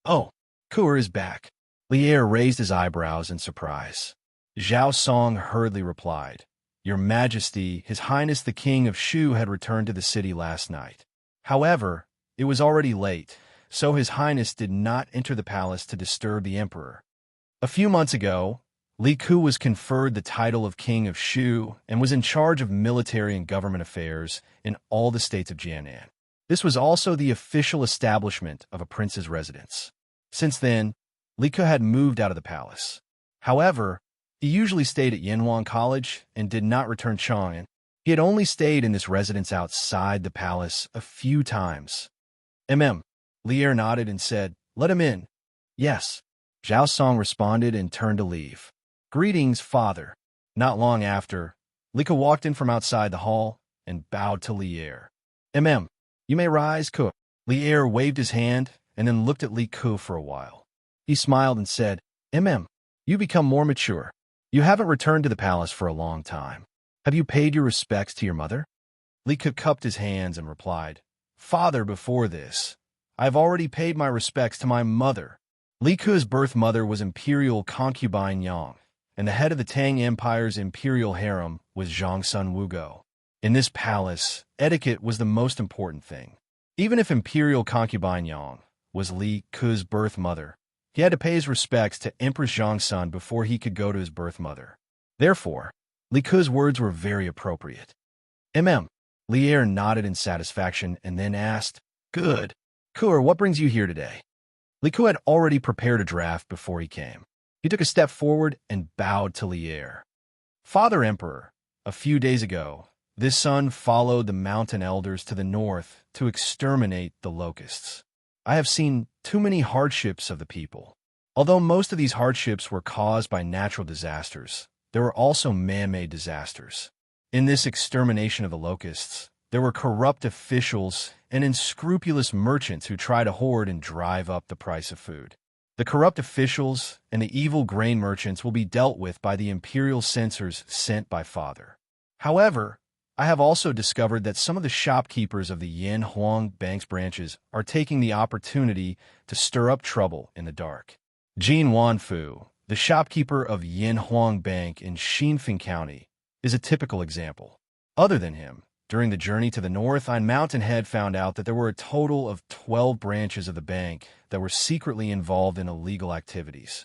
"Oh, Kuer is back." Li Er raised his eyebrows in surprise. Zhao Song hurriedly replied, "Your Majesty, His Highness the King of Shu had returned to the city last night. However, it was already late, so His Highness did not enter the palace to disturb the Emperor." A few months ago, Li Ku was conferred the title of King of Shu and was in charge of military and government affairs in all the states of Jianan. This was also the official establishment of a prince's residence. Since then, Li Ku had moved out of the palace. However, he usually stayed at Yanhuang College and did not return Chang'an. He had only stayed in this residence outside the palace a few times. Li Er nodded and said, "Let him in." "Yes." Zhao Song responded and turned to leave. "Greetings, father." Not long after, Li Ku walked in from outside the hall and bowed to Li Er. You may rise, Ku." Li Er waved his hand and then looked at Li Ku for a while. He smiled and said, You become more mature. You haven't returned to the palace for a long time. Have you paid your respects to your mother?" Li Ku cupped his hands and replied, "Father, before this, I have already paid my respects to my mother." Li Ku's birth mother was imperial concubine Yang, and the head of the Tang Empire's imperial harem was Zhongsun Wugo. In this palace, etiquette was the most important thing. Even if imperial concubine Yang was Li Ku's birth mother, he had to pay his respects to Empress Zhongsun before he could go to his birth mother. Therefore, Li Ku's words were very appropriate. Li Er nodded in satisfaction and then asked, "Good. Kuer, what brings you here today?" Li Ku had already prepared a draft before he came. He took a step forward and bowed to Li Er. "Father Emperor, a few days ago, this son followed the mountain elders to the north to exterminate the locusts. I have seen too many hardships of the people. Although most of these hardships were caused by natural disasters, there were also man-made disasters. In this extermination of the locusts, there were corrupt officials and unscrupulous merchants who try to hoard and drive up the price of food. The corrupt officials and the evil grain merchants will be dealt with by the imperial censors sent by Father. However, I have also discovered that some of the shopkeepers of the Yanhuang Bank's branches are taking the opportunity to stir up trouble in the dark. Jin Wanfu, the shopkeeper of Yanhuang Bank in Xinfeng County, is a typical example. Other than him, during the journey to the north, I Mountain Head found out that there were a total of 12 branches of the bank that were secretly involved in illegal activities.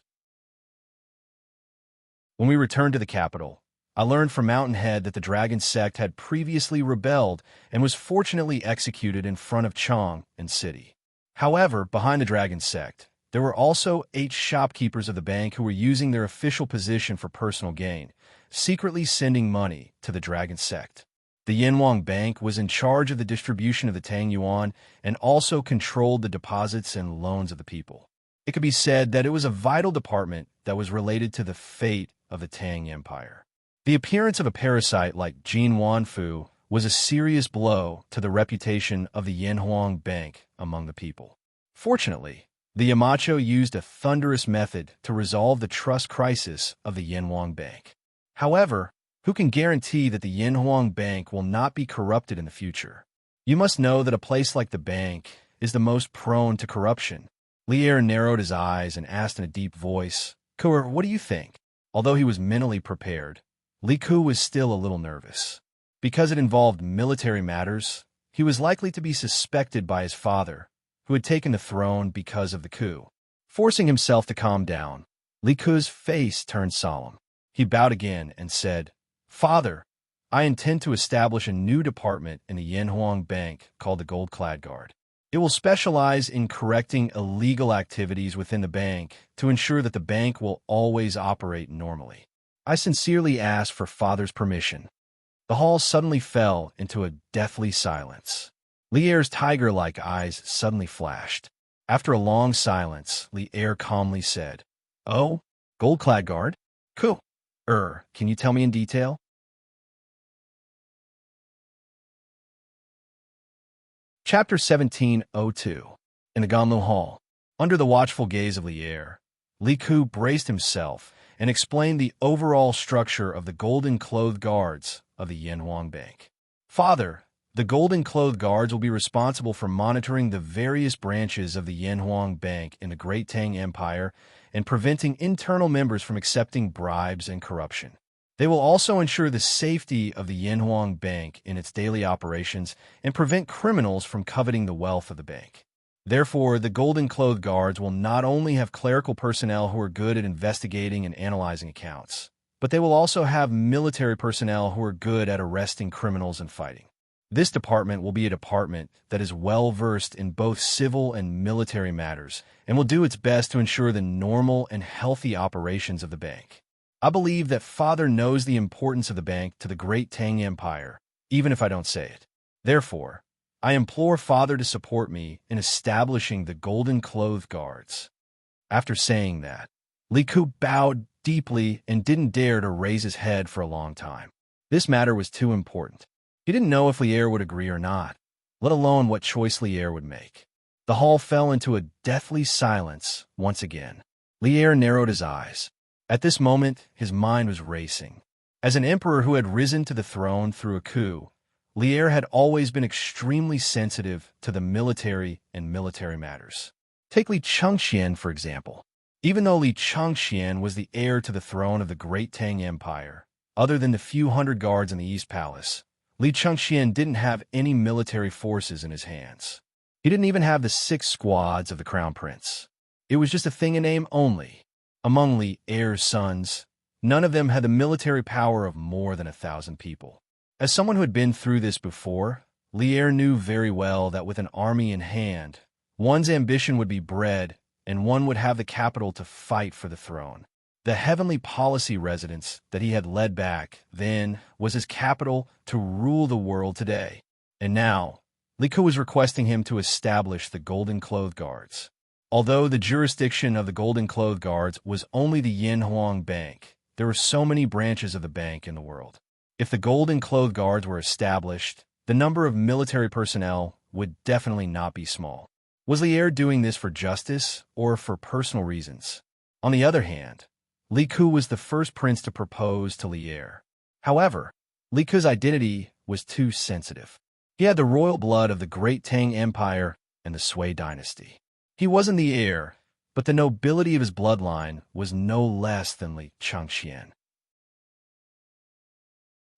When we returned to the capital, I learned from Mountain Head that the Dragon Sect had previously rebelled and was fortunately executed in front of Chang'an City. However, behind the Dragon Sect, there were also 8 shopkeepers of the bank who were using their official position for personal gain, secretly sending money to the Dragon Sect. The Yanhuang Bank was in charge of the distribution of the Tang Yuan and also controlled the deposits and loans of the people. It could be said that it was a vital department that was related to the fate of the Tang Empire. The appearance of a parasite like Jin Wanfu was a serious blow to the reputation of the Yanhuang Bank among the people. Fortunately, the Yamacho used a thunderous method to resolve the trust crisis of the Yanhuang Bank. However, who can guarantee that the Yanhuang Bank will not be corrupted in the future? You must know that a place like the bank is the most prone to corruption. Lier narrowed his eyes and asked in a deep voice, "Kuer, what do you think?" Although he was mentally prepared, Li Ku was still a little nervous. Because it involved military matters, he was likely to be suspected by his father, who had taken the throne because of the coup. Forcing himself to calm down, Li Ku's face turned solemn. He bowed again and said, "Father, I intend to establish a new department in the Yanhuang Bank called the Gold-Clad Guard. It will specialize in correcting illegal activities within the bank to ensure that the bank will always operate normally. I sincerely ask for Father's permission." The hall suddenly fell into a deathly silence. Lier's tiger-like eyes suddenly flashed. After a long silence, Lier calmly said, "Oh, Gold-Clad Guard? Cool. Can you tell me in detail?" Chapter 1702. In the Ganlu Hall. Under the watchful gaze of Lier, Li Ku braced himself and explained the overall structure of the golden-clothed guards of the Yanhuang Bank. "Father, the golden-clothed guards will be responsible for monitoring the various branches of the Yanhuang Bank in the Great Tang Empire and preventing internal members from accepting bribes and corruption. They will also ensure the safety of the Yanhuang Bank in its daily operations and prevent criminals from coveting the wealth of the bank. Therefore, the golden-clothed guards will not only have clerical personnel who are good at investigating and analyzing accounts, but they will also have military personnel who are good at arresting criminals and fighting. This department will be a department that is well-versed in both civil and military matters and will do its best to ensure the normal and healthy operations of the bank. I believe that Father knows the importance of the bank to the Great Tang Empire, even if I don't say it. Therefore, I implore Father to support me in establishing the golden-clothed guards." After saying that, Li Ku bowed deeply and didn't dare to raise his head for a long time. This matter was too important. He didn't know if Lier would agree or not, let alone what choice Lier would make. The hall fell into a deathly silence once again. Lier narrowed his eyes. At this moment, his mind was racing. As an emperor who had risen to the throne through a coup, Lier had always been extremely sensitive to the military and military matters. Take Li Chengxian, for example. Even though Li Chengxian was the heir to the throne of the Great Tang Empire, other than the few hundred guards in the East Palace, Li Chengxian didn't have any military forces in his hands. He didn't even have the 6 squads of the Crown Prince. It was just a thing in name only. Among Li Er's sons, none of them had the military power of more than 1,000 people. As someone who had been through this before, Li Er knew very well that with an army in hand, one's ambition would be bred and one would have the capital to fight for the throne. The heavenly policy residence that he had led back then was his capital to rule the world today. And now, Li Ku was requesting him to establish the golden-clothed guards. Although the jurisdiction of the golden-clothed guards was only the Yanhuang Bank, there were so many branches of the bank in the world. If the golden-clothed guards were established, the number of military personnel would definitely not be small. Was Lier doing this for justice or for personal reasons? On the other hand, Li Ku was the first prince to propose to Lier. However, Li Ku's identity was too sensitive. He had the royal blood of the Great Tang Empire and the Sui Dynasty. He wasn't the heir, but the nobility of his bloodline was no less than Li Chengxian.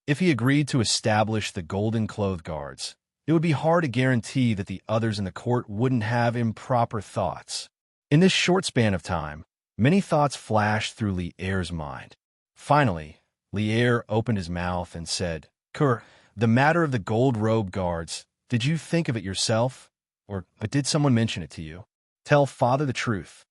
If he agreed to establish the golden-clothed guards, it would be hard to guarantee that the others in the court wouldn't have improper thoughts. In this short span of time, many thoughts flashed through Li Er's mind. Finally, Li Er opened his mouth and said, "Kur, the matter of the gold-robed guards, did you think of it yourself? Or did someone mention it to you? Tell Father the truth."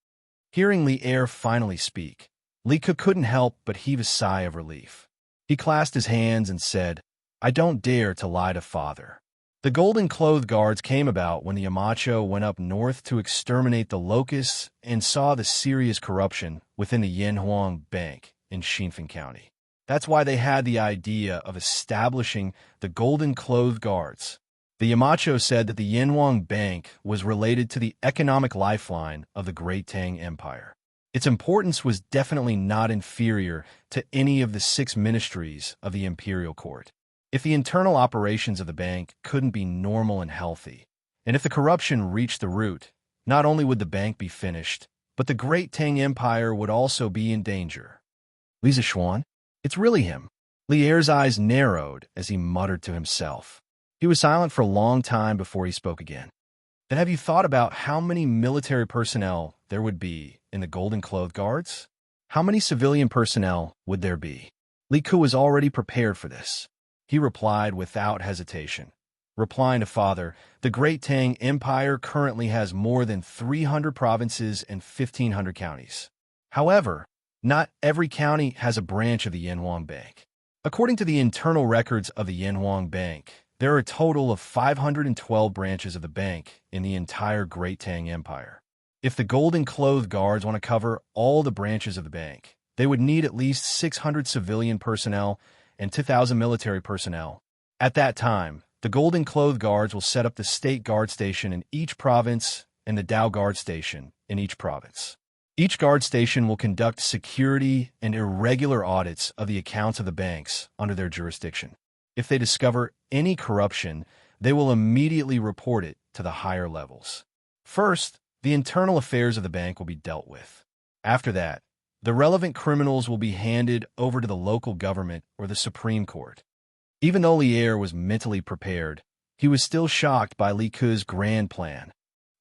Hearing Li Er finally speak, Li Ku couldn't help but heave a sigh of relief. He clasped his hands and said, "I don't dare to lie to Father. The golden-clothed guards came about when the Yamacho went up north to exterminate the locusts and saw the serious corruption within the Yanhuang Bank in Xinfen County. That's why they had the idea of establishing the golden-clothed guards. The Yamacho said that the Yanhuang Bank was related to the economic lifeline of the Great Tang Empire. Its importance was definitely not inferior to any of the 6 ministries of the imperial court. If the internal operations of the bank couldn't be normal and healthy, and if the corruption reached the root, not only would the bank be finished, but the Great Tang Empire would also be in danger. Lisa Xuan? It's really him. Li Er's eyes narrowed as he muttered to himself. He was silent for a long time before he spoke again. Then have you thought about how many military personnel there would be in the Golden Clothed Guards? How many civilian personnel would there be? Li Ku was already prepared for this. He replied without hesitation. Replying to father, the Great Tang Empire currently has more than 300 provinces and 1,500 counties. However, not every county has a branch of the Yanhuang Bank. According to the internal records of the Yanhuang Bank, there are a total of 512 branches of the bank in the entire Great Tang Empire. If the Golden Clothed Guards want to cover all the branches of the bank, they would need at least 600 civilian personnel and 2,000 military personnel. At that time, the Golden Clothed Guards will set up the State Guard Station in each province and the Dao Guard Station in each province. Each guard station will conduct security and irregular audits of the accounts of the banks under their jurisdiction. If they discover any corruption, they will immediately report it to the higher levels. First, the internal affairs of the bank will be dealt with. After that, the relevant criminals will be handed over to the local government or the Supreme Court. Even though Li Er was mentally prepared, he was still shocked by Li Ku's grand plan.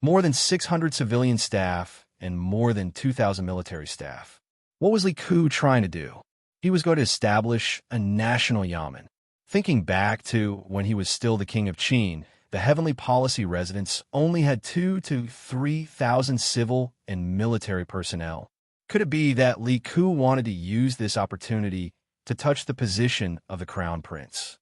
More than 600 civilian staff and more than 2,000 military staff. What was Li Ku trying to do? He was going to establish a national yamen. Thinking back to when he was still the king of Qin, the Heavenly Policy residents only had 2,000 to 3,000 civil and military personnel. Could it be that Li Ku wanted to use this opportunity to touch the position of the crown prince?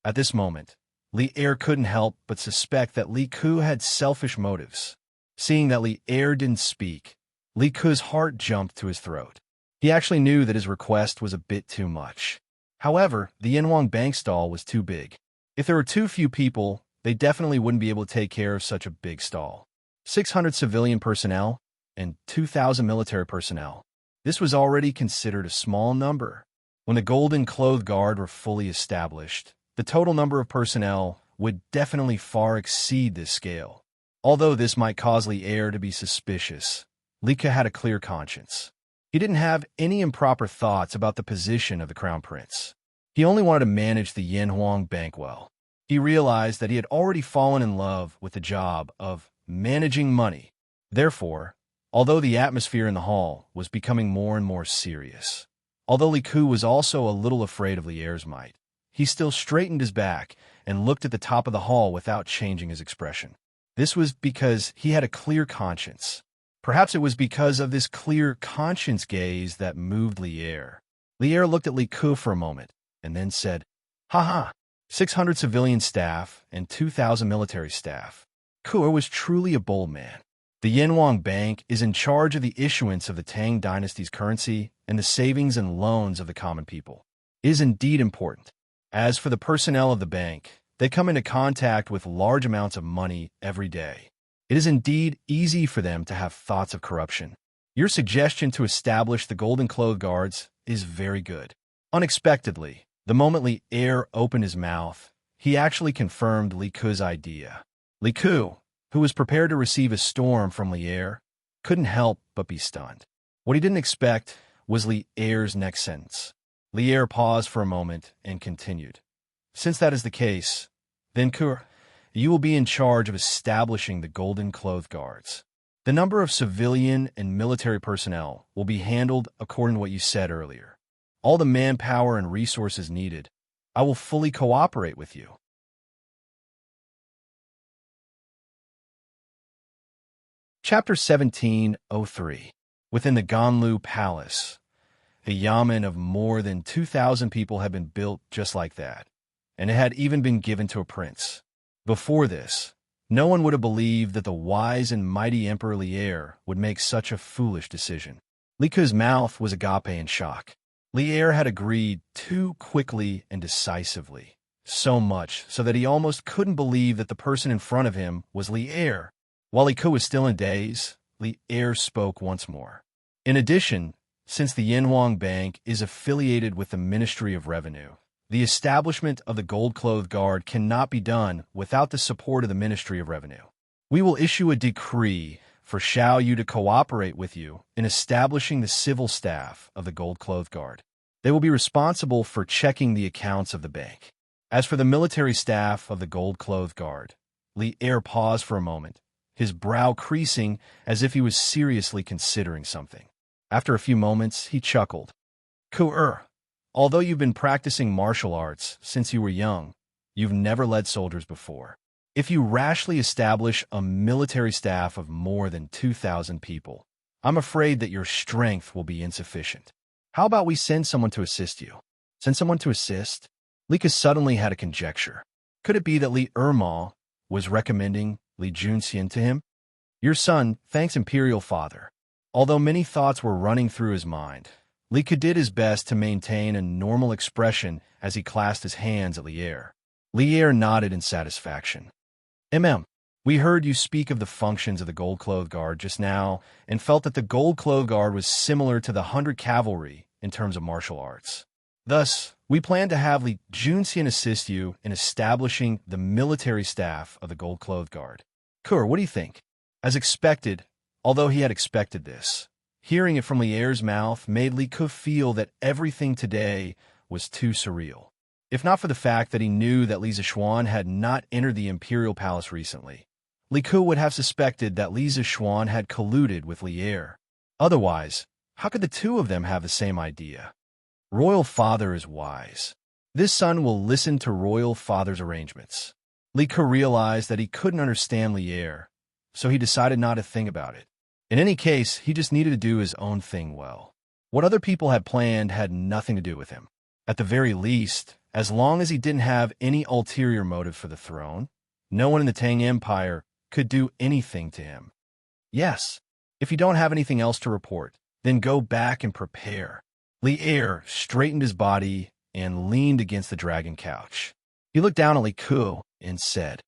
At this moment, Li Er couldn't help but suspect that Li Ku had selfish motives. Seeing that Li Er didn't speak, Li Ku's heart jumped to his throat. He actually knew that his request was a bit too much. However, the Yanhuang Bank stall was too big. If there were too few people, they definitely wouldn't be able to take care of such a big stall. 600 civilian personnel and 2,000 military personnel. This was already considered a small number. When the Golden Clothed Guard were fully established, the total number of personnel would definitely far exceed this scale. Although this might cause Li Er to be suspicious, Li Ku had a clear conscience. He didn't have any improper thoughts about the position of the crown prince. He only wanted to manage the Yanhuang Bank well. He realized that he had already fallen in love with the job of managing money. Therefore, although the atmosphere in the hall was becoming more and more serious, although Li Ku was also a little afraid of Li Er's might, he still straightened his back and looked at the top of the hall without changing his expression. This was because he had a clear conscience. Perhaps it was because of this clear conscience gaze that moved Li Er. Li Er looked at Li Ku for a moment and then said, "Ha! 600 civilian staff and 2,000 military staff." Ku was truly a bold man. The Yanhuang Bank is in charge of the issuance of the Tang Dynasty's currency and the savings and loans of the common people. It is indeed important. As for the personnel of the bank, they come into contact with large amounts of money every day. It is indeed easy for them to have thoughts of corruption. Your suggestion to establish the Golden Clothed Guards is very good. Unexpectedly, the moment Li Er opened his mouth, he actually confirmed Li Ku's idea. Li Ku, who was prepared to receive a storm from Li Er, couldn't help but be stunned. What he didn't expect was Li Er's next sentence. Li Er paused for a moment and continued. "Since that is the case, then Ku, you will be in charge of establishing the Golden Clothed Guards. The number of civilian and military personnel will be handled according to what you said earlier. All the manpower and resources needed, I will fully cooperate with you." Chapter 1703. Within the Ganlu Palace, a yamen of more than 2,000 people had been built just like that, and it had even been given to a prince. Before this, no one would have believed that the wise and mighty Emperor Li Er would make such a foolish decision. Li Ku's mouth was agape in shock. Li Er had agreed too quickly and decisively. so much so that he almost couldn't believe that the person in front of him was Li Er. While Li Ke was still in daze, Li Er spoke once more. In addition, since the Yinhuang Bank is affiliated with the Ministry of Revenue, the establishment of the Gold-Clothed Guard cannot be done without the support of the Ministry of Revenue. We will issue a decree for Xiao Yu to cooperate with you in establishing the civil staff of the Gold-Clothed Guard. They will be responsible for checking the accounts of the bank. As for the military staff of the Gold-Clothed Guard, Li Er paused for a moment, his brow creasing as if he was seriously considering something. After a few moments, he chuckled. Ku-er, although you've been practicing martial arts since you were young, you've never led soldiers before. If you rashly establish a military staff of more than 2,000 people, I'm afraid that your strength will be insufficient. How about we send someone to assist you? Send someone to assist? Li Ke suddenly had a conjecture. Could it be that Li Erma was recommending Li Junxian to him? Your son, thanks Imperial Father. Although many thoughts were running through his mind, Li Ke did his best to maintain a normal expression as he clasped his hands at Li Er. Li Er nodded in satisfaction. We heard you speak of the functions of the Gold-Clothed Guard just now and felt that the Gold-Clothed Guard was similar to the 100 Cavalry in terms of martial arts. Thus, we plan to have Li Junxian assist you in establishing the military staff of the Gold-Clothed Guard. Kur, what do you think? As expected, although he had expected this, hearing it from Li Er's mouth made Li Ke feel that everything today was too surreal. If not for the fact that he knew that Li Zishuan had not entered the Imperial Palace recently, Li Ke would have suspected that Li Zishuan had colluded with Li Er. Otherwise, how could the two of them have the same idea? Royal Father is wise. This son will listen to Royal Father's arrangements. Li Ke realized that he couldn't understand Li Er, so he decided not to think about it. In any case, he just needed to do his own thing well. What other people had planned had nothing to do with him. At the very least, as long as he didn't have any ulterior motive for the throne, no one in the Tang Empire could do anything to him. Yes, if you don't have anything else to report, then go back and prepare. Li Er straightened his body and leaned against the dragon couch. He looked down at Li Ke and said,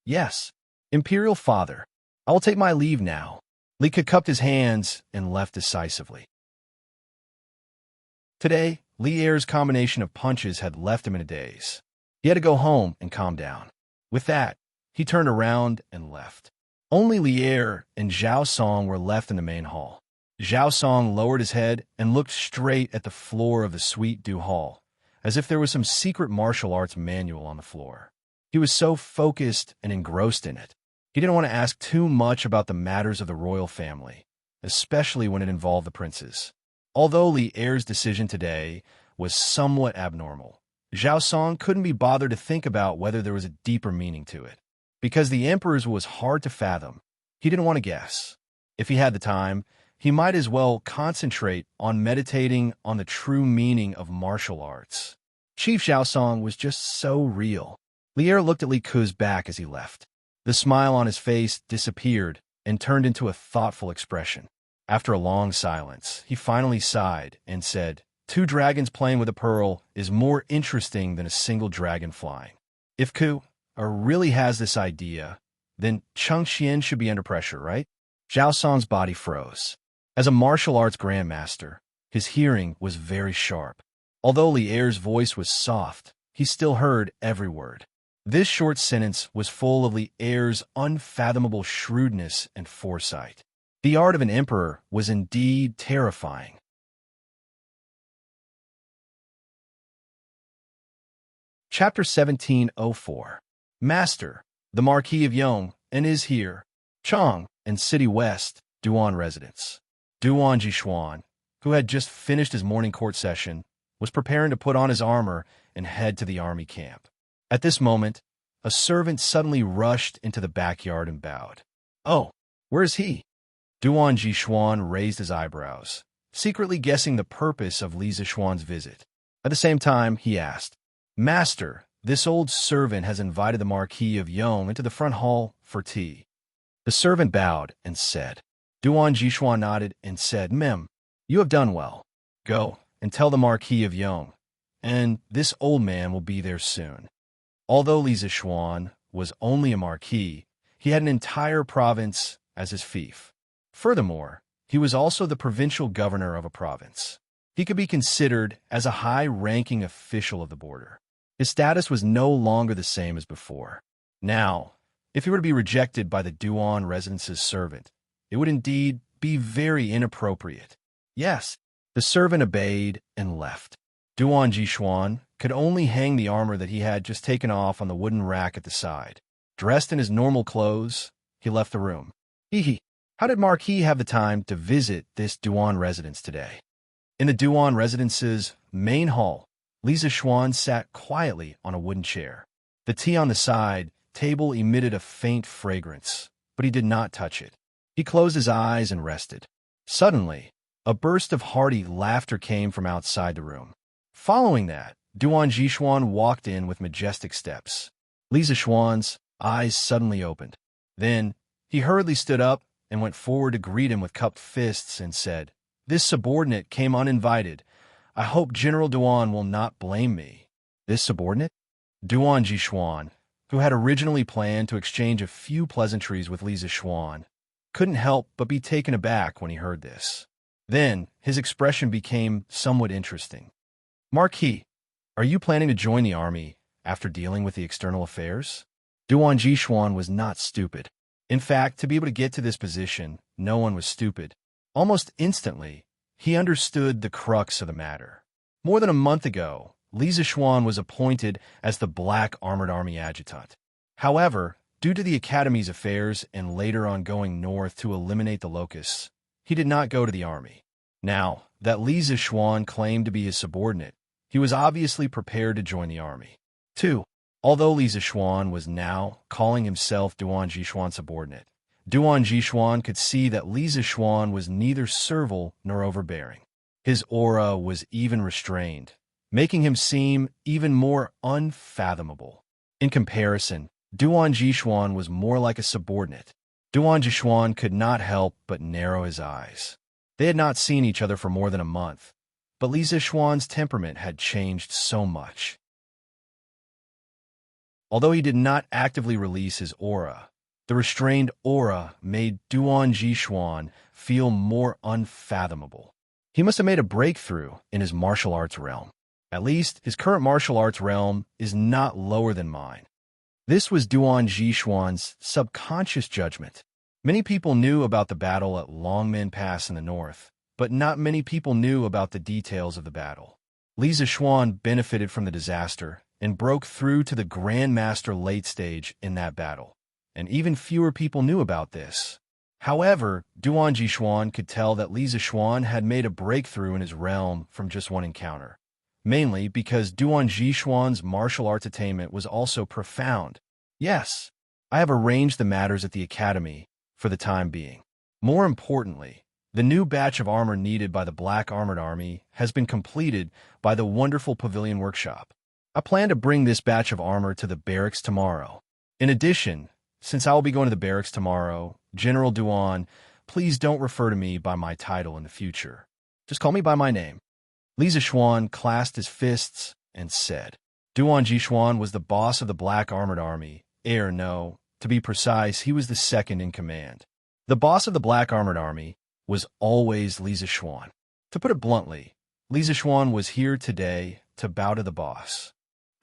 Yes, Imperial Father, I will take my leave now. Li Ke cupped his hands and left decisively. Today, Li Er's combination of punches had left him in a daze. He had to go home and calm down. With that, he turned around and left. Only Li Er and Zhao Song were left in the main hall. Zhao Song lowered his head and looked straight at the floor of the Suite du Hall, as if there was some secret martial arts manual on the floor. He was so focused and engrossed in it. He didn't want to ask too much about the matters of the royal family, especially when it involved the princes. Although Li Er's decision today was somewhat abnormal, Zhao Song couldn't be bothered to think about whether there was a deeper meaning to it. Because the emperor's was hard to fathom, he didn't want to guess. If he had the time, he might as well concentrate on meditating on the true meaning of martial arts. Chief Zhao Song was just so real. Li Er looked at Li Ke's back as he left. The smile on his face disappeared and turned into a thoughtful expression. After a long silence, he finally sighed and said, 2 dragons playing with a pearl is more interesting than a single dragon flying. If Ku really has this idea, then Cheng Xian should be under pressure, right? Zhao Song's body froze. As a martial arts grandmaster, his hearing was very sharp. Although Li Er's voice was soft, he still heard every word. This short sentence was full of Li Er's unfathomable shrewdness and foresight. The art of an emperor was indeed terrifying. Chapter 1704. Master, the Marquis of Yong, and is here. Chang, and City West, Duan residence. Duan Jishuan, who had just finished his morning court session, was preparing to put on his armor and head to the army camp. At this moment, a servant suddenly rushed into the backyard and bowed. Oh, where is he? Duan Jishuan raised his eyebrows, secretly guessing the purpose of Li Zishuan's visit. At the same time, he asked, Master, this old servant has invited the Marquis of Yong into the front hall for tea. The servant bowed and said. Duan Jishuan nodded and said, Mem, you have done well. Go and tell the Marquis of Yong, and this old man will be there soon. Although Li Zishuan was only a marquis, he had an entire province as his fief. Furthermore, he was also the provincial governor of a province. He could be considered as a high-ranking official of the border. His status was no longer the same as before. Now, if he were to be rejected by the Duan residence's servant, it would indeed be very inappropriate. Yes, the servant obeyed and left. Duan Jishuan could only hang the armor that he had just taken off on the wooden rack at the side. Dressed in his normal clothes, he left the room. How did Marquis have the time to visit this Duan residence today? In the Duan residence's main hall, Li Zishuan sat quietly on a wooden chair. The tea on the side table emitted a faint fragrance, but he did not touch it. He closed his eyes and rested. Suddenly, a burst of hearty laughter came from outside the room. Following that, Duan Jishuan walked in with majestic steps. Li Zishuan's eyes suddenly opened. Then, he hurriedly stood up and went forward to greet him with cupped fists and said, "This subordinate came uninvited. I hope General Duan will not blame me." This subordinate? Duan Jishuan, who had originally planned to exchange a few pleasantries with Li Zishuan, couldn't help but be taken aback when he heard this. Then, his expression became somewhat interesting. "Marquis, are you planning to join the army after dealing with the external affairs?" Duan Jishuan was not stupid. In fact, to be able to get to this position, no one was stupid. Almost instantly, he understood the crux of the matter. More than a month ago, Li Zishuan was appointed as the Black Armored Army Adjutant. However, due to the Academy's affairs and later on going north to eliminate the locusts, he did not go to the army. Now that Li Zishuan claimed to be his subordinate, he was obviously prepared to join the army. 2. Although Li Zishuan was now calling himself Duan Jishuan's subordinate, Duan Jishuan could see that Li Zishuan was neither servile nor overbearing. His aura was even restrained, making him seem even more unfathomable. In comparison, Duan Jishuan was more like a subordinate. Duan Jishuan could not help but narrow his eyes. They had not seen each other for more than a month, but Li Zishuan's temperament had changed so much. Although he did not actively release his aura, the restrained aura made Duan Jishuan feel more unfathomable. He must have made a breakthrough in his martial arts realm. At least, his current martial arts realm is not lower than mine. This was Duan Jishuan's subconscious judgment. Many people knew about the battle at Longmen Pass in the north, but not many people knew about the details of the battle. Li Zishuan benefited from the disaster and broke through to the Grand Master late stage in that battle, and even fewer people knew about this. However, Duan Jishuan could tell that Li Zishuan had made a breakthrough in his realm from just one encounter, mainly because Duan Jishuan's martial arts attainment was also profound. Yes, I have arranged the matters at the Academy for the time being. More importantly, the new batch of armor needed by the Black Armored Army has been completed by the wonderful Pavilion Workshop. I plan to bring this batch of armor to the barracks tomorrow. In addition, since I will be going to the barracks tomorrow, General Duan, please don't refer to me by my title in the future. Just call me by my name. Li Zishuan clasped his fists and said, Duan Jishuan was the boss of the Black Armored Army. No, to be precise, he was the second in command. The boss of the Black Armored Army was always Li Zishuan. To put it bluntly, Li Zishuan was here today to bow to the boss.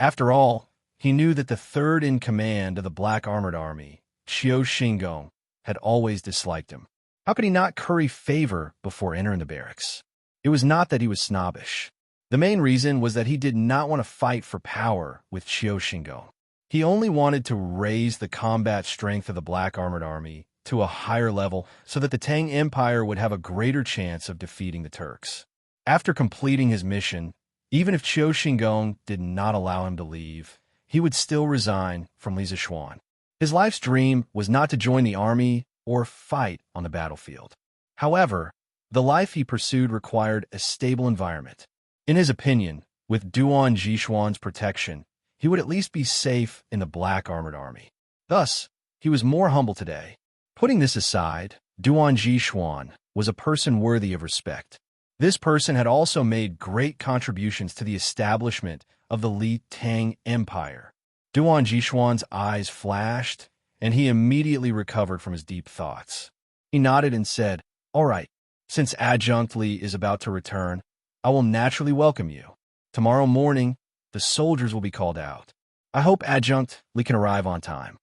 After all, he knew that the third in command of the Black Armored Army, Qiu Xingong, had always disliked him. How could he not curry favor before entering the barracks? It was not that he was snobbish. The main reason was that he did not want to fight for power with Qiu Xingong. He only wanted to raise the combat strength of the Black Armored Army to a higher level so that the Tang Empire would have a greater chance of defeating the Turks. After completing his mission, even if Qiu Xingong did not allow him to leave, he would still resign from Li Zishuan. His life's dream was not to join the army or fight on the battlefield. However, the life he pursued required a stable environment. In his opinion, with Duan Jishuan's protection, he would at least be safe in the Black Armored Army. Thus, he was more humble today. Putting this aside, Duan Jishuan was a person worthy of respect. This person had also made great contributions to the establishment of the Li Tang Empire. Duan Jishuan's eyes flashed, and he immediately recovered from his deep thoughts. He nodded and said, "All right, since Adjunct Li is about to return, I will naturally welcome you. Tomorrow morning, the soldiers will be called out. I hope Adjunct Li can arrive on time."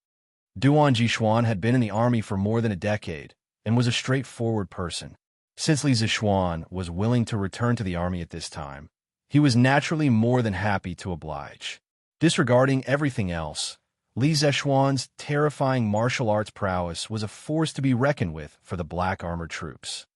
Duan Jishuan had been in the army for more than a decade and was a straightforward person. Since Li Zishuan was willing to return to the army at this time, he was naturally more than happy to oblige. Disregarding everything else, Li Zishuan's terrifying martial arts prowess was a force to be reckoned with for the black armored troops.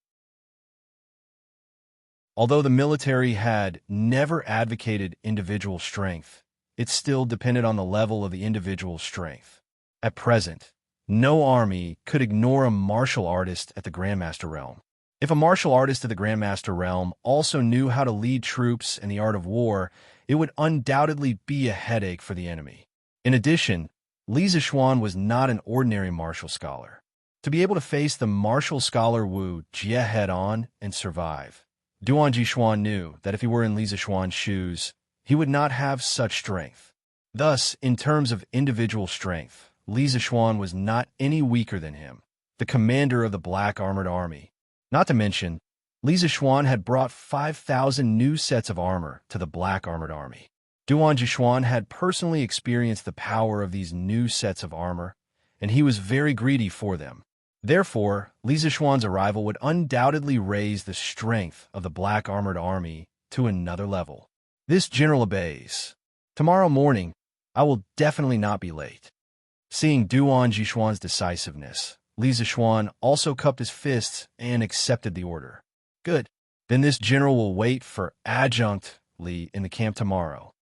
Although the military had never advocated individual strength, it still depended on the level of the individual's strength. At present, no army could ignore a martial artist at the Grandmaster realm. If a martial artist at the Grandmaster realm also knew how to lead troops in the art of war, it would undoubtedly be a headache for the enemy. In addition, Li Zishuan was not an ordinary martial scholar. To be able to face the martial scholar Wu Jie head-on and survive, Duan Jishuan knew that if he were in Li Zishuan's shoes, he would not have such strength. Thus, in terms of individual strength, Li Zishuan was not any weaker than him, the commander of the Black Armored Army. Not to mention, Li Zishuan had brought 5,000 new sets of armor to the Black Armored Army. Duan Jishuan had personally experienced the power of these new sets of armor, and he was very greedy for them. Therefore, Li Zishuan's arrival would undoubtedly raise the strength of the Black Armored Army to another level. This general obeys. Tomorrow morning, I will definitely not be late. Seeing Duan Jishuan's decisiveness, Li Zishuan also cupped his fists and accepted the order. Good. Then this general will wait for Adjunct Li in the camp tomorrow.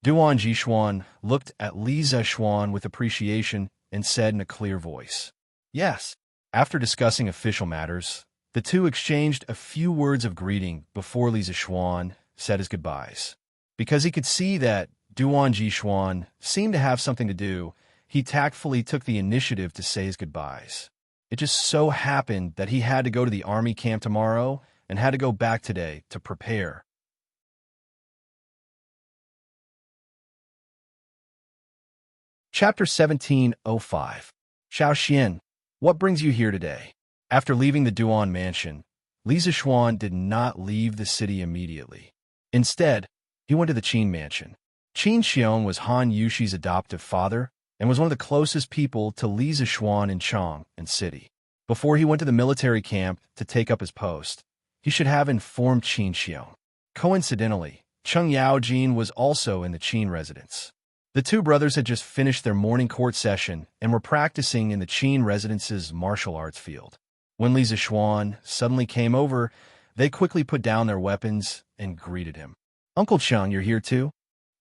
Duan Jishuan looked at Li Zishuan with appreciation and said in a clear voice, "Yes." After discussing official matters, the two exchanged a few words of greeting before Li Zishuan said his goodbyes. Because he could see that Duan Jishuan seemed to have something to do, he tactfully took the initiative to say his goodbyes. It just so happened that he had to go to the army camp tomorrow and had to go back today to prepare. Chapter 1705. Xiao Xian, what brings you here today? After leaving the Duan mansion, Li Zishuan did not leave the city immediately. Instead, he went to the Qin mansion. Qin Xiong was Han Yushi's adoptive father and was one of the closest people to Li Zishuan in Chang and city. Before he went to the military camp to take up his post, he should have informed Qin Xiong. Coincidentally, Cheng Yaojin was also in the Qin residence. The two brothers had just finished their morning court session and were practicing in the Qin residence's martial arts field. When Li Zishuan suddenly came over, they quickly put down their weapons and greeted him. "Uncle Cheng, you're here too?"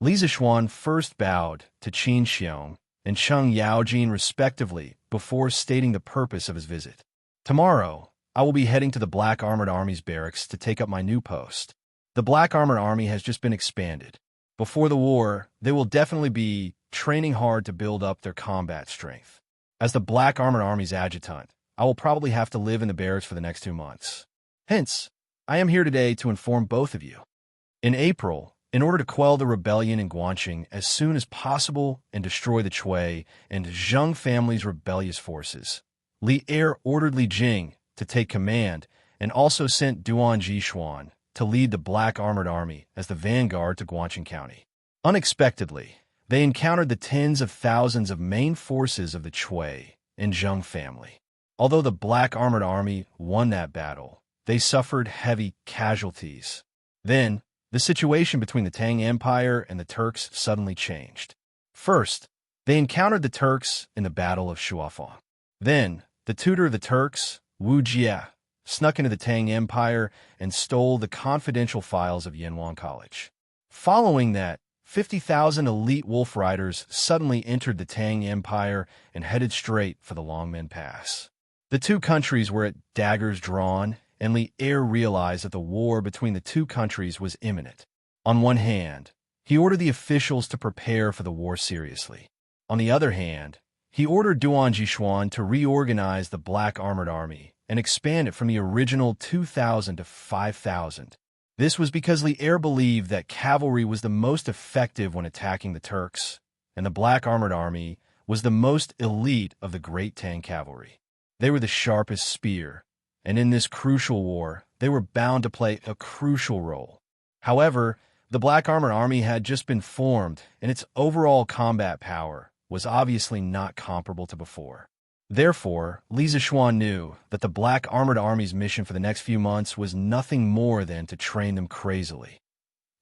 Li Zishuan first bowed to Qin Xiong and Cheng Yaojin respectively before stating the purpose of his visit. "Tomorrow, I will be heading to the Black Armored Army's barracks to take up my new post. The Black Armored Army has just been expanded. Before the war, they will definitely be training hard to build up their combat strength. As the Black Armored Army's adjutant, I will probably have to live in the barracks for the next 2 months. Hence, I am here today to inform both of you. In April, in order to quell the rebellion in Guangxing as soon as possible and destroy the Cui and Zheng family's rebellious forces, Li Er ordered Li Jing to take command and also sent Duan Jishuan to lead the Black Armored Army as the vanguard to Guangxing County. Unexpectedly, they encountered the tens of thousands of main forces of the Cui and Zheng family. Although the Black Armored Army won that battle, they suffered heavy casualties. Then, the situation between the Tang Empire and the Turks suddenly changed. First, they encountered the Turks in the Battle of Shuafang. Then, the tutor of the Turks, Wu Jie, snuck into the Tang Empire and stole the confidential files of Yanhuang College. Following that, 50,000 elite wolf riders suddenly entered the Tang Empire and headed straight for the Longmen Pass. The two countries were at daggers drawn, and Li Er realized that the war between the two countries was imminent. On one hand, he ordered the officials to prepare for the war seriously. On the other hand, he ordered Duan Jishuan to reorganize the Black Armored Army and expand it from the original 2,000 to 5,000. This was because Li Er believed that cavalry was the most effective when attacking the Turks, and the Black Armored Army was the most elite of the great Tang cavalry. They were the sharpest spear, and in this crucial war, they were bound to play a crucial role. However, the Black Armored Army had just been formed, and its overall combat power was obviously not comparable to before. Therefore, Li Zishuan knew that the Black Armored Army's mission for the next few months was nothing more than to train them crazily,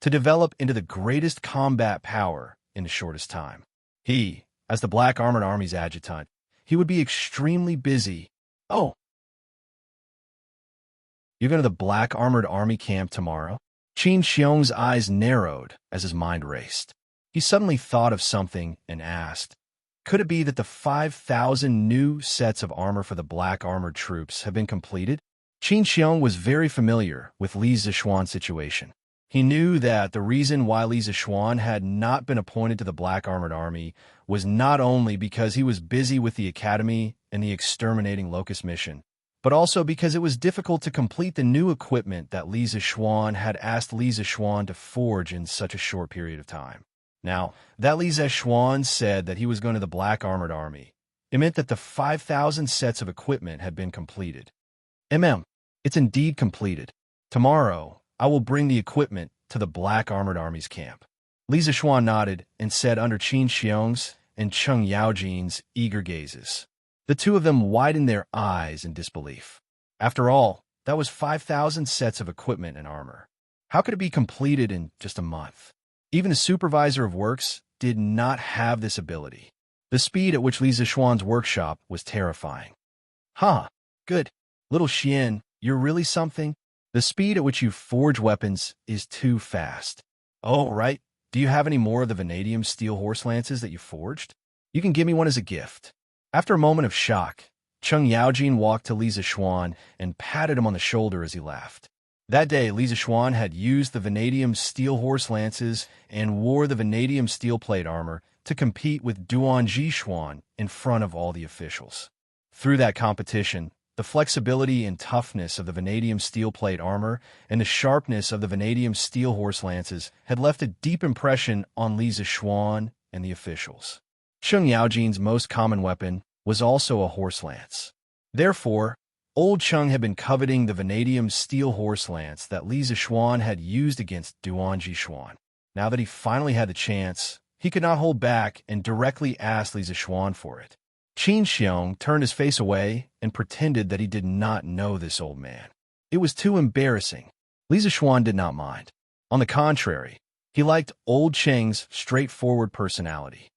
to develop into the greatest combat power in the shortest time. He, as the Black Armored Army's adjutant, he would be extremely busy. Oh, you're going to the Black Armored Army camp tomorrow? Qin Xiong's eyes narrowed as his mind raced. He suddenly thought of something and asked, could it be that the 5,000 new sets of armor for the Black Armored troops have been completed? Qin Xiong was very familiar with Li Zishuan's situation. He knew that the reason why Li Zishuan had not been appointed to the Black Armored Army was not only because he was busy with the Academy and the Exterminating Locust mission, but also because it was difficult to complete the new equipment that Li Zishuan had asked Li Zishuan to forge in such a short period of time. Now, that Li Zishuan said that he was going to the Black Armored Army, it meant that the 5,000 sets of equipment had been completed. It's indeed completed. Tomorrow, I will bring the equipment to the Black Armored Army's camp. Li Zishuan nodded and said under Qin Xiong's and Cheng Yaojin's eager gazes. The two of them widened their eyes in disbelief. After all, that was 5,000 sets of equipment and armor. How could it be completed in just a month? Even the supervisor of works did not have this ability. The speed at which Li Zishuan's workshop was terrifying. Good. Little Xian, you're really something. The speed at which you forge weapons is too fast. Oh, right. Do you have any more of the vanadium steel horse lances that you forged? You can give me one as a gift. After a moment of shock, Cheng Yaojin walked to Li Zishuan and patted him on the shoulder as he laughed. That day, Li Zishuan had used the vanadium steel horse lances and wore the vanadium steel plate armor to compete with Duan Jishuan in front of all the officials. Through that competition, the flexibility and toughness of the vanadium steel plate armor and the sharpness of the vanadium steel horse lances had left a deep impression on Li Zishuan and the officials. Cheng Yaojin's most common weapon was also a horse lance. Therefore, Old Cheng had been coveting the vanadium steel horse lance that Li Zishuan had used against Duan Jishuan. Now that he finally had the chance, he could not hold back and directly asked Li Zishuan for it. Qin Xiong turned his face away and pretended that he did not know this old man. It was too embarrassing. Li Zishuan did not mind. On the contrary, he liked Old Cheng's straightforward personality.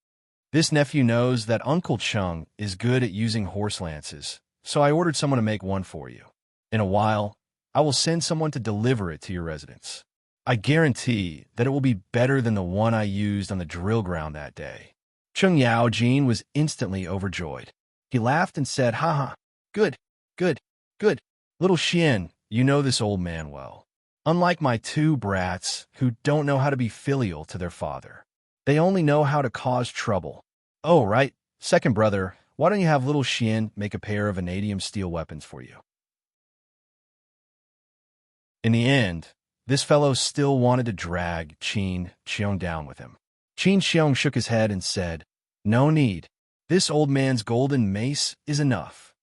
This nephew knows that Uncle Cheng is good at using horse lances, so I ordered someone to make one for you. In a while, I will send someone to deliver it to your residence. I guarantee that it will be better than the one I used on the drill ground that day. Cheng Yaojin was instantly overjoyed. He laughed and said, good. Little Xian, you know this old man well. Unlike my two brats who don't know how to be filial to their father. They only know how to cause trouble. Oh, right, second brother, why don't you have little Xian make a pair of vanadium steel weapons for you? In the end, this fellow still wanted to drag Qin Xiong down with him. Qin Xiong shook his head and said, no need. This old man's golden mace is enough.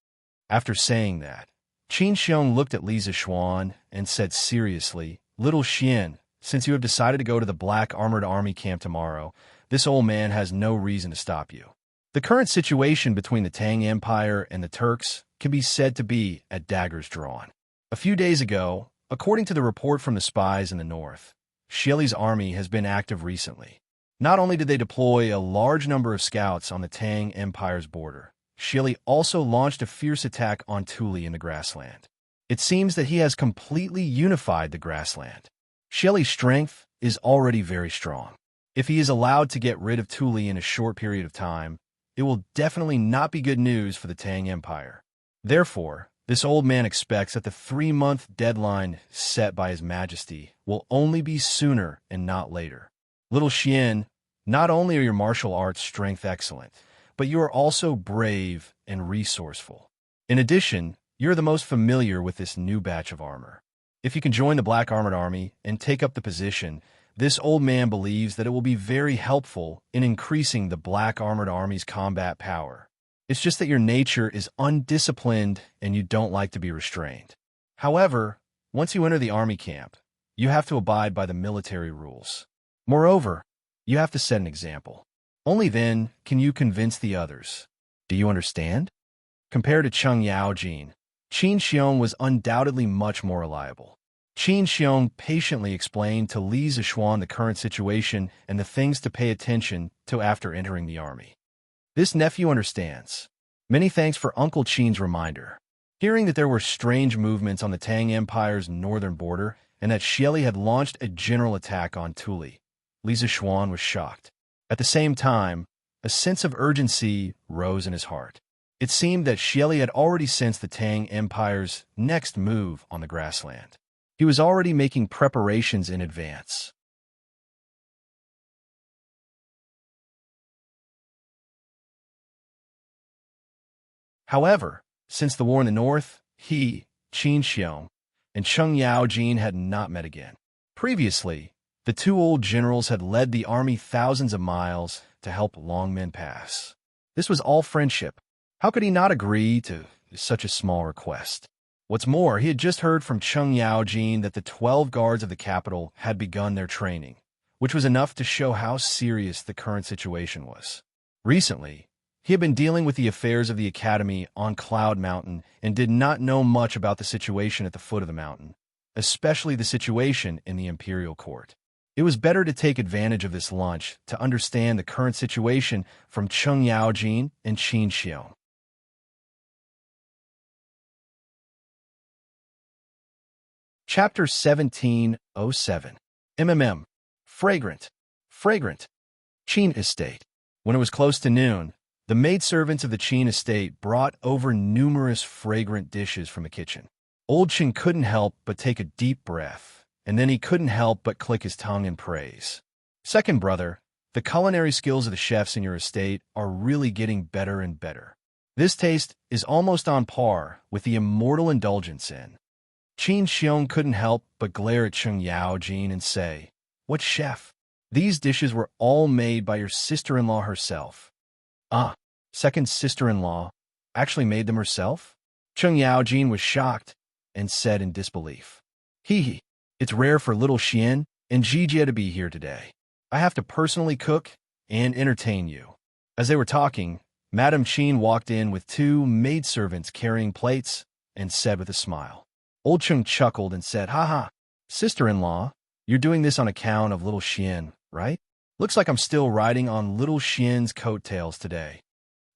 After saying that, Qin Xiong looked at Li Zishuan and said seriously, little Xian, since you have decided to go to the Black Armored Army camp tomorrow, this old man has no reason to stop you. The current situation between the Tang Empire and the Turks can be said to be at daggers drawn. A few days ago, according to the report from the spies in the north, Xieli's army has been active recently. Not only did they deploy a large number of scouts on the Tang Empire's border, Xieli also launched a fierce attack on Tule in the grassland. It seems that he has completely unified the grassland. Xieli's strength is already very strong. If he is allowed to get rid of Tule in a short period of time, it will definitely not be good news for the Tang Empire. Therefore, this old man expects that the 3-month deadline set by His Majesty will only be sooner and not later. Little Xian, not only are your martial arts strength excellent, but you are also brave and resourceful. In addition, you're the most familiar with this new batch of armor. If you can join the Black Armored Army and take up the position, This old man believes that it will be very helpful in increasing the Black Armored Army's combat power. It's just that your nature is undisciplined and you don't like to be restrained. However, once you enter the army camp, you have to abide by the military rules. Moreover, you have to set an example. Only then can you convince the others. Do you understand? Compared to Chung Yaojin, Qin Xiong was undoubtedly much more reliable. Qin Xiong patiently explained to Li Zixuan the current situation and the things to pay attention to after entering the army. This nephew understands. Many thanks for Uncle Qin's reminder. Hearing that there were strange movements on the Tang Empire's northern border and that Xieli had launched a general attack on Tuli, Li Zixuan was shocked. At the same time, a sense of urgency rose in his heart. It seemed that Xieli had already sensed the Tang Empire's next move on the grassland. He was already making preparations in advance. However, since the war in the north, he, Qin Xiong, and Chung Yaojin had not met again. Previously, the two old generals had led the army thousands of miles to help Longmen Pass. This was all friendship. How could he not agree to such a small request? What's more, he had just heard from Chung Yaojin that the 12 guards of the capital had begun their training, which was enough to show how serious the current situation was. Recently, he had been dealing with the affairs of the academy on Cloud Mountain and did not know much about the situation at the foot of the mountain, especially the situation in the imperial court. It was better to take advantage of this lunch to understand the current situation from Chung Yaojin and Qin Xiong. Chapter 1707. Fragrant. Qin Estate. When it was close to noon, the maidservants of the Qin estate brought over numerous fragrant dishes from the kitchen. Old Qin couldn't help but take a deep breath, and then he couldn't help but click his tongue in praise. Second brother, the culinary skills of the chefs in your estate are really getting better and better. This taste is almost on par with the immortal indulgence in. Qin Xiong couldn't help but glare at Chung Yaojin and say, "What chef? These dishes were all made by your sister-in-law herself." "Ah, second sister-in-law actually made them herself?" Chung Yaojin was shocked and said in disbelief, "Hee, it's rare for little Xian and Jijie to be here today. I have to personally cook and entertain you." As they were talking, Madame Qin walked in with two maidservants carrying plates and said with a smile. Old Chung chuckled and said, "Ha, sister-in-law, you're doing this on account of little Xian, right? Looks like I'm still riding on little Xian's coattails today."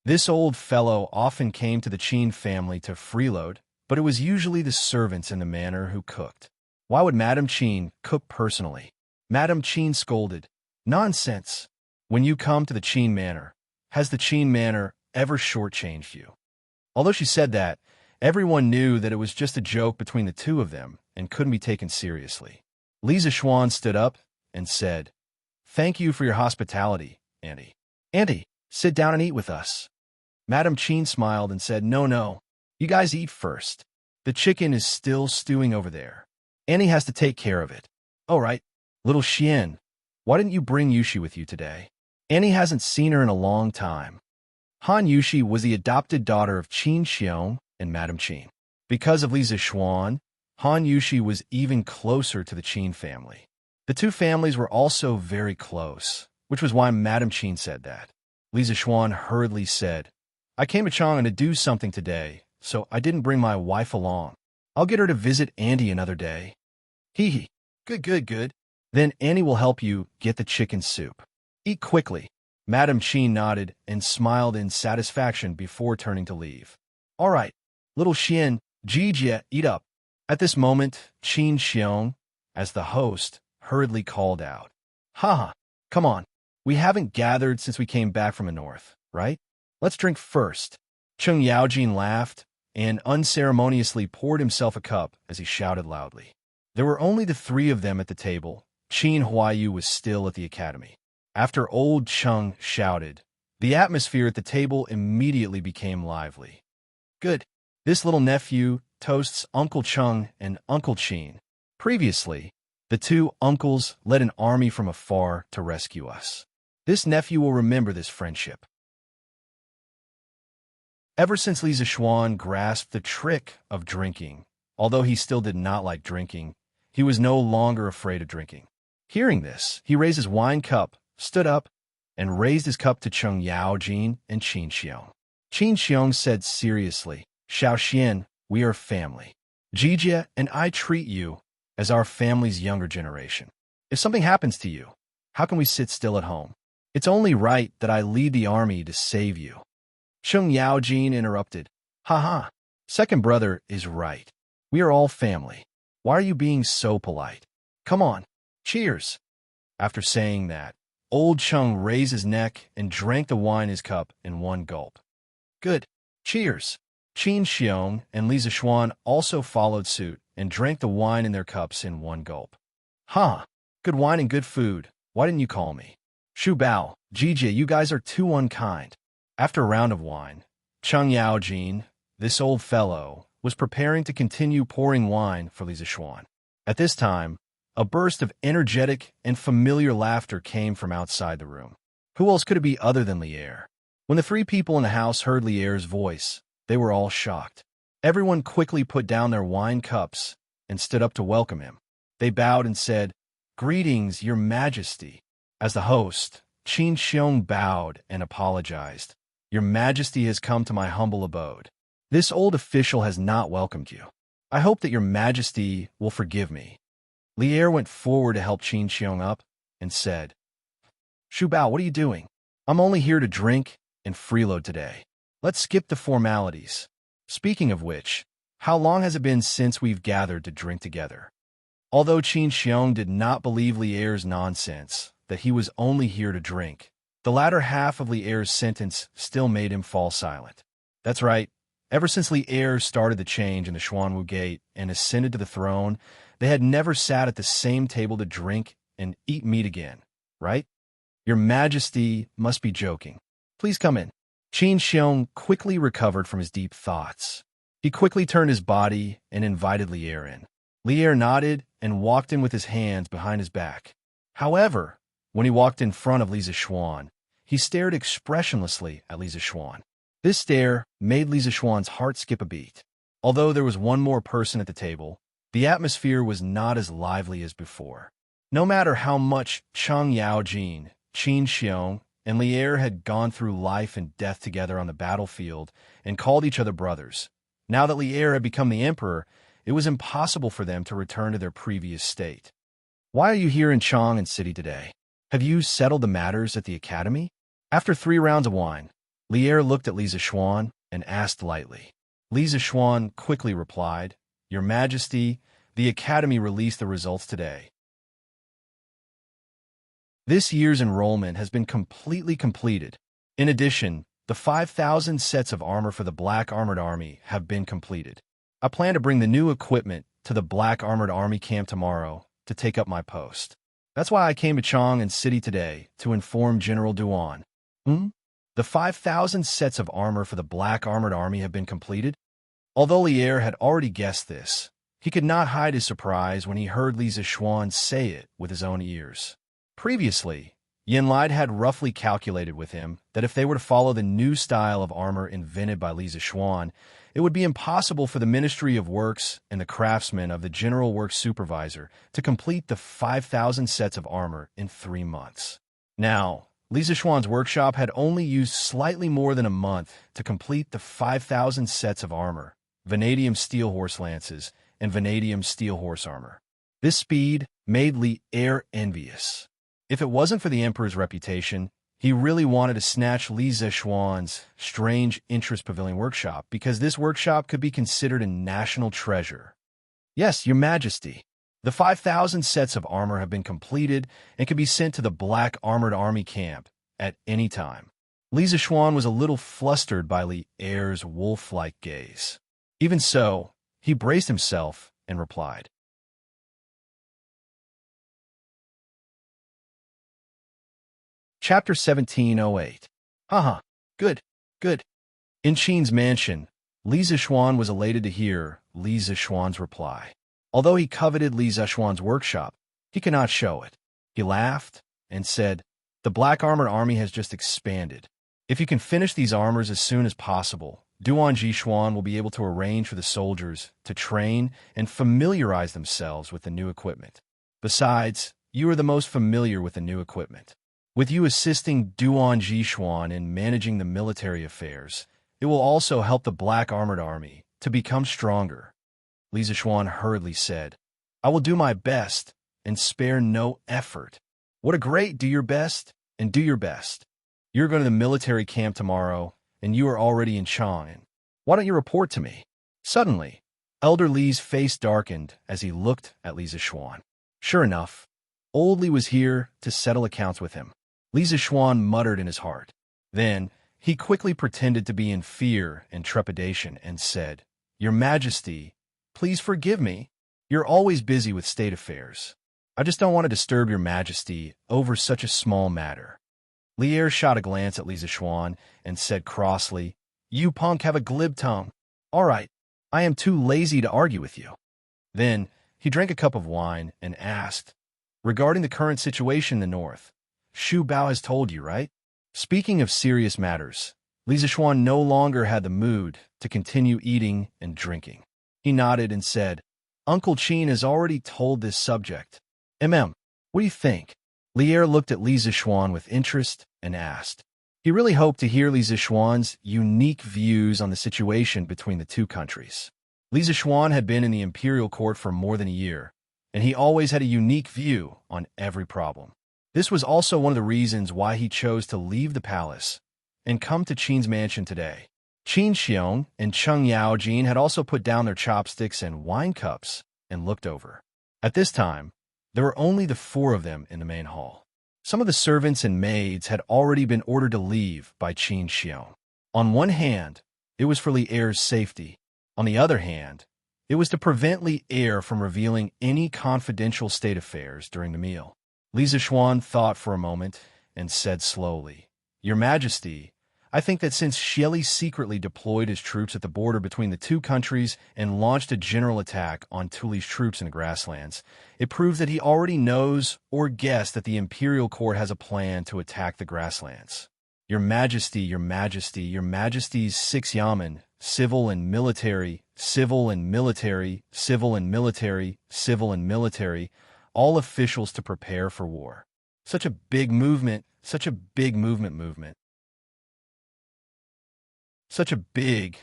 This old fellow often came to the Qin family to freeload, but it was usually the servants in the manor who cooked. Why would Madame Qin cook personally? Madame Qin scolded, "Nonsense! When you come to the Qin manor, has the Qin manor ever shortchanged you?" Although she said that, everyone knew that it was just a joke between the two of them and couldn't be taken seriously. Li Zixuan stood up and said, "Thank you for your hospitality, Auntie. Auntie, sit down and eat with us." Madame Qin smiled and said, No, you guys eat first. The chicken is still stewing over there. Annie has to take care of it." "All right, little Xian, why didn't you bring Yushi with you today? Annie hasn't seen her in a long time." Han Yushi was the adopted daughter of Qin Xiong and Madame Qin. Because of Li Zixuan, Han Yushi was even closer to the Qin family. The two families were also very close, which was why Madame Qin said that. Li Zixuan hurriedly said, "I came to Chang'an to do something today, so I didn't bring my wife along. I'll get her to visit Andy another day." "Hee. Good. Then Annie will help you get the chicken soup. Eat quickly." Madame Qin nodded and smiled in satisfaction before turning to leave. "All right, little Xian, Jijie, eat up." At this moment, Qin Xiong, as the host, hurriedly called out, "Ha, come on. We haven't gathered since we came back from the north, right? Let's drink first." Chung Yaojin laughed and unceremoniously poured himself a cup as he shouted loudly. There were only the three of them at the table. Qin Huaiyu was still at the academy. After old Chung shouted, the atmosphere at the table immediately became lively. "Good. This little nephew toasts Uncle Chung and Uncle Qin." Previously, The two uncles led an army from afar to rescue us. This nephew will remember this friendship. Ever since Li Zishuan grasped the trick of drinking, although he still did not like drinking, he was no longer afraid of drinking. Hearing this, he raised his wine cup, stood up, and raised his cup to Cheng Yaojin and Qin Xiong. Qin Xiong said seriously, "Xiao Xian, we are family. Jijia and I treat you as our family's younger generation. If something happens to you, how can we sit still at home? It's only right that I lead the army to save you." Cheng Yaojin interrupted. "Ha. Second brother is right. We are all family. Why are you being so polite? Come on, cheers." After saying that, old Cheng raised his neck and drank the wine in his cup in one gulp. "Good. Cheers." Qin Xiong and Li Zishuan also followed suit and drank the wine in their cups in one gulp. Good wine and good food. Why didn't you call me? Shu Bao, Jijia, you guys are too unkind. After a round of wine, Cheng Yaojin, this old fellow, was preparing to continue pouring wine for Li Zishuan. At this time, a burst of energetic and familiar laughter came from outside the room. Who else could it be other than Lier? When the three people in the house heard Lier's voice, they were all shocked. Everyone quickly put down their wine cups and stood up to welcome him. They bowed and said, "Greetings, Your Majesty." As the host, Qin Xiong bowed and apologized. "Your Majesty has come to my humble abode. This old official has not welcomed you. I hope that Your Majesty will forgive me." Lier went forward to help Qin Xiong up and said, "Shu Bao, what are you doing? I'm only here to drink and freeload today. Let's skip the formalities. Speaking of which, how long has it been since we've gathered to drink together?" Although Qin Xiong did not believe Lier's nonsense, that he was only here to drink, the latter half of Lier's sentence still made him fall silent. That's right. Ever since Lier started the change in the Xuanwu Gate and ascended to the throne, they had never sat at the same table to drink and eat meat again, right? Your Majesty must be joking. Please come in. Qin Xiong quickly recovered from his deep thoughts. He quickly turned his body and invited Lier in. Lier nodded and walked in with his hands behind his back. However, when he walked in front of Li Zishuan, he stared expressionlessly at Li Zishuan. This stare made Li Zishuan's heart skip a beat. Although there was one more person at the table, the atmosphere was not as lively as before. No matter how much Cheng Yaojin, Qin Xiong, and Lier had gone through life and death together on the battlefield and called each other brothers, now that Lier had become the emperor, it was impossible for them to return to their previous state. "Why are you here in Chang'an City today? Have you settled the matters at the academy?" After 3 rounds of wine, Lier looked at Li Zishuan and asked lightly. Li Zishuan quickly replied, "Your Majesty, the academy released the results today. This year's enrollment has been completely completed. In addition, the 5,000 sets of armor for the Black Armored Army have been completed. I plan to bring the new equipment to the Black Armored Army camp tomorrow to take up my post. That's why I came to Chang'an City today to inform General Duan." The 5,000 sets of armor for the Black Armored Army have been completed? Although Lier had already guessed this, he could not hide his surprise when he heard Li Zishuan say it with his own ears. Previously, Yanlai had roughly calculated with him that if they were to follow the new style of armor invented by Li Zishuan, it would be impossible for the Ministry of Works and the craftsmen of the General Works Supervisor to complete the 5,000 sets of armor in 3 months. Now, Li Zishuan's workshop had only used slightly more than a month to complete the 5,000 sets of armor, vanadium steel horse lances, and vanadium steel horse armor. This speed made Lier envious. If it wasn't for the Emperor's reputation, he really wanted to snatch Li Zishuan's strange interest pavilion workshop because this workshop could be considered a national treasure. "Yes, Your Majesty. The 5,000 sets of armor have been completed and can be sent to the Black Armored Army camp at any time." Li Zishuan was a little flustered by Lier's wolf-like gaze. Even so, he braced himself and replied, Chapter 1708. Good. In Qin's mansion, Li Zishuan was elated to hear Li Zishuan's reply. Although he coveted Li Zishuan's workshop, he cannot show it. He laughed and said, "The black armored army has just expanded. If you can finish these armors as soon as possible, Duan Jishuan will be able to arrange for the soldiers to train and familiarize themselves with the new equipment. Besides, you are the most familiar with the new equipment. With you assisting Duan Jishuan in managing the military affairs, it will also help the black armored army to become stronger." Li Zishuan hurriedly said, "I will do my best and spare no effort." "What a great do your best and do your best. You're going to the military camp tomorrow, and you are already in Chang'an. Why don't you report to me?" Suddenly, Elder Li's face darkened as he looked at Li Zishuan. Sure enough, old Li was here to settle accounts with him. Li Zishuan muttered in his heart. Then, he quickly pretended to be in fear and trepidation and said, "Your Majesty, please forgive me. You're always busy with state affairs. I just don't want to disturb your Majesty over such a small matter." Lier shot a glance at Li Zishuan and said crossly, "You punk have a glib tongue. All right, I am too lazy to argue with you." Then, he drank a cup of wine and asked, "Regarding the current situation in the north, Shu Bao has told you, right?" Speaking of serious matters, Li Zishuan no longer had the mood to continue eating and drinking. He nodded and said, "Uncle Qin has already told this subject. What do you think?" Lier looked at Li Zishuan with interest and asked. He really hoped to hear Li Zishuan's unique views on the situation between the two countries. Li Zishuan had been in the imperial court for more than a year, and he always had a unique view on every problem. This was also one of the reasons why he chose to leave the palace and come to Qin's mansion today. Qin Xiong and Cheng Yaojin had also put down their chopsticks and wine cups and looked over. At this time, there were only the four of them in the main hall. Some of the servants and maids had already been ordered to leave by Qin Xiong. On one hand, it was for Li Er's safety. On the other hand, it was to prevent Li Er from revealing any confidential state affairs during the meal. Li Zishuan thought for a moment and said slowly, "Your Majesty, I think that since Xieli secretly deployed his troops at the border between the two countries and launched a general attack on Tuli's troops in the grasslands, it proves that he already knows or guessed that the imperial court has a plan to attack the grasslands. Your Majesty, your Majesty, your Majesty's 6 yamen, civil and military, civil and military, civil and military, civil and military, all officials to prepare for war." Such a big movement, such a big movement. Such a big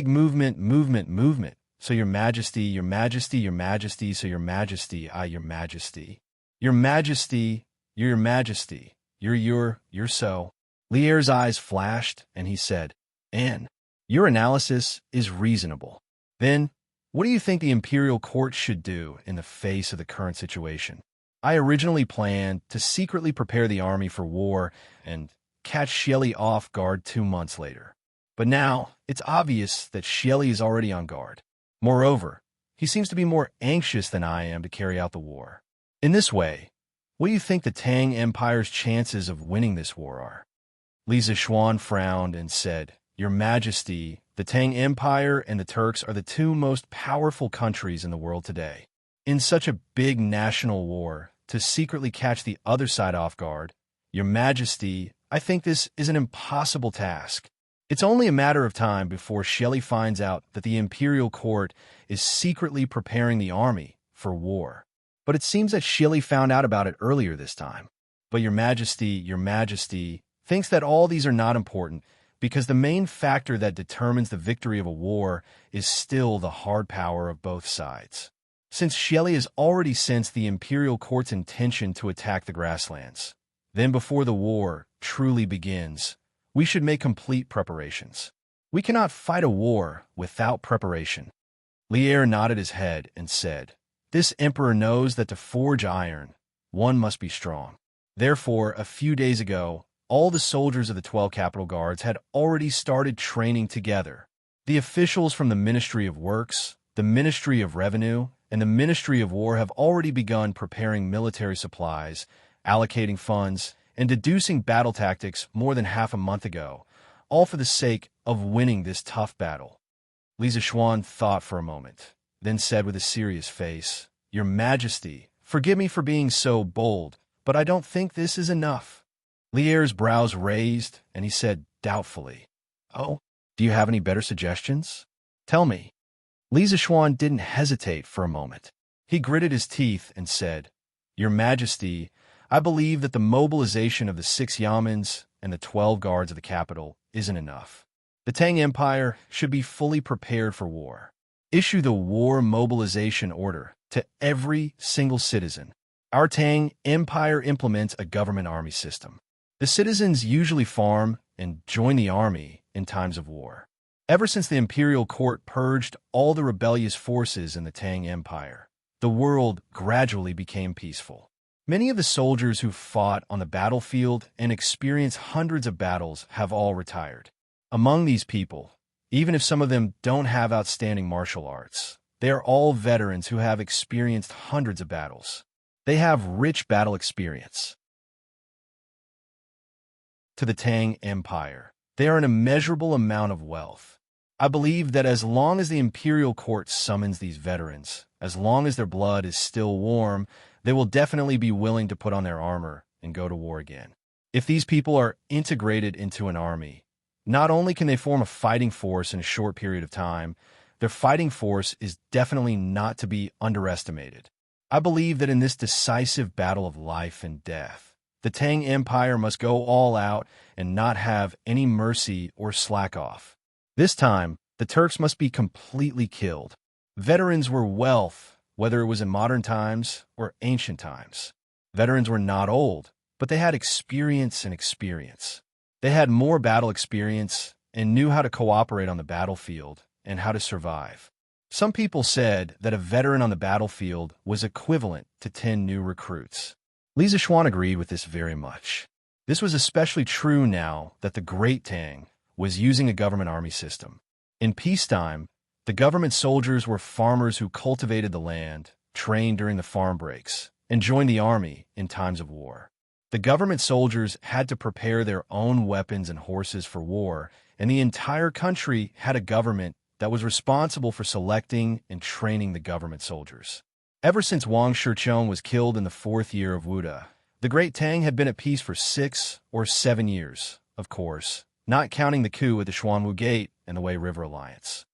movement. So your Majesty, your Majesty, your Majesty, so your Majesty, your Majesty. Your Majesty, your Majesty, you're so. Lier's eyes flashed, and he said, "Anne, your analysis is reasonable. Then, what do you think the imperial court should do in the face of the current situation? I originally planned to secretly prepare the army for war and catch Xieli off guard 2 months later. But now, it's obvious that Xieli is already on guard. Moreover, he seems to be more anxious than I am to carry out the war. In this way, what do you think the Tang Empire's chances of winning this war are?" Li Zishuan frowned and said, "Your Majesty, the Tang Empire and the Turks are the two most powerful countries in the world today. In such a big national war, to secretly catch the other side off guard, Your Majesty, I think this is an impossible task. It's only a matter of time before Xieli finds out that the imperial court is secretly preparing the army for war. But it seems that Xieli found out about it earlier this time. But Your Majesty thinks that all these are not important because the main factor that determines the victory of a war is still the hard power of both sides. Since Xieli has already sensed the imperial court's intention to attack the grasslands, then before the war truly begins, we should make complete preparations. We cannot fight a war without preparation." Lier nodded his head and said, "This emperor knows that to forge iron, one must be strong. Therefore, a few days ago, all the soldiers of the 12 capital guards had already started training together. The officials from the Ministry of Works, the Ministry of Revenue, and the Ministry of War have already begun preparing military supplies, allocating funds, and deducing battle tactics more than half a month ago, all for the sake of winning this tough battle." Li Zishuan thought for a moment, then said with a serious face, "Your Majesty, Forgive me for being so bold, but I don't think this is enough. Li'er's brows raised, and he said doubtfully, "Oh, do you have any better suggestions? Tell me." Li Zishuan didn't hesitate for a moment. He gritted his teeth and said, "Your Majesty, I believe that the mobilization of the 6 yamens and the 12 guards of the capital isn't enough. The Tang Empire should be fully prepared for war. Issue the war mobilization order to every single citizen. Our Tang Empire implements a government army system. The citizens usually farm and join the army in times of war. Ever since the imperial court purged all the rebellious forces in the Tang Empire, the world gradually became peaceful. Many of the soldiers who fought on the battlefield and experienced hundreds of battles have all retired. Among these people, even if some of them don't have outstanding martial arts, they are all veterans who have experienced hundreds of battles. They have rich battle experience. To the Tang Empire, they are an immeasurable amount of wealth. I believe that as long as the imperial court summons these veterans, as long as their blood is still warm, they will definitely be willing to put on their armor and go to war again. If these people are integrated into an army, not only can they form a fighting force in a short period of time, their fighting force is definitely not to be underestimated. I believe that in this decisive battle of life and death, the Tang Empire must go all out and not have any mercy or slack off. This time, the Turks must be completely killed. Veterans were wealth, whether it was in modern times or ancient times. Veterans were not old, but they had experience and experience. They had more battle experience and knew how to cooperate on the battlefield and how to survive. Some people said that a veteran on the battlefield was equivalent to 10 new recruits. Li Zishuan agreed with this very much. This was especially true now that the Great Tang was using a government army system. In peacetime, the government soldiers were farmers who cultivated the land, trained during the farm breaks, and joined the army in times of war. The government soldiers had to prepare their own weapons and horses for war, and the entire country had a government that was responsible for selecting and training the government soldiers. Ever since Wang Shiqiong was killed in the 4th year of Wuda, the Great Tang had been at peace for 6 or 7 years, of course, not counting the coup at the Xuanwu Gate and the Wei River Alliance.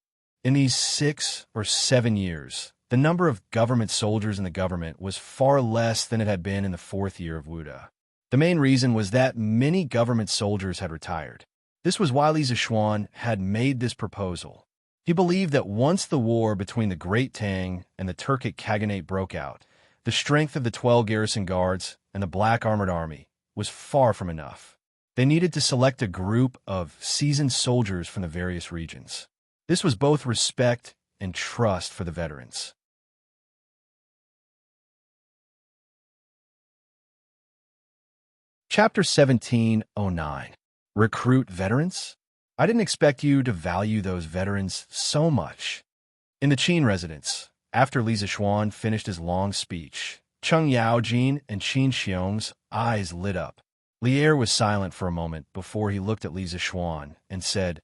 In these 6 or 7 years, the number of government soldiers in the government was far less than it had been in the 4th year of Wuda. The main reason was that many government soldiers had retired. This was why Li Zishuan had made this proposal. He believed that once the war between the Great Tang and the Turkic Khaganate broke out, the strength of the 12 garrison guards and the Black Armored Army was far from enough. They needed to select a group of seasoned soldiers from the various regions. This was both respect and trust for the veterans. Chapter 1709. Recruit Veterans? I didn't expect you to value those veterans so much. In the Qin residence, after Li Zishuan finished his long speech, Cheng Yaojin and Qin Xiong's eyes lit up. Li'er was silent for a moment before he looked at Li Zishuan and said,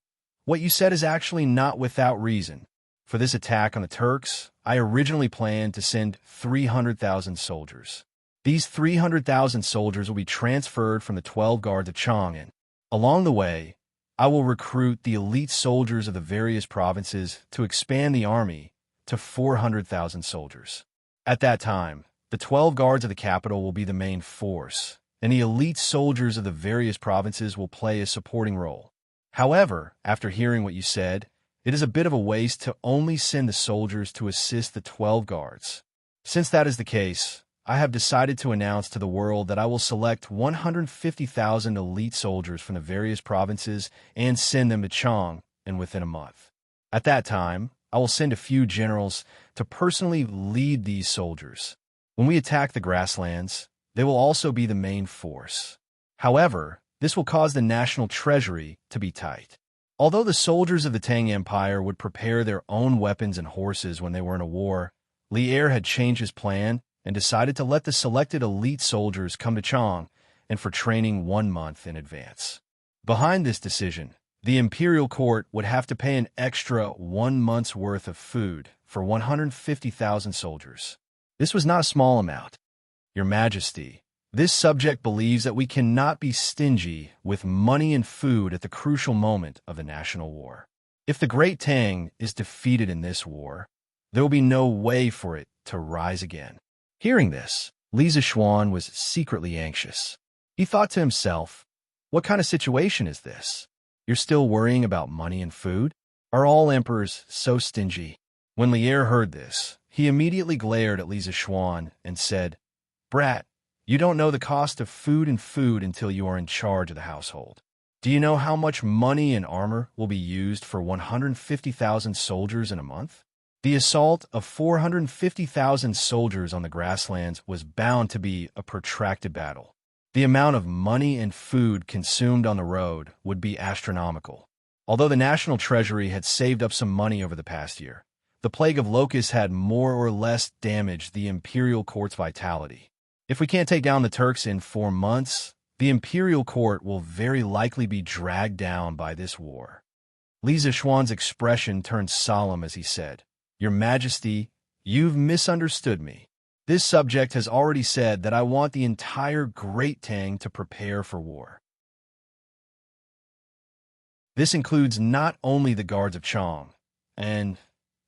"What you said is actually not without reason. For this attack on the Turks, I originally planned to send 300,000 soldiers. These 300,000 soldiers will be transferred from the 12 guards of Chang'an. Along the way, I will recruit the elite soldiers of the various provinces to expand the army to 400,000 soldiers. At that time, the 12 guards of the capital will be the main force, and the elite soldiers of the various provinces will play a supporting role. However, after hearing what you said, it is a bit of a waste to only send the soldiers to assist the 12 guards. Since that is the case, I have decided to announce to the world that I will select 150,000 elite soldiers from the various provinces and send them to Chang within a month. At that time, I will send a few generals to personally lead these soldiers. When we attack the grasslands, they will also be the main force. However, this will cause the national treasury to be tight. Although the soldiers of the Tang Empire would prepare their own weapons and horses when they were in a war, Li'er had changed his plan and decided to let the selected elite soldiers come to Chang and for training 1 month in advance. Behind this decision, the imperial court would have to pay an extra 1 month's worth of food for 150,000 soldiers. This was not a small amount. Your Majesty, this subject believes that we cannot be stingy with money and food at the crucial moment of the national war. If the great Tang is defeated in this war, there will be no way for it to rise again. Hearing this, Li Zishuan was secretly anxious. He thought to himself, what kind of situation is this? You're still worrying about money and food? Are all emperors so stingy? When Li Er heard this, he immediately glared at Li Zishuan and said, Brat, you don't know the cost of food until you are in charge of the household. Do you know how much money and armor will be used for 150,000 soldiers in a month? The assault of 450,000 soldiers on the grasslands was bound to be a protracted battle. The amount of money and food consumed on the road would be astronomical. Although the national treasury had saved up some money over the past year, the plague of locusts had more or less damaged the imperial court's vitality. If we can't take down the Turks in 4 months, the imperial court will very likely be dragged down by this war. Li Zishuan's expression turned solemn as he said, Your Majesty, you've misunderstood me. This subject has already said that I want the entire Great Tang to prepare for war. This includes not only the guards of Chang, and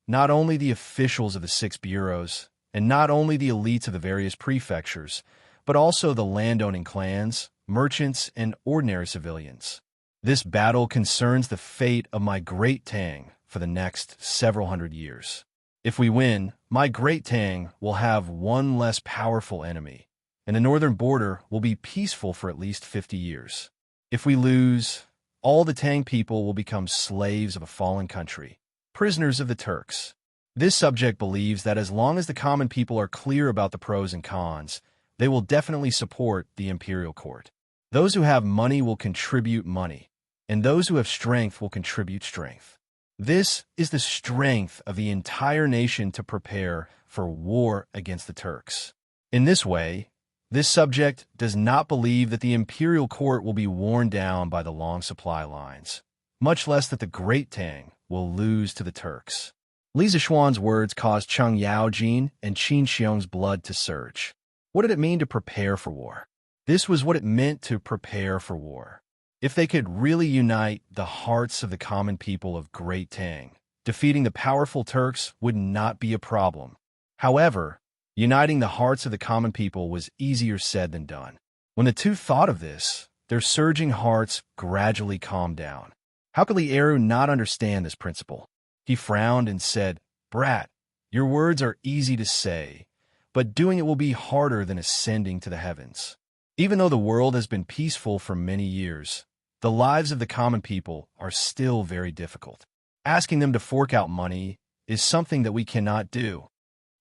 not only the officials of the 6 bureaus, and not only the elites of the various prefectures, but also the landowning clans, merchants, and ordinary civilians. This battle concerns the fate of my Great Tang for the next several hundred years. If we win, my Great Tang will have one less powerful enemy, and the northern border will be peaceful for at least 50 years. If we lose, all the Tang people will become slaves of a fallen country, prisoners of the Turks. This subject believes that as long as the common people are clear about the pros and cons, they will definitely support the imperial court. Those who have money will contribute money, and those who have strength will contribute strength. This is the strength of the entire nation to prepare for war against the Turks. In this way, this subject does not believe that the imperial court will be worn down by the long supply lines, much less that the Great Tang will lose to the Turks. Li Zishuan's words caused Cheng Yaojin and Qin Xiong's blood to surge. What did it mean to prepare for war? This was what it meant to prepare for war. If they could really unite the hearts of the common people of Great Tang, defeating the powerful Turks would not be a problem. However, uniting the hearts of the common people was easier said than done. When the two thought of this, their surging hearts gradually calmed down. How could Li Er not understand this principle? He frowned and said, Brat, your words are easy to say, but doing it will be harder than ascending to the heavens. Even though the world has been peaceful for many years, the lives of the common people are still very difficult. Asking them to fork out money is something that we cannot do.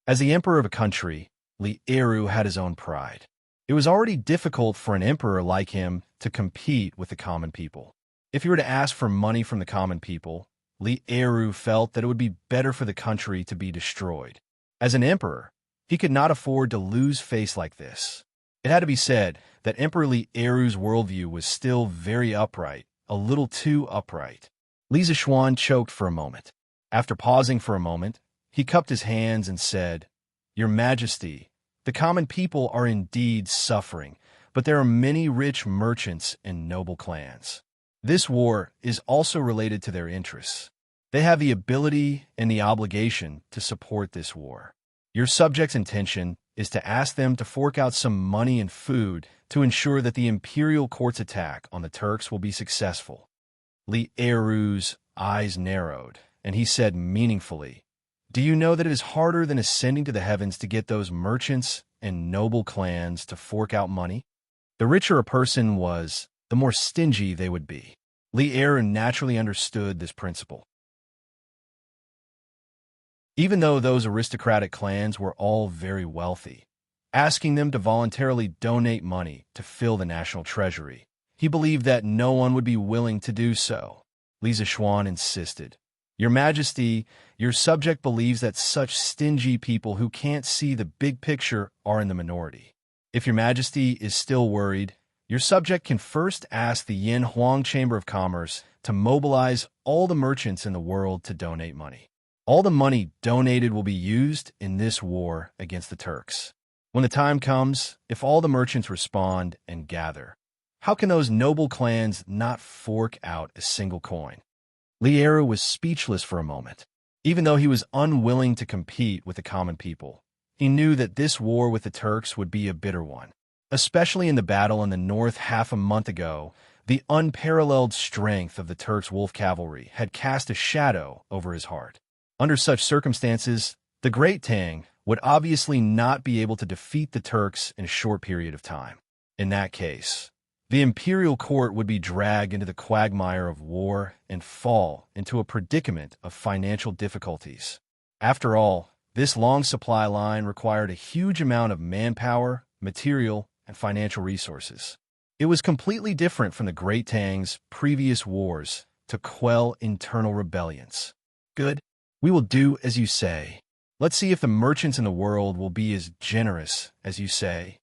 As the emperor of a country, Li Er had his own pride. It was already difficult for an emperor like him to compete with the common people. If you were to ask for money from the common people, Li Er felt that it would be better for the country to be destroyed. As an emperor, he could not afford to lose face like this. It had to be said that Emperor Li Er's worldview was still very upright, a little too upright. Li Zishuan choked for a moment. After pausing for a moment, he cupped his hands and said, Your Majesty, the common people are indeed suffering, but there are many rich merchants and noble clans. This war is also related to their interests. They have the ability and the obligation to support this war. Your subjects' intention is to ask them to fork out some money and food to ensure that the imperial court's attack on the Turks will be successful. Li Er's eyes narrowed, and he said meaningfully, Do you know that it is harder than ascending to the heavens to get those merchants and noble clans to fork out money? The richer a person was, the more stingy they would be. Li Er naturally understood this principle. Even though those aristocratic clans were all very wealthy, asking them to voluntarily donate money to fill the national treasury, he believed that no one would be willing to do so. Li Zishuan insisted, Your Majesty, your subject believes that such stingy people who can't see the big picture are in the minority. If your Majesty is still worried, your subject can first ask the Yin Huang Chamber of Commerce to mobilize all the merchants in the world to donate money. All the money donated will be used in this war against the Turks. When the time comes, if all the merchants respond and gather, how can those noble clans not fork out a single coin? Lieru was speechless for a moment. Even though he was unwilling to compete with the common people, he knew that this war with the Turks would be a bitter one. Especially in the battle in the north half a month ago, the unparalleled strength of the Turks' wolf cavalry had cast a shadow over his heart. Under such circumstances, the great Tang would obviously not be able to defeat the Turks in a short period of time. In that case, the imperial court would be dragged into the quagmire of war and fall into a predicament of financial difficulties. After all, this long supply line required a huge amount of manpower, material, and financial resources. It was completely different from the Great Tang's previous wars to quell internal rebellions. Good. We will do as you say. Let's see if the merchants in the world will be as generous as you say.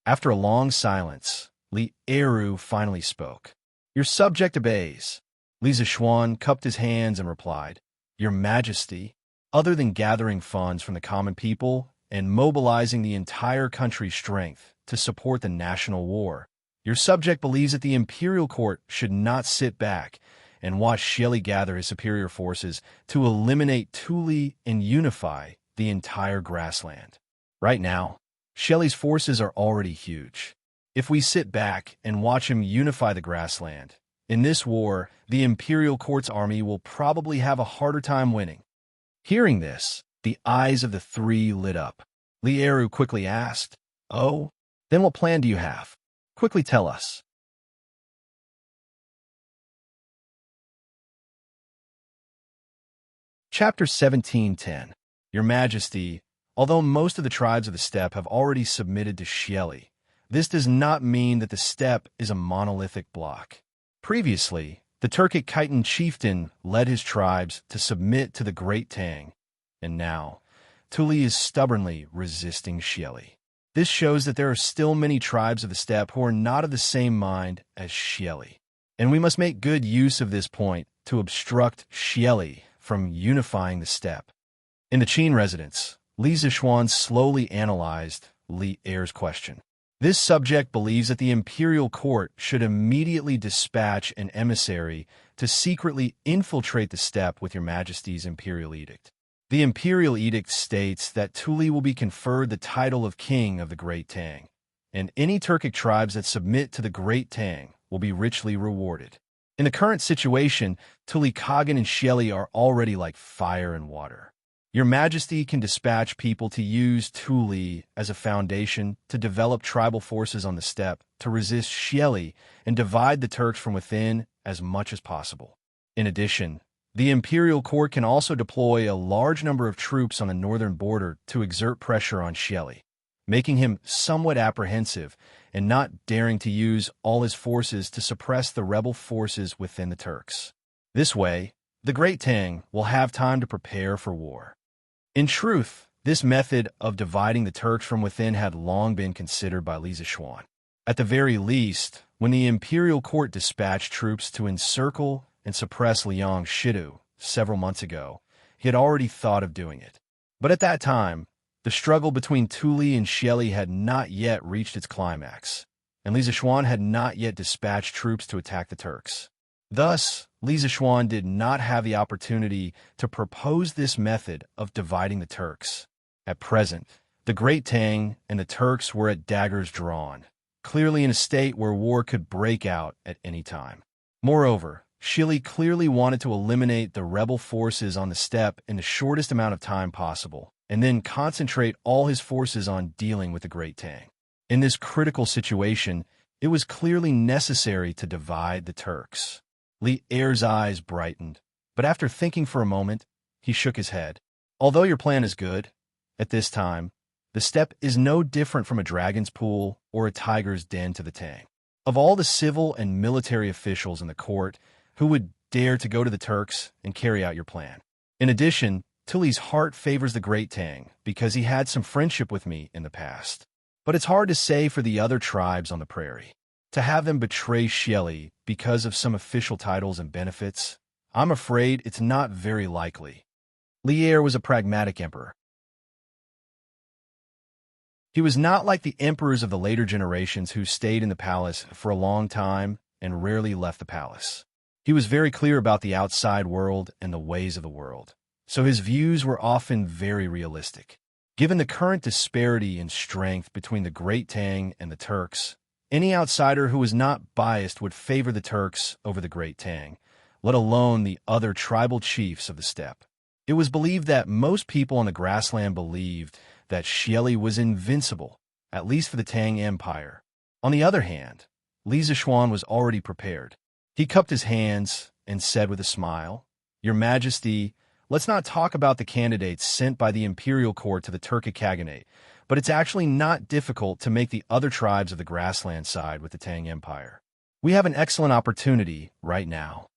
After a long silence, Li Eru finally spoke. Your subject obeys. Li Zishuan cupped his hands and replied, Your Majesty, other than gathering funds from the common people and mobilizing the entire country's strength to support the national war, your subject believes that the imperial court should not sit back and watch Shelley gather his superior forces to eliminate Thule and unify the entire grassland. Right now, Shelley's forces are already huge. If we sit back and watch him unify the grassland, in this war, the imperial court's army will probably have a harder time winning. Hearing this, the eyes of the three lit up. Lieru quickly asked, Oh, then what plan do you have? Quickly tell us. Chapter 17:10. Your Majesty, although most of the tribes of the steppe have already submitted to Shelley, this does not mean that the steppe is a monolithic block. Previously, the Turkic Khitan chieftain led his tribes to submit to the Great Tang, and now, Thule is stubbornly resisting Shelley. This shows that there are still many tribes of the steppe who are not of the same mind as Shelley, and we must make good use of this point to obstruct Shelley from unifying the steppe. In the Qin residence, Li Zishuan slowly analyzed Li Er's question. This subject believes that the imperial court should immediately dispatch an emissary to secretly infiltrate the steppe with your Majesty's imperial edict. The imperial edict states that Thule will be conferred the title of king of the Great Tang, and any Turkic tribes that submit to the Great Tang will be richly rewarded. In the current situation, Thule Kagan and Shelley are already like fire and water. Your Majesty can dispatch people to use Thule as a foundation to develop tribal forces on the steppe to resist Shelley and divide the Turks from within as much as possible. In addition, the imperial court can also deploy a large number of troops on the northern border to exert pressure on Shelley, making him somewhat apprehensive and not daring to use all his forces to suppress the rebel forces within the Turks. This way, the Great Tang will have time to prepare for war. In truth, this method of dividing the Turks from within had long been considered by Li Zishuan. At the very least, when the imperial court dispatched troops to encircle and suppress Liang Shidu several months ago, he had already thought of doing it. But at that time, the struggle between Thule and Shelley had not yet reached its climax, and Li Zishuan had not yet dispatched troops to attack the Turks. Thus, Li Zishuan did not have the opportunity to propose this method of dividing the Turks. At present, the Great Tang and the Turks were at daggers drawn, clearly in a state where war could break out at any time. Moreover, Shelley clearly wanted to eliminate the rebel forces on the steppe in the shortest amount of time possible, and then concentrate all his forces on dealing with the Great Tang. In this critical situation, it was clearly necessary to divide the Turks. Li Er's eyes brightened, but after thinking for a moment, he shook his head. Although your plan is good, at this time, the steppe is no different from a dragon's pool or a tiger's den to the Tang. Of all the civil and military officials in the court, who would dare to go to the Turks and carry out your plan? In addition, Thule's heart favors the Great Tang because he had some friendship with me in the past. But it's hard to say for the other tribes on the prairie. To have them betray Shelley because of some official titles and benefits, I'm afraid it's not very likely. Li Er was a pragmatic emperor. He was not like the emperors of the later generations who stayed in the palace for a long time and rarely left the palace. He was very clear about the outside world and the ways of the world, so his views were often very realistic. Given the current disparity in strength between the Great Tang and the Turks, any outsider who was not biased would favor the Turks over the Great Tang, let alone the other tribal chiefs of the steppe. It was believed that most people on the grassland believed that Xieli was invincible, at least for the Tang Empire. On the other hand, Li Zishuan was already prepared. He cupped his hands and said with a smile, "Your Majesty, let's not talk about the candidates sent by the imperial court to the Turkic Khaganate, but it's actually not difficult to make the other tribes of the grassland side with the Tang Empire. We have an excellent opportunity right now."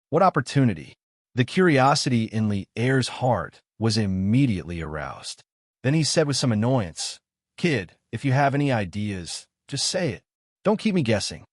What opportunity? The curiosity in Li Er's heart was immediately aroused. Then he said with some annoyance, "Kid, if you have any ideas, just say it. Don't keep me guessing."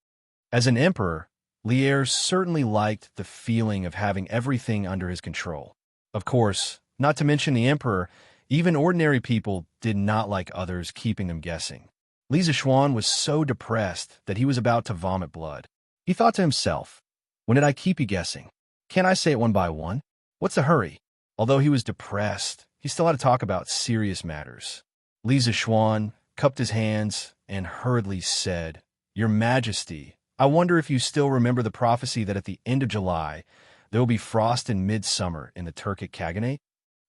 As an emperor, Li Er certainly liked the feeling of having everything under his control. Of course, not to mention the emperor, even ordinary people did not like others keeping them guessing. Li Zishuan was so depressed that he was about to vomit blood. He thought to himself, "When did I keep you guessing? Can't I say it one by one? What's the hurry?" Although he was depressed, he still had to talk about serious matters. Li Zishuan cupped his hands and hurriedly said, "Your Majesty, I wonder if you still remember the prophecy that at the end of July, there will be frost in midsummer in the Turkic Khaganate?"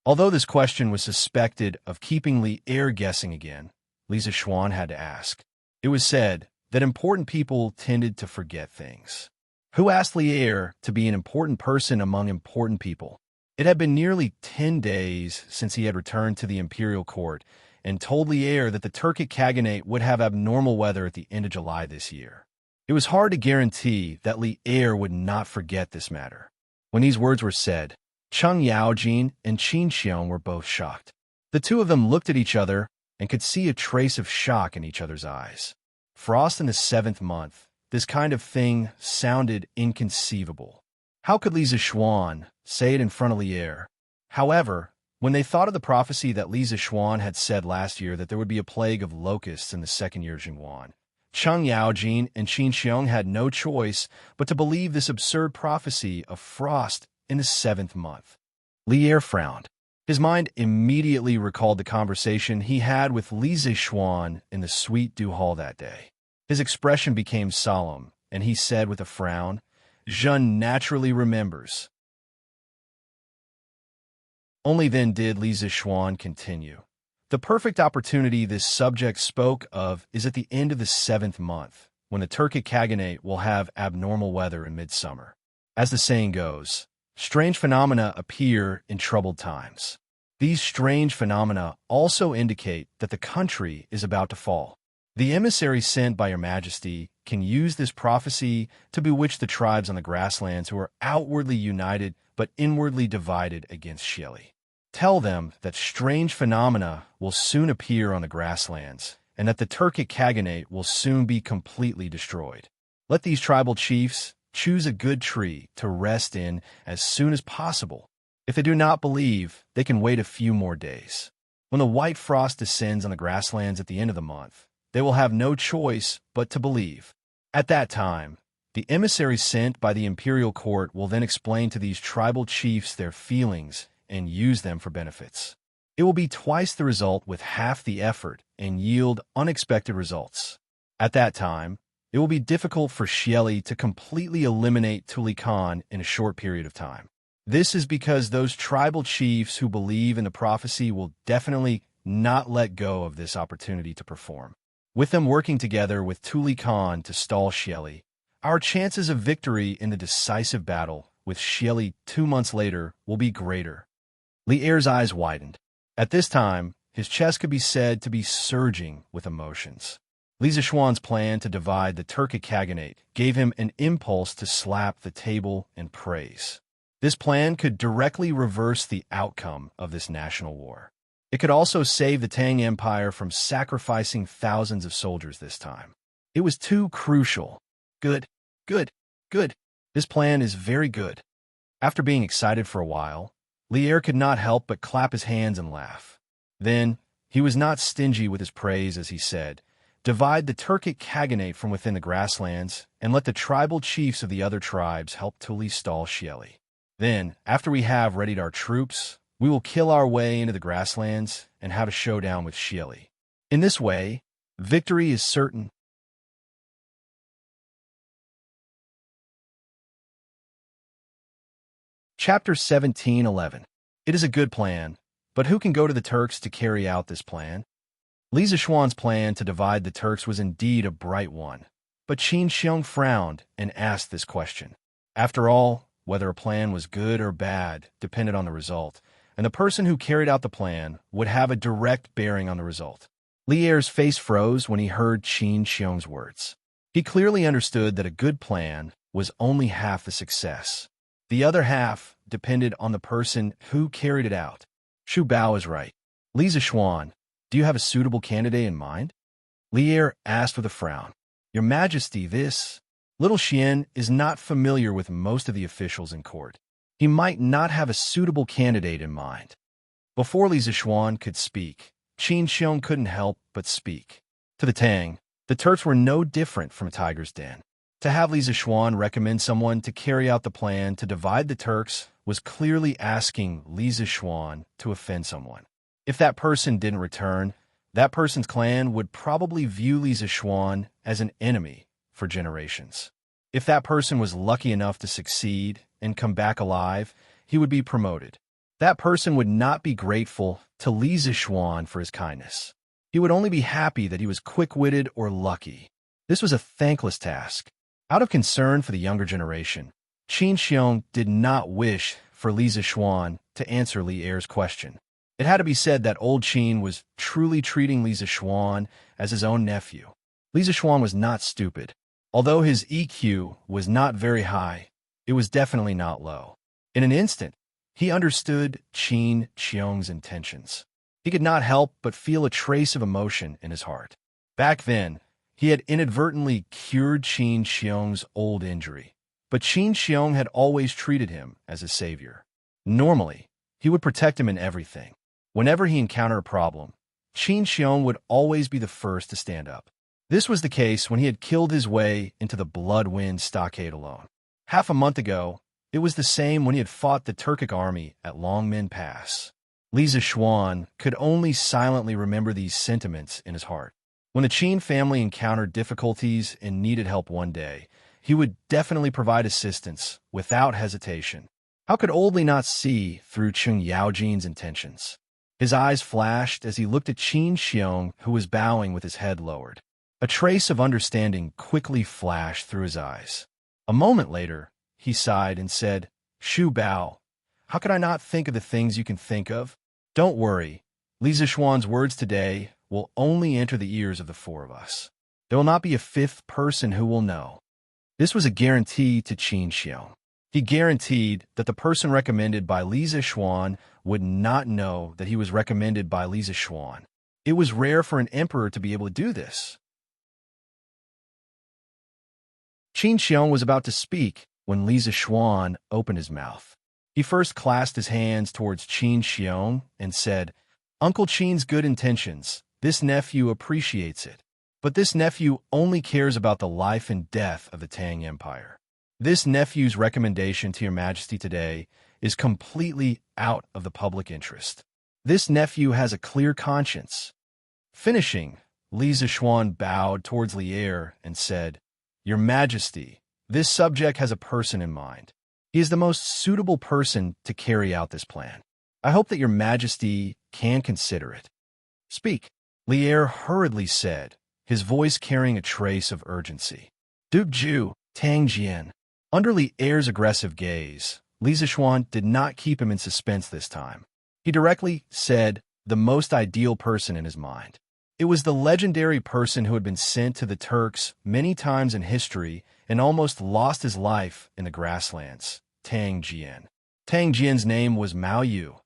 Although this question was suspected of keeping Li Er guessing again, Li Zishuan had to ask. It was said that important people tended to forget things. Who asked Li Er to be an important person among important people? It had been nearly 10 days since he had returned to the imperial court and told Li Er that the Turkic Khaganate would have abnormal weather at the end of July this year. It was hard to guarantee that Li Er would not forget this matter. When these words were said, Cheng Yaojin and Qin Xiong were both shocked. The two of them looked at each other and could see a trace of shock in each other's eyes. Frost in the 7th month, this kind of thing sounded inconceivable. How could Li Zishuan say it in front of Li Er? However, when they thought of the prophecy that Li Zishuan had said last year that there would be a plague of locusts in the 2nd year of Jingguan, Cheng Yaojin and Qin Xiong had no choice but to believe this absurd prophecy of frost in the 7th month. Li Er frowned. His mind immediately recalled the conversation he had with Li Zishuan in the Sweet Dew Hall that day. His expression became solemn, and he said with a frown, "Zhen naturally remembers." Only then did Li Zishuan continue. The perfect opportunity this subject spoke of is at the end of the 7th month, when the Turkic Khaganate will have abnormal weather in midsummer. As the saying goes, strange phenomena appear in troubled times. These strange phenomena also indicate that the country is about to fall. The emissary sent by Your Majesty can use this prophecy to bewitch the tribes on the grasslands who are outwardly united but inwardly divided against Xieli. Tell them that strange phenomena will soon appear on the grasslands and that the Turkic Khaganate will soon be completely destroyed. Let these tribal chiefs choose a good tree to rest in as soon as possible. If they do not believe, they can wait a few more days. When the white frost descends on the grasslands at the end of the month, they will have no choice but to believe. At that time, the emissary sent by the imperial court will then explain to these tribal chiefs their feelings and use them for benefits. It will be twice the result with half the effort and yield unexpected results. At that time, it will be difficult for Xieli to completely eliminate Tuli Khan in a short period of time. This is because those tribal chiefs who believe in the prophecy will definitely not let go of this opportunity to perform. With them working together with Tuli Khan to stall Xieli, our chances of victory in the decisive battle with Xieli 2 months later will be greater. Li Er's eyes widened. At this time, his chest could be said to be surging with emotions. Li Zishuan's plan to divide the Turkic Khaganate gave him an impulse to slap the table and praise. This plan could directly reverse the outcome of this national war. It could also save the Tang Empire from sacrificing thousands of soldiers this time. It was too crucial. Good, good, good. This plan is very good. After being excited for a while, Li Er could not help but clap his hands and laugh. Then, He was not stingy with his praise as he said, "Divide the Turkic Khaganate from within the grasslands, and let the tribal chiefs of the other tribes help Tuli stall Shieli. Then, after we have readied our troops, we will kill our way into the grasslands and have a showdown with Shieli. In this way, victory is certain." Chapter 17:11. It is a good plan, but who can go to the Turks to carry out this plan? Li Zishuan's plan to divide the Turks was indeed a bright one, but Qin Xiong frowned and asked this question. After all, whether a plan was good or bad depended on the result, and the person who carried out the plan would have a direct bearing on the result. Li Er's face froze when he heard Qin Xiong's words. He clearly understood that a good plan was only half the success. The other half depended on the person who carried it out. Shu Bao is right. Li Zishuan, do you have a suitable candidate in mind? Li Er asked with a frown. Your Majesty, this little Xian is not familiar with most of the officials in court. He might not have a suitable candidate in mind. Before Li Zishuan could speak, Qin Xiong couldn't help but speak. To the Tang, the Turks were no different from a tiger's den. To have Li Zishuan recommend someone to carry out the plan to divide the Turks was clearly asking Li Zishuan to offend someone. If that person didn't return, that person's clan would probably view Li Zishuan as an enemy for generations. If that person was lucky enough to succeed and come back alive, he would be promoted. That person would not be grateful to Li Zishuan for his kindness. He would only be happy that he was quick-witted or lucky. This was a thankless task. Out of concern for the younger generation, Qin Xiong did not wish for Li Zishuan to answer Li Er's question. It had to be said that old Qin was truly treating Li Zishuan as his own nephew. Li Zishuan was not stupid. Although his EQ was not very high, it was definitely not low. In an instant, he understood Qin Xiong's intentions. He could not help but feel a trace of emotion in his heart. Back then, he had inadvertently cured Qin Xiong's old injury, but Qin Xiong had always treated him as a savior. Normally, he would protect him in everything. Whenever he encountered a problem, Qin Xiong would always be the first to stand up. This was the case when he had killed his way into the Bloodwind stockade alone. Half a month ago, it was the same when he had fought the Turkic army at Longmen Pass. Li Zishuan could only silently remember these sentiments in his heart. When the Qin family encountered difficulties and needed help one day, he would definitely provide assistance without hesitation. How could Old Li not see through Chung Yaojin's intentions? His eyes flashed as he looked at Qin Xiong, who was bowing with his head lowered. A trace of understanding quickly flashed through his eyes. A moment later, he sighed and said, "Shu Bao, how could I not think of the things you can think of? Don't worry, Li Zishuan's words today will only enter the ears of the four of us. There will not be a fifth person who will know." This was a guarantee to Qin Xiong. He guaranteed that the person recommended by Li Zishuan would not know that he was recommended by Li Zishuan. It was rare for an emperor to be able to do this. Qin Xiong was about to speak when Li Zishuan opened his mouth. He first clasped his hands towards Qin Xiong and said, "Uncle Qin's good intentions. This nephew appreciates it. But this nephew only cares about the life and death of the Tang Empire. This nephew's recommendation to your Majesty today is completely out of the public interest. This nephew has a clear conscience." Finishing, Li Zishuan bowed towards Li Er and said, "Your Majesty, this subject has a person in mind. He is the most suitable person to carry out this plan. I hope that your Majesty can consider it." "Speak," Li Er hurriedly said, his voice carrying a trace of urgency. "Duke Ju, Tang Jian." Under Li Er's aggressive gaze, Li Zishuan did not keep him in suspense this time. He directly said the most ideal person in his mind. It was the legendary person who had been sent to the Turks many times in history and almost lost his life in the grasslands, Tang Jian. Tang Jian's name was Mao Yu,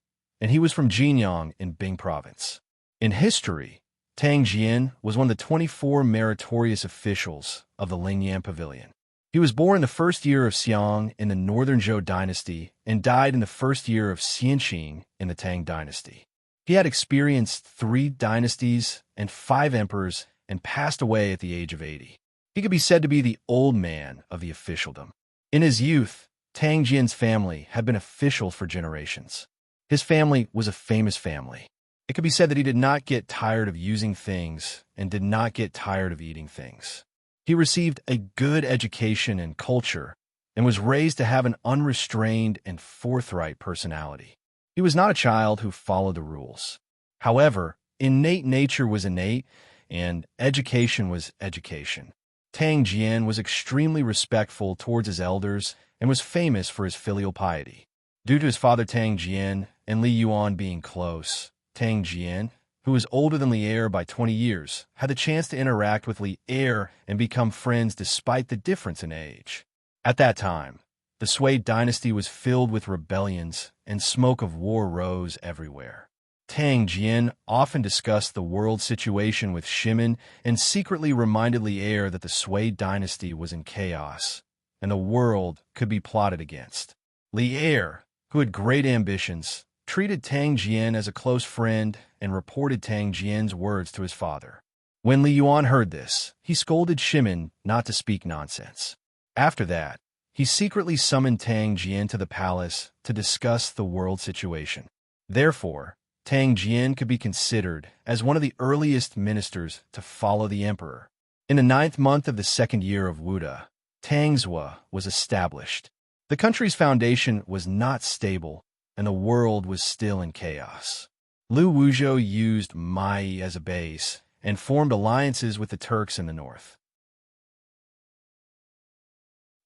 and he was from Jinyang in Bing Province. In history, Tang Jian was one of the 24 meritorious officials of the Lingyan Pavilion. He was born in the first year of Xiang in the northern Zhou Dynasty and died in the first year of Xianqing in the Tang Dynasty. He had experienced 3 dynasties and 5 emperors and passed away at the age of 80. He could be said to be the old man of the officialdom. In his youth, Tang Jian's family had been official for generations. His family was a famous family. It could be said that he did not get tired of using things and did not get tired of eating things. He received a good education and culture and was raised to have an unrestrained and forthright personality. He was not a child who followed the rules. However, innate nature was innate, and education was education. Tang Jian was extremely respectful towards his elders and was famous for his filial piety. Due to his father Tang Jian and Li Yuan being close, Tang Jian, who was older than Li Er by 20 years, had the chance to interact with Li Er and become friends despite the difference in age. At that time, the Sui dynasty was filled with rebellions and smoke of war rose everywhere. Tang Jian often discussed the world situation with Shimin and secretly reminded Li Er that the Sui dynasty was in chaos and the world could be plotted against. Li Er, who had great ambitions, treated Tang Jian as a close friend and reported Tang Jian's words to his father. When Li Yuan heard this, he scolded Shimin not to speak nonsense. After that, he secretly summoned Tang Jian to the palace to discuss the world situation. Therefore, Tang Jian could be considered as one of the earliest ministers to follow the emperor. In the 9th month of the 2nd year of Wuda, Tangzhou was established. The country's foundation was not stable, and the world was still in chaos. Lu Wuzhou used Mai as a base and formed alliances with the Turks in the north.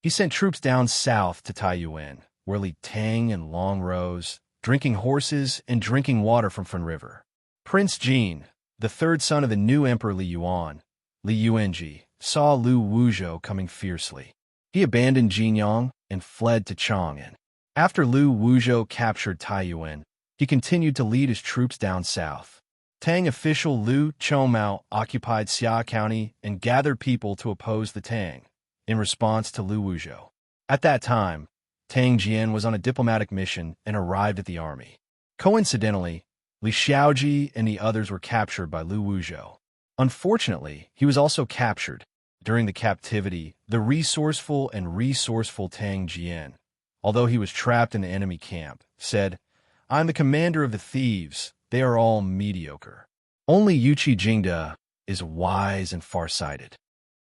He sent troops down south to Taiyuan, where Li Tang and Long rose, drinking horses and drinking water from Fun River. Prince Jin, the 3rd son of the new emperor Li Yuan, Li Yuanji, saw Lu Wuzhou coming fiercely. He abandoned Jinyang and fled to Chang'an. After Lu Wuzhou captured Taiyuan, he continued to lead his troops down south. Tang official Lu Chomao occupied Xia County and gathered people to oppose the Tang, in response to Lu Wuzhou. At that time, Tang Jian was on a diplomatic mission and arrived at the army. Coincidentally, Li Xiaoji and the others were captured by Lu Wuzhou. Unfortunately, he was also captured. During the captivity, the resourceful Tang Jian, although he was trapped in the enemy camp, said, "I'm the commander of the thieves. They are all mediocre. Only Yuqi Jingda is wise and farsighted."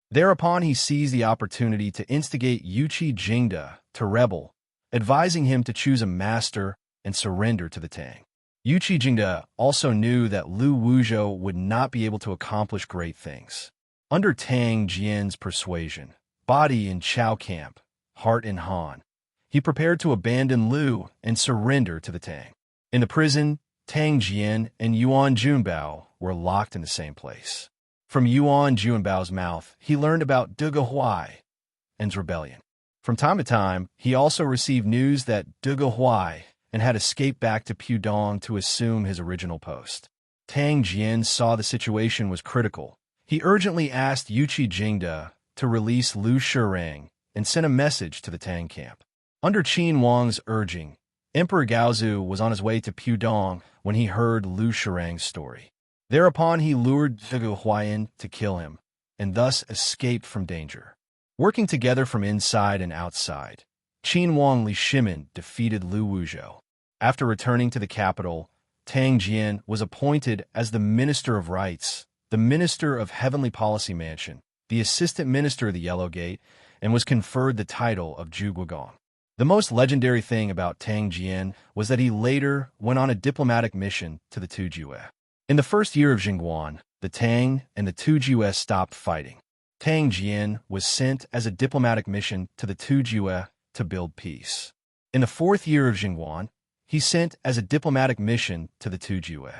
Thereupon he seized the opportunity to instigate Yuqi Jingda to rebel, advising him to choose a master and surrender to the Tang. Yuqi Jingda also knew that Lu Wuzhou would not be able to accomplish great things. Under Tang Jian's persuasion, body in Chao camp, heart in Han, he prepared to abandon Lu and surrender to the Tang. In the prison, Tang Jian and Yuan Junbao were locked in the same place. From Yuan Junbao's mouth, he learned about Duge Huai's rebellion. From time to time, he also received news that Duge Huai had escaped back to Pudong to assume his original post. Tang Jian saw the situation was critical. He urgently asked Yuqi Jingda to release Lu Shirang and sent a message to the Tang camp. Under Qin Wang's urging, Emperor Gaozu was on his way to Pudong when he heard Lu Shirang's story. Thereupon he lured Duge Huaiyan to kill him, and thus escaped from danger. Working together from inside and outside, Qin Wang Li Shimin defeated Lu Wuzhou. After returning to the capital, Tang Jian was appointed as the Minister of Rights, the Minister of Heavenly Policy Mansion, the Assistant Minister of the Yellow Gate, and was conferred the title of Zhuguagong. The most legendary thing about Tang Jian was that he later went on a diplomatic mission to the Tujue. In the first year of Jingguan, the Tang and the Tujue stopped fighting. Tang Jian was sent as a diplomatic mission to the Tujue to build peace. In the 4th year of Jingguan, he sent as a diplomatic mission to the Tujue.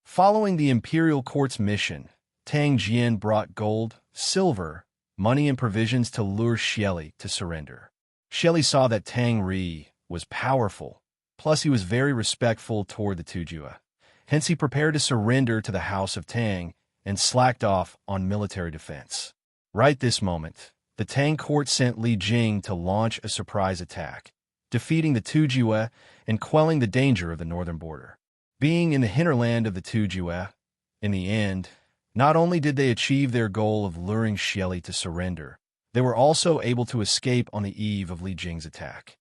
Following the imperial court's mission, Tang Jian brought gold, silver, money and provisions to lure Xieli to surrender. Xieli saw that Tang Ri was powerful, plus he was very respectful toward the Tujue. Hence he prepared to surrender to the House of Tang and slacked off on military defense. Right this moment, the Tang court sent Li Jing to launch a surprise attack, defeating the Tujue and quelling the danger of the northern border. being in the hinterland of the Tujue. In the end, not only did they achieve their goal of luring Xieli to surrender, they were also able to escape on the eve of Li Jing's attack.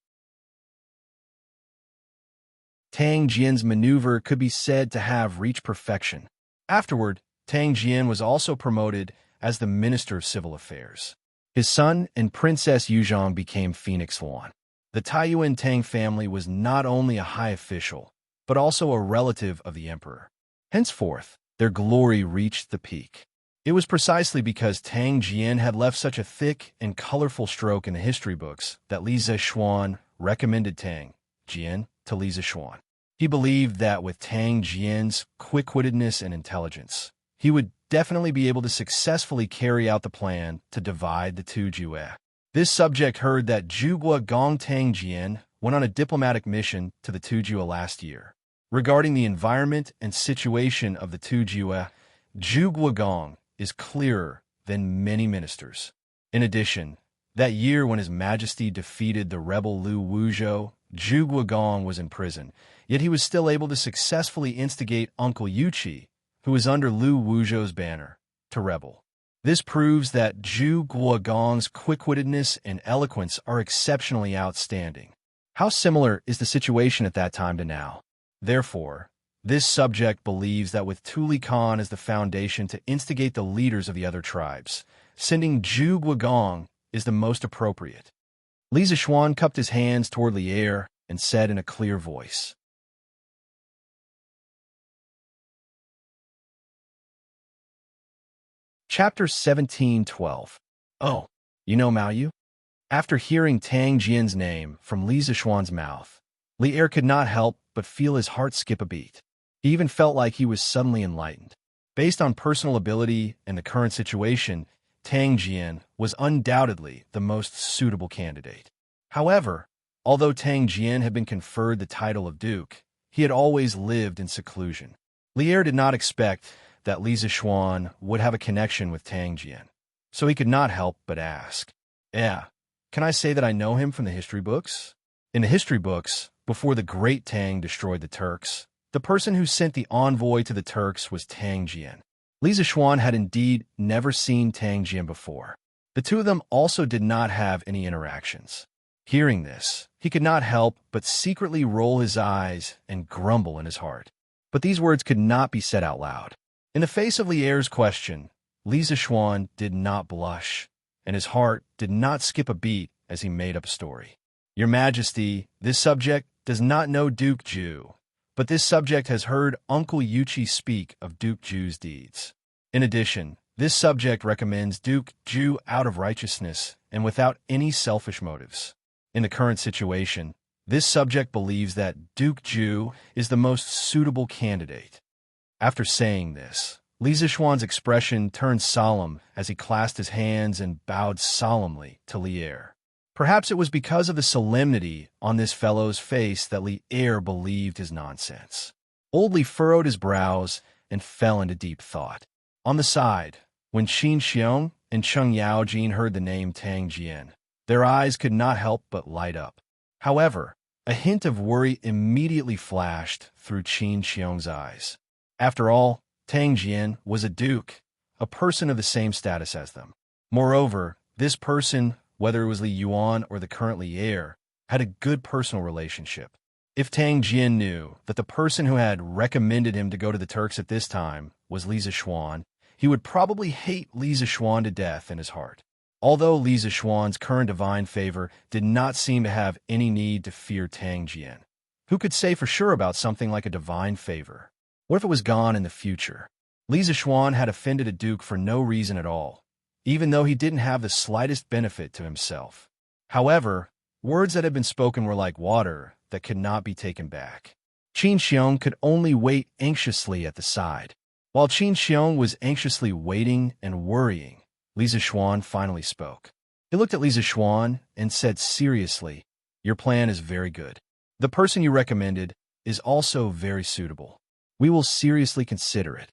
Tang Jian's maneuver could be said to have reached perfection. Afterward, Tang Jian was also promoted as the Minister of Civil Affairs. His son and Princess Yuzhong became Phoenix Yuan. The Taiyuan Tang family was not only a high official, but also a relative of the emperor. Henceforth, their glory reached the peak. It was precisely because Tang Jian had left such a thick and colorful stroke in the history books that Li Zishuan recommended Tang Jian to Li Zishuan. He believed that with Tang Jian's quick-wittedness and intelligence, he would definitely be able to successfully carry out the plan to divide the Tujue. This subject heard that Zhuge Gong Tang Jian went on a diplomatic mission to the Tujue last year. Regarding the environment and situation of the Tujue, Zhuge Gong is clearer than many ministers. In addition, that year when His Majesty defeated the rebel Lu Wuzhou, Zhuge Gong was in prison, yet he was still able to successfully instigate Uncle Yuqi, who was under Lu Wuzhou's banner, to rebel. This proves that Zhuge Gong's quick-wittedness and eloquence are exceptionally outstanding. How similar is the situation at that time to now? Therefore, this subject believes that with Tuli Khan as the foundation to instigate the leaders of the other tribes, sending Zhuge Gong is the most appropriate. Li Zishuan cupped his hands toward the air and said in a clear voice, Chapter 17:12. Oh, you know Mao Yu? After hearing Tang Jian's name from Li Zishuan's mouth, Li Er could not help but feel his heart skip a beat. He even felt like he was suddenly enlightened. Based on personal ability and the current situation, Tang Jian was undoubtedly the most suitable candidate. However, although Tang Jian had been conferred the title of Duke, he had always lived in seclusion. Li Er did not expect that Li Zishuan would have a connection with Tang Jian, so he could not help but ask, Yeah, can I say that I know him from the history books? In the history books, before the great Tang destroyed the Turks, the person who sent the envoy to the Turks was Tang Jian. Li Zishuan had indeed never seen Tang Jian before. The two of them also did not have any interactions. Hearing this, he could not help but secretly roll his eyes and grumble in his heart. But these words could not be said out loud. In the face of Li Er's question, Li Zishuan did not blush, and his heart did not skip a beat as he made up a story. Your Majesty, this subject does not know Duke Zhu, but this subject has heard Uncle Yuqi speak of Duke Zhu's deeds. In addition, this subject recommends Duke Zhu out of righteousness and without any selfish motives. In the current situation, this subject believes that Duke Zhu is the most suitable candidate. After saying this, Li Zishuan's expression turned solemn as he clasped his hands and bowed solemnly to Li Er. Perhaps it was because of the solemnity on this fellow's face that Li Er believed his nonsense. Old Li furrowed his brows and fell into deep thought. On the side, when Qin Xiong and Cheng Yaojin heard the name Tang Jian, their eyes could not help but light up. However, a hint of worry immediately flashed through Qin Xiong's eyes. After all, Tang Jian was a duke, a person of the same status as them. Moreover, this person, whether it was Li Yuan or the current Li Er, had a good personal relationship. If Tang Jian knew that the person who had recommended him to go to the Turks at this time was Li Zishuan, he would probably hate Li Zishuan to death in his heart. Although Li Zishuan's current divine favor did not seem to have any need to fear Tang Jian, who could say for sure about something like a divine favor? What if it was gone in the future? Li Zishuan had offended a duke for no reason at all, even though he didn't have the slightest benefit to himself. However, words that had been spoken were like water that could not be taken back. Qin Xiong could only wait anxiously at the side. While Qin Xiong was anxiously waiting and worrying, Li Zishuan finally spoke. He looked at Li Zishuan and said seriously, Your plan is very good. The person you recommended is also very suitable. We will seriously consider it.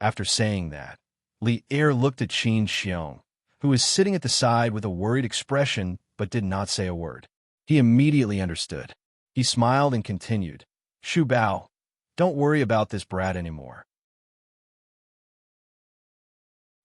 After saying that, Li Er looked at Qin Xiong, who was sitting at the side with a worried expression but did not say a word. He immediately understood. He smiled and continued, Shu Bao, Don't worry about this brat anymore.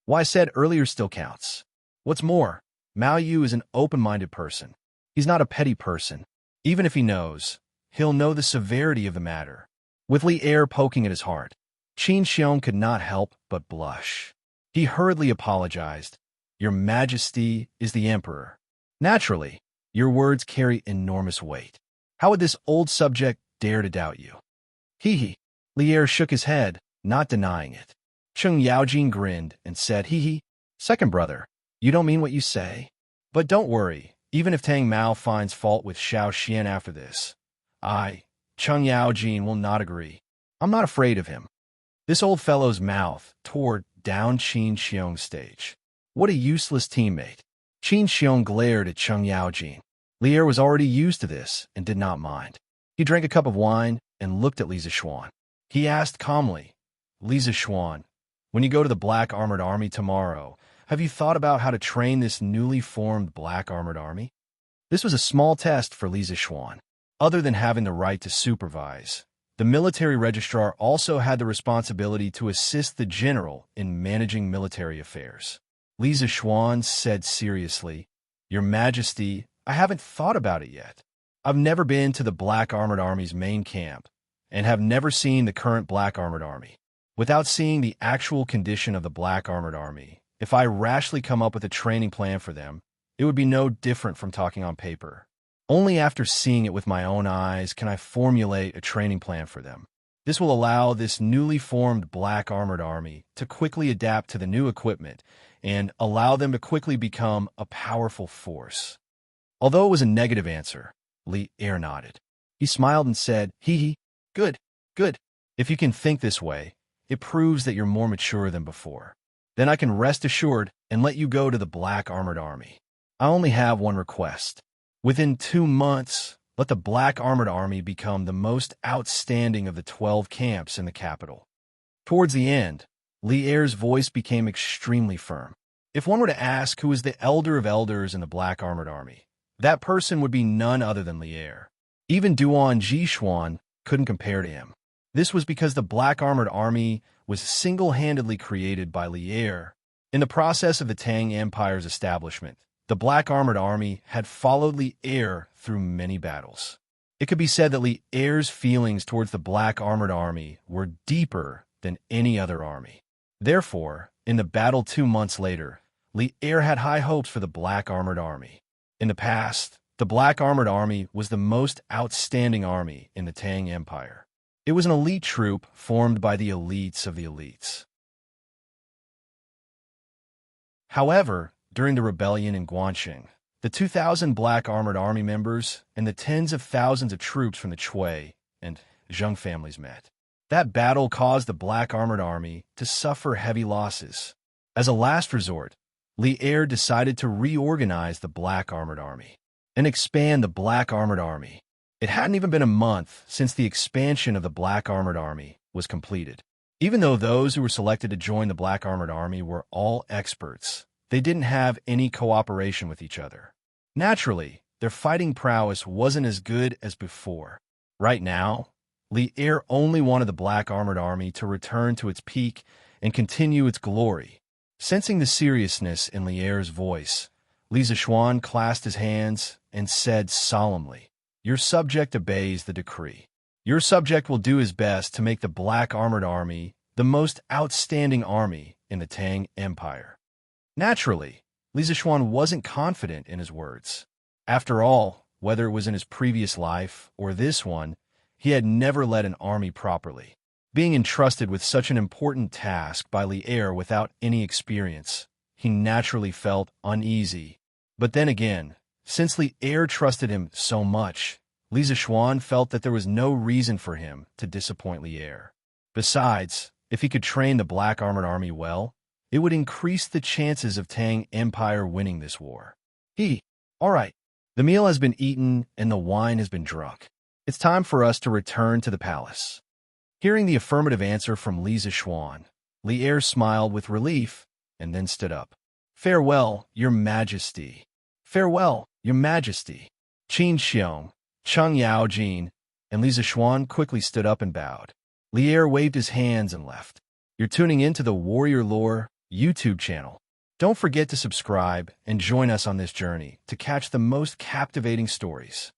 What I said earlier still counts. What's more, Mao Yu is an open-minded person. He's not a petty person. Even if he knows, he'll know the severity of the matter. With Li Er poking at his heart, Qin Xiong could not help but blush. He hurriedly apologized. Your Majesty is the Emperor. Naturally, your words carry enormous weight. How would this old subject dare to doubt you? Hee. Li Er shook his head, not denying it. Cheng Yaojin grinned and said, Hee. Second brother, you don't mean what you say? But don't worry, even if Tang Mao finds fault with Xiao Xian after this, Cheng Yaojin, will not agree. I'm not afraid of him. This old fellow's mouth tore down Qin Xiong's stage. What a useless teammate. Qin Xiong glared at Cheng Yaojin. Li Er was already used to this and did not mind. He drank a cup of wine and looked at Li Zixuan. He asked calmly, Li Zixuan, when you go to the Black Armored Army tomorrow, have you thought about how to train this newly formed Black Armored Army? This was a small test for Li Zixuan. Other than having the right to supervise, the military registrar also had the responsibility to assist the general in managing military affairs. Li Zixuan said seriously, Your Majesty, I haven't thought about it yet. I've never been to the Black Armored Army's main camp and have never seen the current Black Armored Army. Without seeing the actual condition of the Black Armored Army, if I rashly come up with a training plan for them, it would be no different from talking on paper. Only after seeing it with my own eyes can I formulate a training plan for them. This will allow this newly formed Black Armored Army to quickly adapt to the new equipment and allow them to quickly become a powerful force. Although it was a negative answer, Li Er nodded. He smiled and said, Hee. Good. If you can think this way, it proves that you're more mature than before. Then I can rest assured and let you go to the Black Armored Army. I only have one request. Within 2 months, let the Black Armored Army become the most outstanding of the 12 camps in the capital. Towards the end, Li Er's voice became extremely firm. If one were to ask who is the elder of elders in the Black Armored Army, that person would be none other than Li Er. Even Duan Jixuan couldn't compare to him. This was because the Black Armored Army was single-handedly created by Li Er. In the process of the Tang Empire's establishment, the Black Armored Army had followed Li Er through many battles. It could be said that Li Er's feelings towards the Black Armored Army were deeper than any other army. Therefore, in the battle 2 months later, Li Er had high hopes for the Black Armored Army. In the past, the Black Armored Army was the most outstanding army in the Tang Empire. It was an elite troop formed by the elites of the elites. However, during the rebellion in Guanxing, the 2,000 Black Armored Army members and the tens of thousands of troops from the Cui and Zheng families met. That battle caused the Black Armored Army to suffer heavy losses. As a last resort, Li Er decided to reorganize the Black Armored Army and expand the Black Armored Army. It hadn't even been a month since the expansion of the Black Armored Army was completed. Even though those who were selected to join the Black Armored Army were all experts, they didn't have any cooperation with each other. Naturally, their fighting prowess wasn't as good as before. Right now, Li Er only wanted the Black Armored Army to return to its peak and continue its glory. Sensing the seriousness in Li Er's voice, Li Zixuan clasped his hands and said solemnly, Your subject obeys the decree. Your subject will do his best to make the Black Armored Army the most outstanding army in the Tang Empire. Naturally, Li Zixuan wasn't confident in his words. After all, whether it was in his previous life or this one, he had never led an army properly. Being entrusted with such an important task by Li Er without any experience, he naturally felt uneasy. But then again, since Li Er trusted him so much, Li Zixuan felt that there was no reason for him to disappoint Li Er. Besides, if he could train the Black Armored Army well, it would increase the chances of Tang Empire winning this war. All right, the meal has been eaten and the wine has been drunk. It's time for us to return to the palace. Hearing the affirmative answer from Li Zixuan, Li Er smiled with relief and then stood up. Farewell, Your Majesty. Farewell, Your Majesty. Qin Xiong, Cheng Yaojin, and Li Zixuan quickly stood up and bowed. Lier waved his hands and left. You're tuning into the Warrior Lore YouTube channel. Don't forget to subscribe and join us on this journey to catch the most captivating stories.